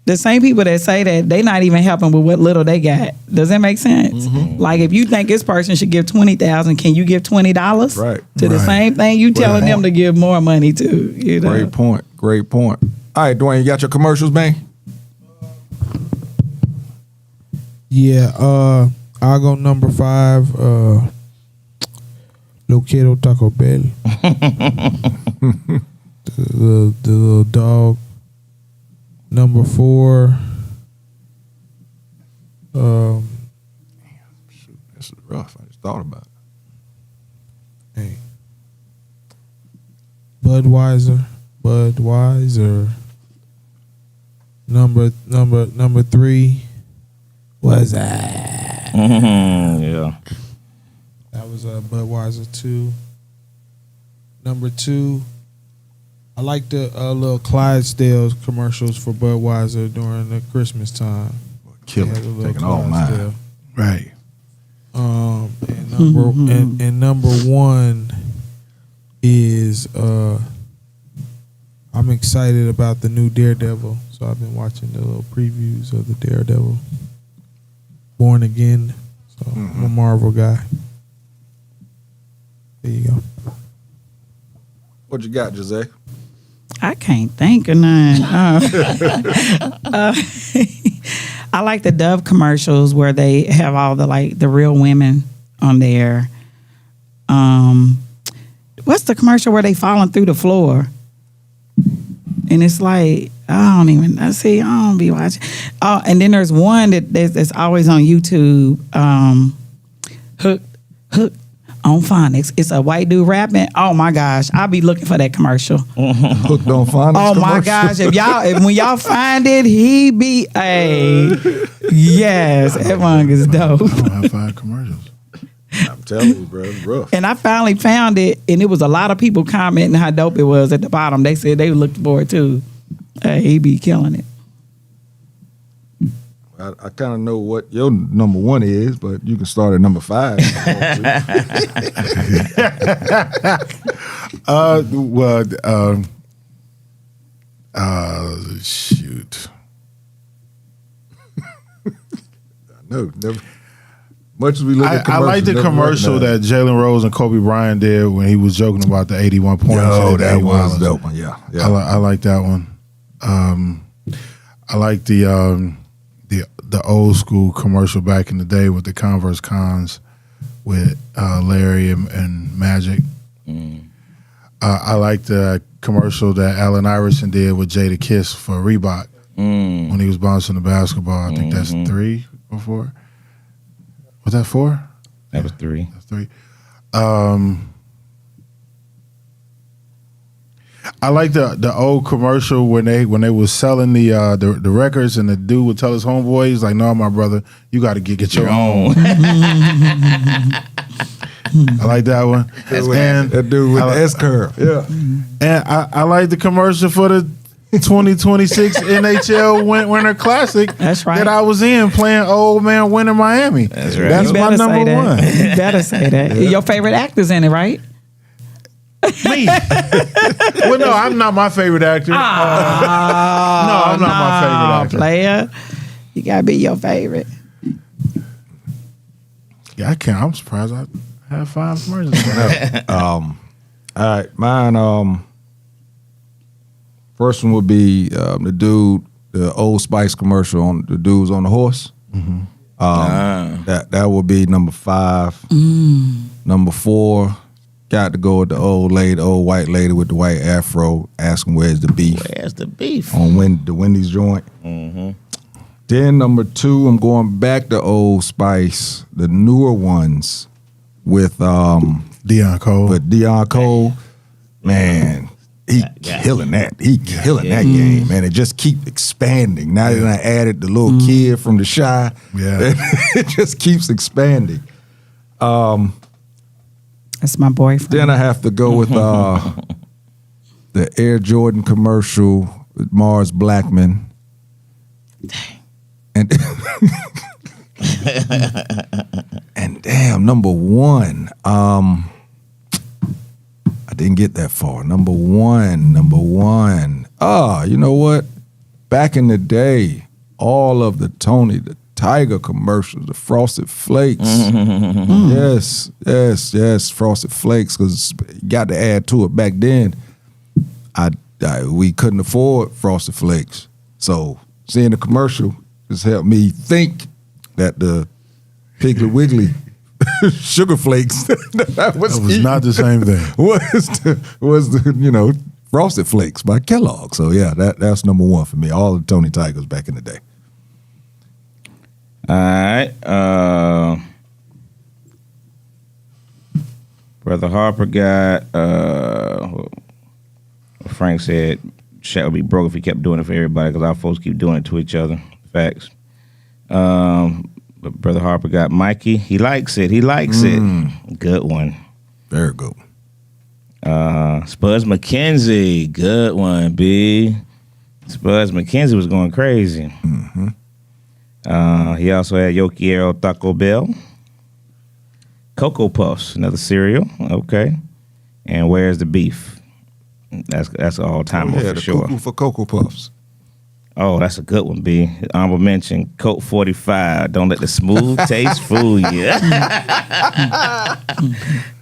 the same people that say that, they not even helping with what little they got. Does that make sense? Like if you think this person should give $20,000, can you give $20? Right. To the Right. same thing you telling them to give more money to. Great point. Great point. All right, Dwayne, you got your commercials, man? Yeah, I'll go number 5. Lo quiero Taco Bell. the little dog. Number 4. This is rough. I just thought about it. Hey. Budweiser. Number 3 was that. Yeah. That was Budweiser 2. Number 2, I like the little Clydesdale commercials for Budweiser during the Christmas time. Kill They it. had a little Taking all mine. Clydesdale. Right. And number 1 is I'm excited about the new Daredevil. So I've been watching the little previews of the Daredevil. Born Again. So I'm a Marvel guy. There you go. What you got, Jose? I can't think of none. I like the Dove commercials where they have all the real women on there. What's the commercial where they falling through the floor? And it's like, I don't be watching. Oh, and then there's one that's always on YouTube, Hook on Phonics. It's a white dude rapping. Oh my gosh, I'll be looking for that commercial. Hooked on Phonics. Oh my commercial? gosh, when y'all find it, he be yes, that one is dope. I don't have 5 commercials. I'm telling you, bro, it's rough. And I finally found it, and it was a lot of people commenting how dope it was at the bottom. They said they looked for it too. He be killing it. I kind of know what your number 1 is, but you can start at number 5. Shoot. No, never. Much as we look at I commercials, like the never commercial recognize that Jalen Rose and Kobe Bryant did when he was joking about the 81 points. Oh, at that 81 was hours. dope one. Yeah. I like that one. I like the old school commercial back in the day with the Converse Cons with Larry and Magic. I like the commercial that Allen Iverson did with Jada Kiss for Reebok when he was bouncing the basketball. I think that's 3 or 4. Was that 4? That was 3. That's 3. I like the old commercial when they was selling the records and the dude would tell his homeboy, he's like, "No, my brother, you got to get your own." I like that one. And That dude with the S curve. Yeah. and I like the commercial for the 2026 NHL Winter Classic. That's right. That I was in playing Old Man Winter Miami. That's right. That's You my better say number that. one. You better say that. Your favorite actor's in it, right? Me. Well, no, I'm not my favorite actor. No, I'm not my favorite actor. Player, you gotta be your favorite. Yeah, I can't. I'm surprised I have 5 commercials. All right, mine. First one would be the Old Spice commercial on the dudes on the horse. That would be number 5. Number 4, got to go with the old white lady with the white afro, asking where's the beef Where's the beef? on the Wendy's joint. Then number 2, I'm going back to Old Spice, the newer ones with Deion Cole. But Deion Cole, man, he killing that. He killing that game, man. It just keep expanding. Now that I added the little kid from the Shy, it just keeps expanding. That's my boyfriend. Then I have to go with the Air Jordan commercial with Mars Blackman. And and damn, number 1. I didn't get that far. Number one. You know what? Back in the day, all of the Tony the Tiger commercials, the Frosted Flakes. Yes, Frosted Flakes, because you got to add to it. Back then, we couldn't afford Frosted Flakes. So seeing the commercial just helped me think that the Piggly Wiggly Sugar Flakes that was not the same thing. was the Frosted Flakes by Kellogg. So yeah, that's number 1 for me. All the Tony Tigers back in the day. All right. Brother Harper got Frank said Shaq would be broke if he kept doing it for everybody because our folks keep doing it to each other. Facts. But Brother Harper got Mikey. He likes it. Good one. Very good. Spuds McKenzie. Good one, B. Spuds McKenzie was going crazy. He also had Yokiero Taco Bell. Cocoa Puffs, another cereal. Okay. And Where's the Beef? That's an all-timer for the sure. cuckoo for Cocoa Puffs. Oh, that's a good one, B. Honorable mention, Coke 45. Don't let the smooth taste fool you.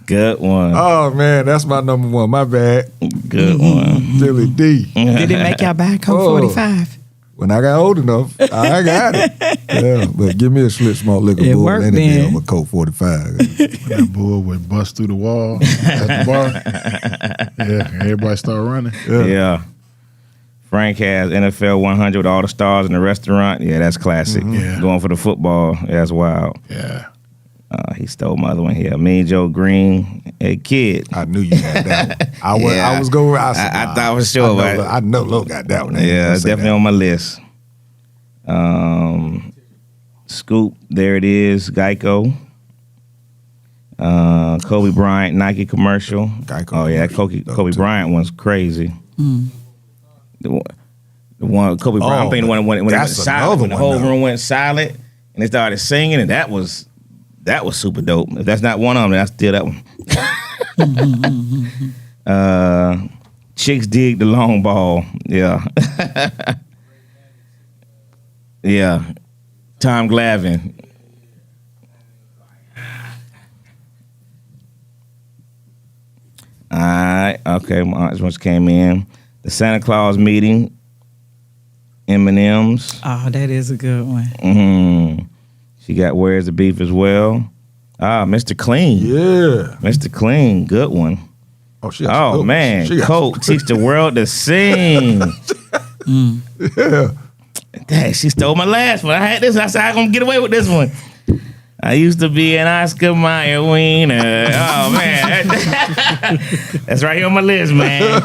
Good one. Oh man, that's my number 1. My bad. Good one. Dilly D. Did it make y'all buy Coke 45? When I got old enough, I got it. Yeah, but give me a Schlitz malt liquor It bull worked any day then. over Coke 45. That bull would bust through the wall at the bar. Yeah, everybody start running. Yeah. Frank has NFL 100 with all the stars in the restaurant. Yeah, that's classic. Yeah. Going for the football. Yeah, that's wild. Yeah. He stole my other one here. Mean Joe Green, a kid. I knew you had that one. I was going. I thought for sure. I know Lo got that one. Yeah, it's definitely on my list. Scoop, there it is. Geico. Kobe Bryant Nike commercial. Geico Oh yeah, commercial, Kobe too. Bryant one's crazy. The one Kobe Bryant. I'm thinking when it went that's silent, when the another whole one, room went silent and they started singing, and that was super dope. If that's not one of them, then I steal that one. Chicks dig the long ball. Yeah. Yeah. Tom Glavine. Okay, my aunt once came in. The Santa Claus meeting. M&M's. Oh, that is a good one. Mm-hmm. She got Where's the Beef as well. Mr. Clean. Yeah. Mr. Clean, good one. Oh, man. Coke teach the world to sing. Yeah. Dang, she stole my last one. I had this. I said, I'm going to get away with this one. I used to be an Oscar Mayer wiener. Oh, man. That's right here on my list, man.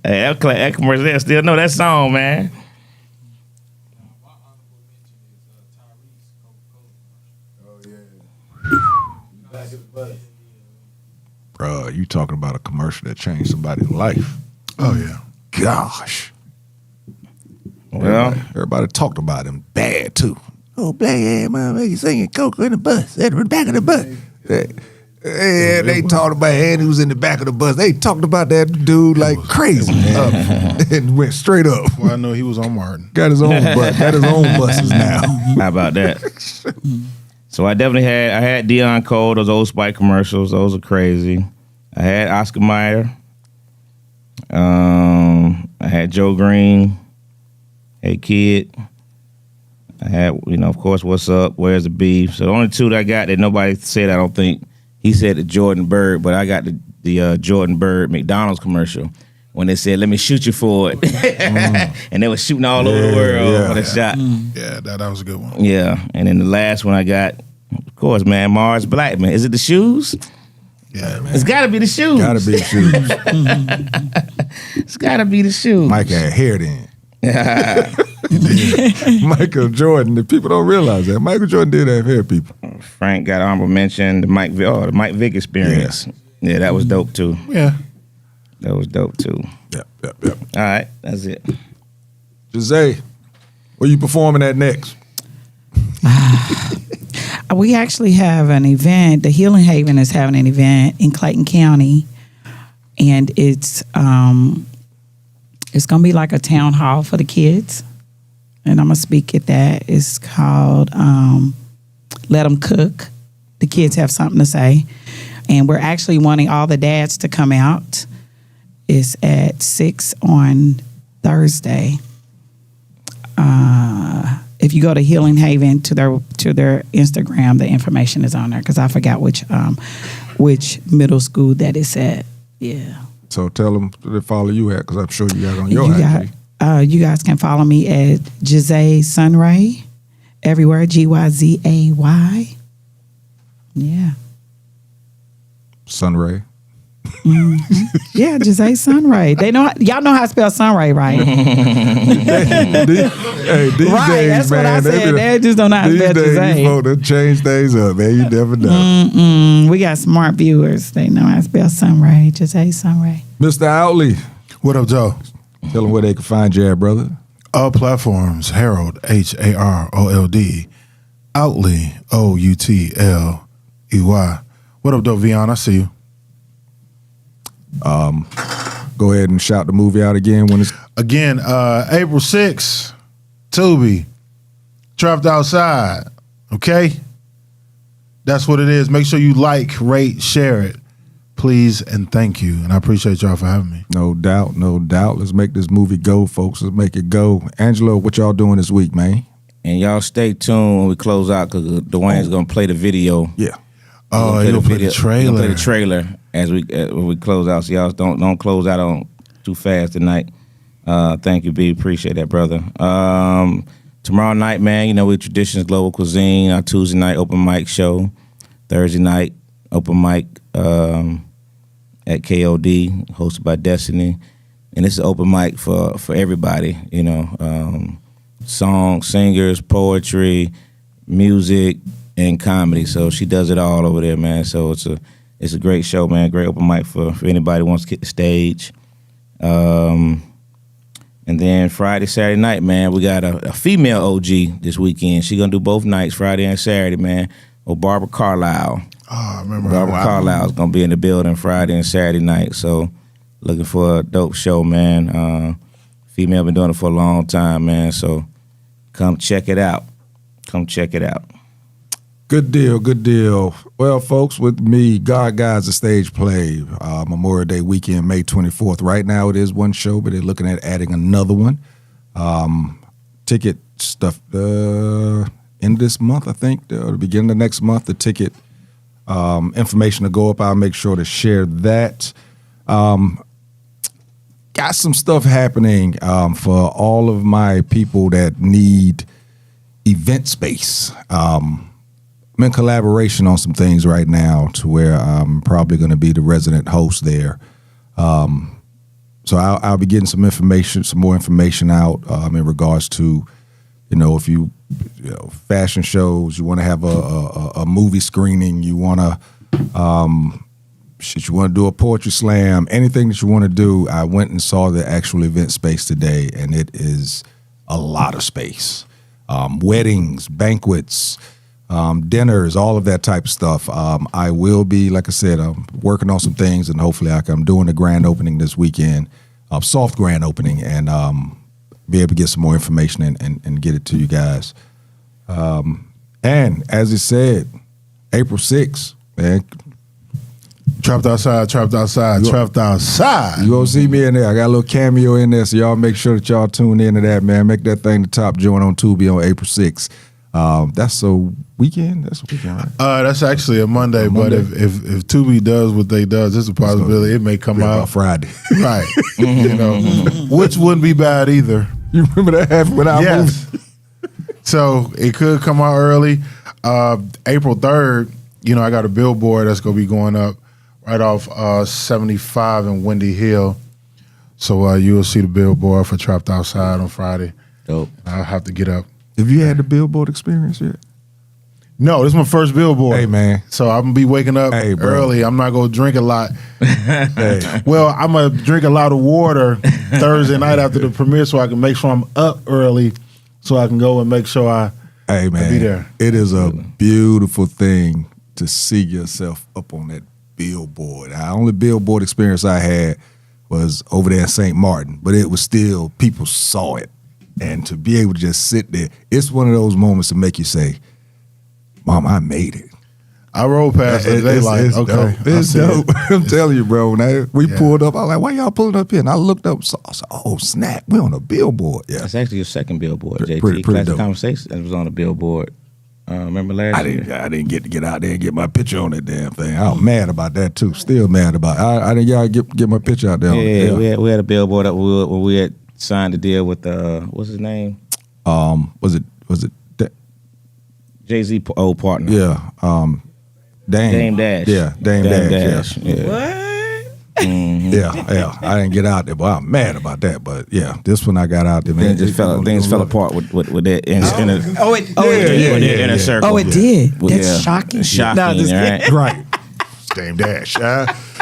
Hey, that commercial, I still know that song, man. Bro, you talking about a commercial that changed somebody's life. Oh, yeah. Gosh. Well, Everybody talked about him bad, too. Oh, black ass motherfucker singing Coco in the bus, at the back of the bus. They talked about Andy was in the back of the bus. They talked about that dude like crazy. And went straight up. Well, I know he was on Martin. Got his own bus. Got his own buses now. how about that? So I definitely had Dion Cole, those old Spike commercials. Those are crazy. I had Oscar Mayer. I had Joe Green. Hey Kid. I had, of course, What's Up? Where's the Beef? So the only two that I got that nobody said, I don't think, he said the Jordan Bird, but I got the Jordan Bird McDonald's commercial when they said, let me shoot you for it. And they were shooting all over the world for the shot. Yeah, that was a good one. Yeah. And then the last one I got, of course, man, Mars Blackman. Is it the shoes? Yeah, man. It's got to be the shoes. Gotta be the shoes. It's got to be the shoes. Mike had hair then. Michael Jordan, the people don't realize that. Michael Jordan did have hair, people. Frank got honorable mention. The Mike Vick experience. Yeah, that was dope too. Yeah. That was dope too. Yep. All right, that's it. Jae, where you performing at next? We actually have an event. The Healing Haven is having an event in Clayton County, and it's going to be like a town hall for the kids, and I'm going to speak at that. It's called Let Them Cook. The kids have something to say, and we're actually wanting all the dads to come out. It's at 6 on Thursday. If you go to Healing Haven to their Instagram, the information is on there because I forgot which middle school that is at. Yeah. So tell them to follow you at, because I'm sure you got on your IG. You guys can follow me at Jae Sunray everywhere. GYZAY. Yeah. Sunray. Yeah, Jae Sunray. Y'all know how to spell Sunray, right? These Right, days, that's what I man, said. They just don't know how to spell these days, Jae. you folk done change things up, man. You never know. We got smart viewers. They know how to spell Sunray. Jae Sunray. Mr. Outley, What up, Joe? tell them where they can find you at, brother. All platforms, Harold, HAROLD, Outley, OUTLEY. What up, though, Vion? I see you. Go ahead and shout the movie out again when it's Again, April 6th, Tubi, Trapped Outside, okay? That's what it is. Make sure you like, rate, share it, please, and thank you. And I appreciate y'all for having me. no doubt. Let's make this movie go, folks. Let's make it go. Angelo, what y'all doing this week, man? And y'all stay tuned when we close out because Dwayne's gonna play the video. Yeah. Oh, you'll play the trailer. He'll play the trailer as when we close out. So y'all don't close out on too fast tonight. Thank you, B. Appreciate that, brother. Tomorrow night, man, we Traditions Global Cuisine. Our Tuesday night open mic show. Thursday night open mic at KOD, hosted by Destiny. And it's an open mic for everybody, songs, singers, poetry, music, and comedy. So she does it all over there, man. So it's a great show, man. Great open mic for anybody who wants to get the stage. And then Friday, Saturday night, man, we got a female OG this weekend. She gonna do both nights, Friday and Saturday, man. Barbara Carlisle. Oh, I remember Barbara her. Carlisle's gonna be in the building Friday and Saturday night. So looking for a dope show, man. Female been doing it for a long time, man. So come check it out. Good deal, good deal. Well, folks, with me, God Guides the Stage Play, Memorial Day weekend, May 24th. Right now it is one show, but they're looking at adding another one. Ticket stuff in this month, I think, the beginning of next month, the ticket information to go up. I'll make sure to share that. Got some stuff happening for all of my people that need event space. I'm in collaboration on some things right now to where I'm probably going to be the resident host there. So I'll be getting some more information out in regards to, if you fashion shows, you want to have a movie screening, you want to do a poetry slam, anything that you want to do. I went and saw the actual event space today, and it is a lot of space. Weddings, banquets, dinners, all of that type of stuff. I will be, like I said, I'm working on some things, and hopefully I'm doing a grand opening this weekend, soft grand opening, and be able to get some more information and get it to you guys. And as he said, April 6th, man. Trapped outside. You gonna see me in there. I got a little cameo in there, so y'all make sure that y'all tune into that, man. Make that thing the top joint on Tubi on April 6th. That's a weekend. That's a weekend, right? That's actually a Monday. But if Tubi does what they does, there's a possibility it may come out Friday. Right. Which wouldn't be bad either. You remember that happened with our movie? So it could come out early. April 3rd, I got a billboard that's gonna be going up right off 75 in Windy Hill. So you will see the billboard for Trapped Outside on Friday. Dope. I'll have to get up. Have you had the billboard experience yet? No, this is my first billboard. Hey, man. So I'm going to be waking up early. I'm not going to drink a lot. Well, I'm going to drink a lot of water Thursday night after the premiere so I can make sure I'm up early so I can go and make sure I be there. It is a beautiful thing to see yourself up on that billboard. The only billboard experience I had was over there in St. Martin, but it was still, people saw it. And to be able to just sit there, it's one of those moments to make you say, Mom, I made it. I rolled past it. They like, okay. Dope. It's dope. I'm telling you, bro. When we pulled up, I was like, why y'all pulling up here? And I looked up, I said, oh, snap, we on a billboard. Yeah. That's actually your second billboard, Jae Pretty Tea. Classic dope. Conversations. That was on the billboard. Remember last year? I didn't get to get out there and get my picture on that damn thing. I was mad about that, too. Still mad about it. I didn't get my picture out there. Yeah. We had a billboard up where we had signed a deal with what's his name? Was it Jay-Z old partner. Yeah. Dame Dash. Yeah, Dame Dash. Yeah. What? Yeah. I didn't get out there, but I'm mad about that. But yeah, this one I got out there, man. Things fell apart with that inner circle. Oh, it did. That's shocking. Shocking, right? Right. Dame Dash.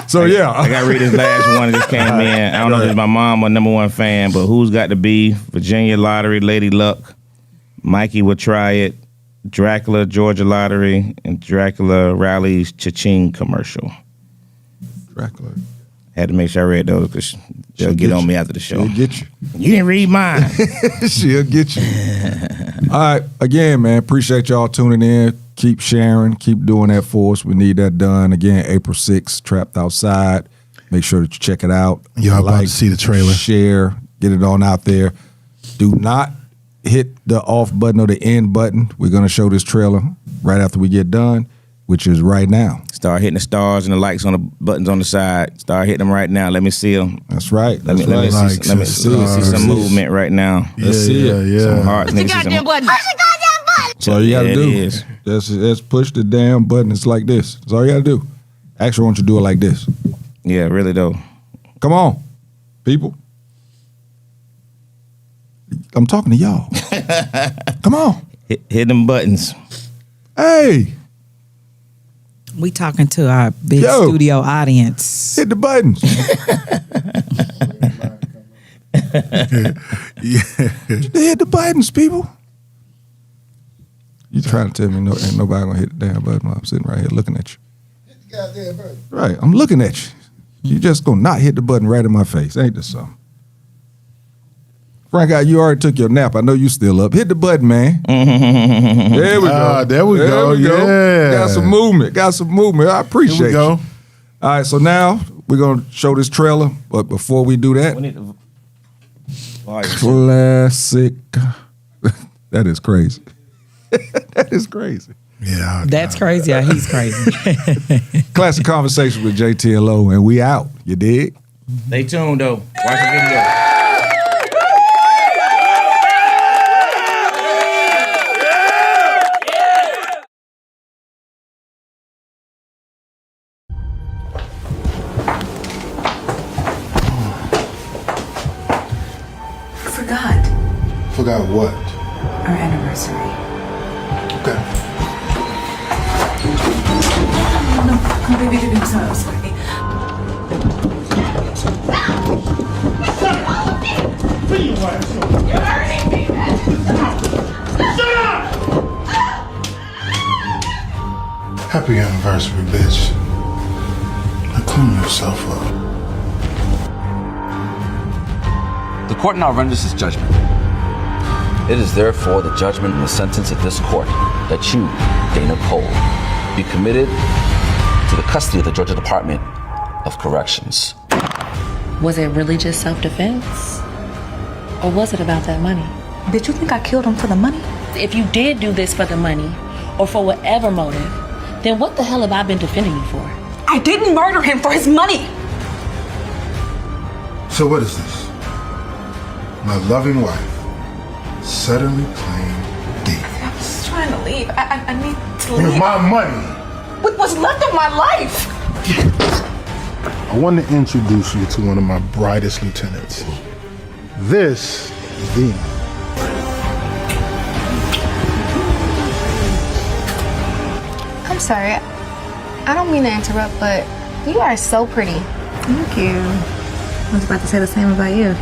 So yeah, I got to read this last one that just came in. I don't know if it's my mom or number one fan, but who's got to be Virginia Lottery, Lady Luck, Mikey Will Try It, Dracula, Georgia Lottery, and Dracula Rally's Cha-Ching commercial. Dracula. Had to make sure I read those because they'll get on me after the show. She'll get you. You didn't read mine. She'll get you. All right. Again, man, appreciate y'all tuning in. Keep sharing. Keep doing that for us. We need that done. Again, April 6th, Trapped Outside. Make sure that you check it out. Y'all about to see the trailer. Share. Get it on out there. Do not hit the off button or the end button. We're going to show this trailer right after we get done, which is right now. Start hitting the stars and the likes on the buttons on the side. Start hitting them right now. Let me see them. That's right. Let me see some movement right now. Let's see it. Yeah. Some heart. Let me see some. So all you got to do is push the damn button. It's like this. That's all you got to do. Actually, I want you to do it like this. Yeah, really though. Come on, people. I'm talking to y'all. Come on. Hit them buttons. Hey. We talking to our big studio audience. Hit the buttons. Hit the buttons, people. You trying to tell me ain't nobody gonna hit the damn button while I'm sitting right here looking at you. Hit the goddamn button. Right, I'm looking at you. You just gonna not hit the button right in my face. Ain't this something? Frank, you already took your nap. I know you still up. Hit the button, man. There we go. There we go. Yeah. Got some movement. I appreciate Here we go. you. All right, so now we're going to show this trailer. But before we do that, We need to. classic. That is crazy. That is crazy. Yeah. That's crazy. How he's crazy. Classic Conversations with Jae Tea Lo, and we out. You dig? Stay tuned though. Watch the video. Forgot what? Our anniversary. Okay. No, baby, I'm sorry. You're hurting me, man. Shut up! Happy anniversary, bitch. Now clean yourself up. The court now renders its judgment. It is therefore the judgment and the sentence of this court that you, Dana Cole, be committed to the custody of the Georgia Department of Corrections. Was it really just self-defense? Or was it about that money? Did you think I killed him for the money? If you did do this for the money, or for whatever motive, then what the hell have I been defending you for? I didn't murder him for his money. So what is this? My loving wife suddenly playing deep. I was trying to leave. I need to leave. With my money. With what's left of my life. I want to introduce you to one of my brightest lieutenants. This is Dean. I'm sorry. I don't mean to interrupt, but you are so pretty. Thank you. I was about to say the same about you.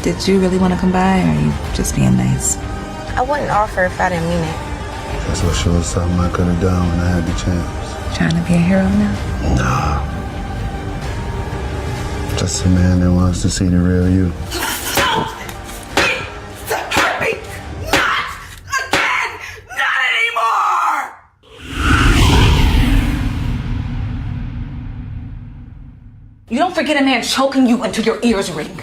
Did you really want to come by, or are you just being nice? I wouldn't offer if I didn't mean it. That's what sure was something I could have done when I had the chance. Trying to be a hero now? Nah. Just a man that wants to see the real you. Hurt me! Not again! Not anymore! You don't forget a man choking you until your ears ring.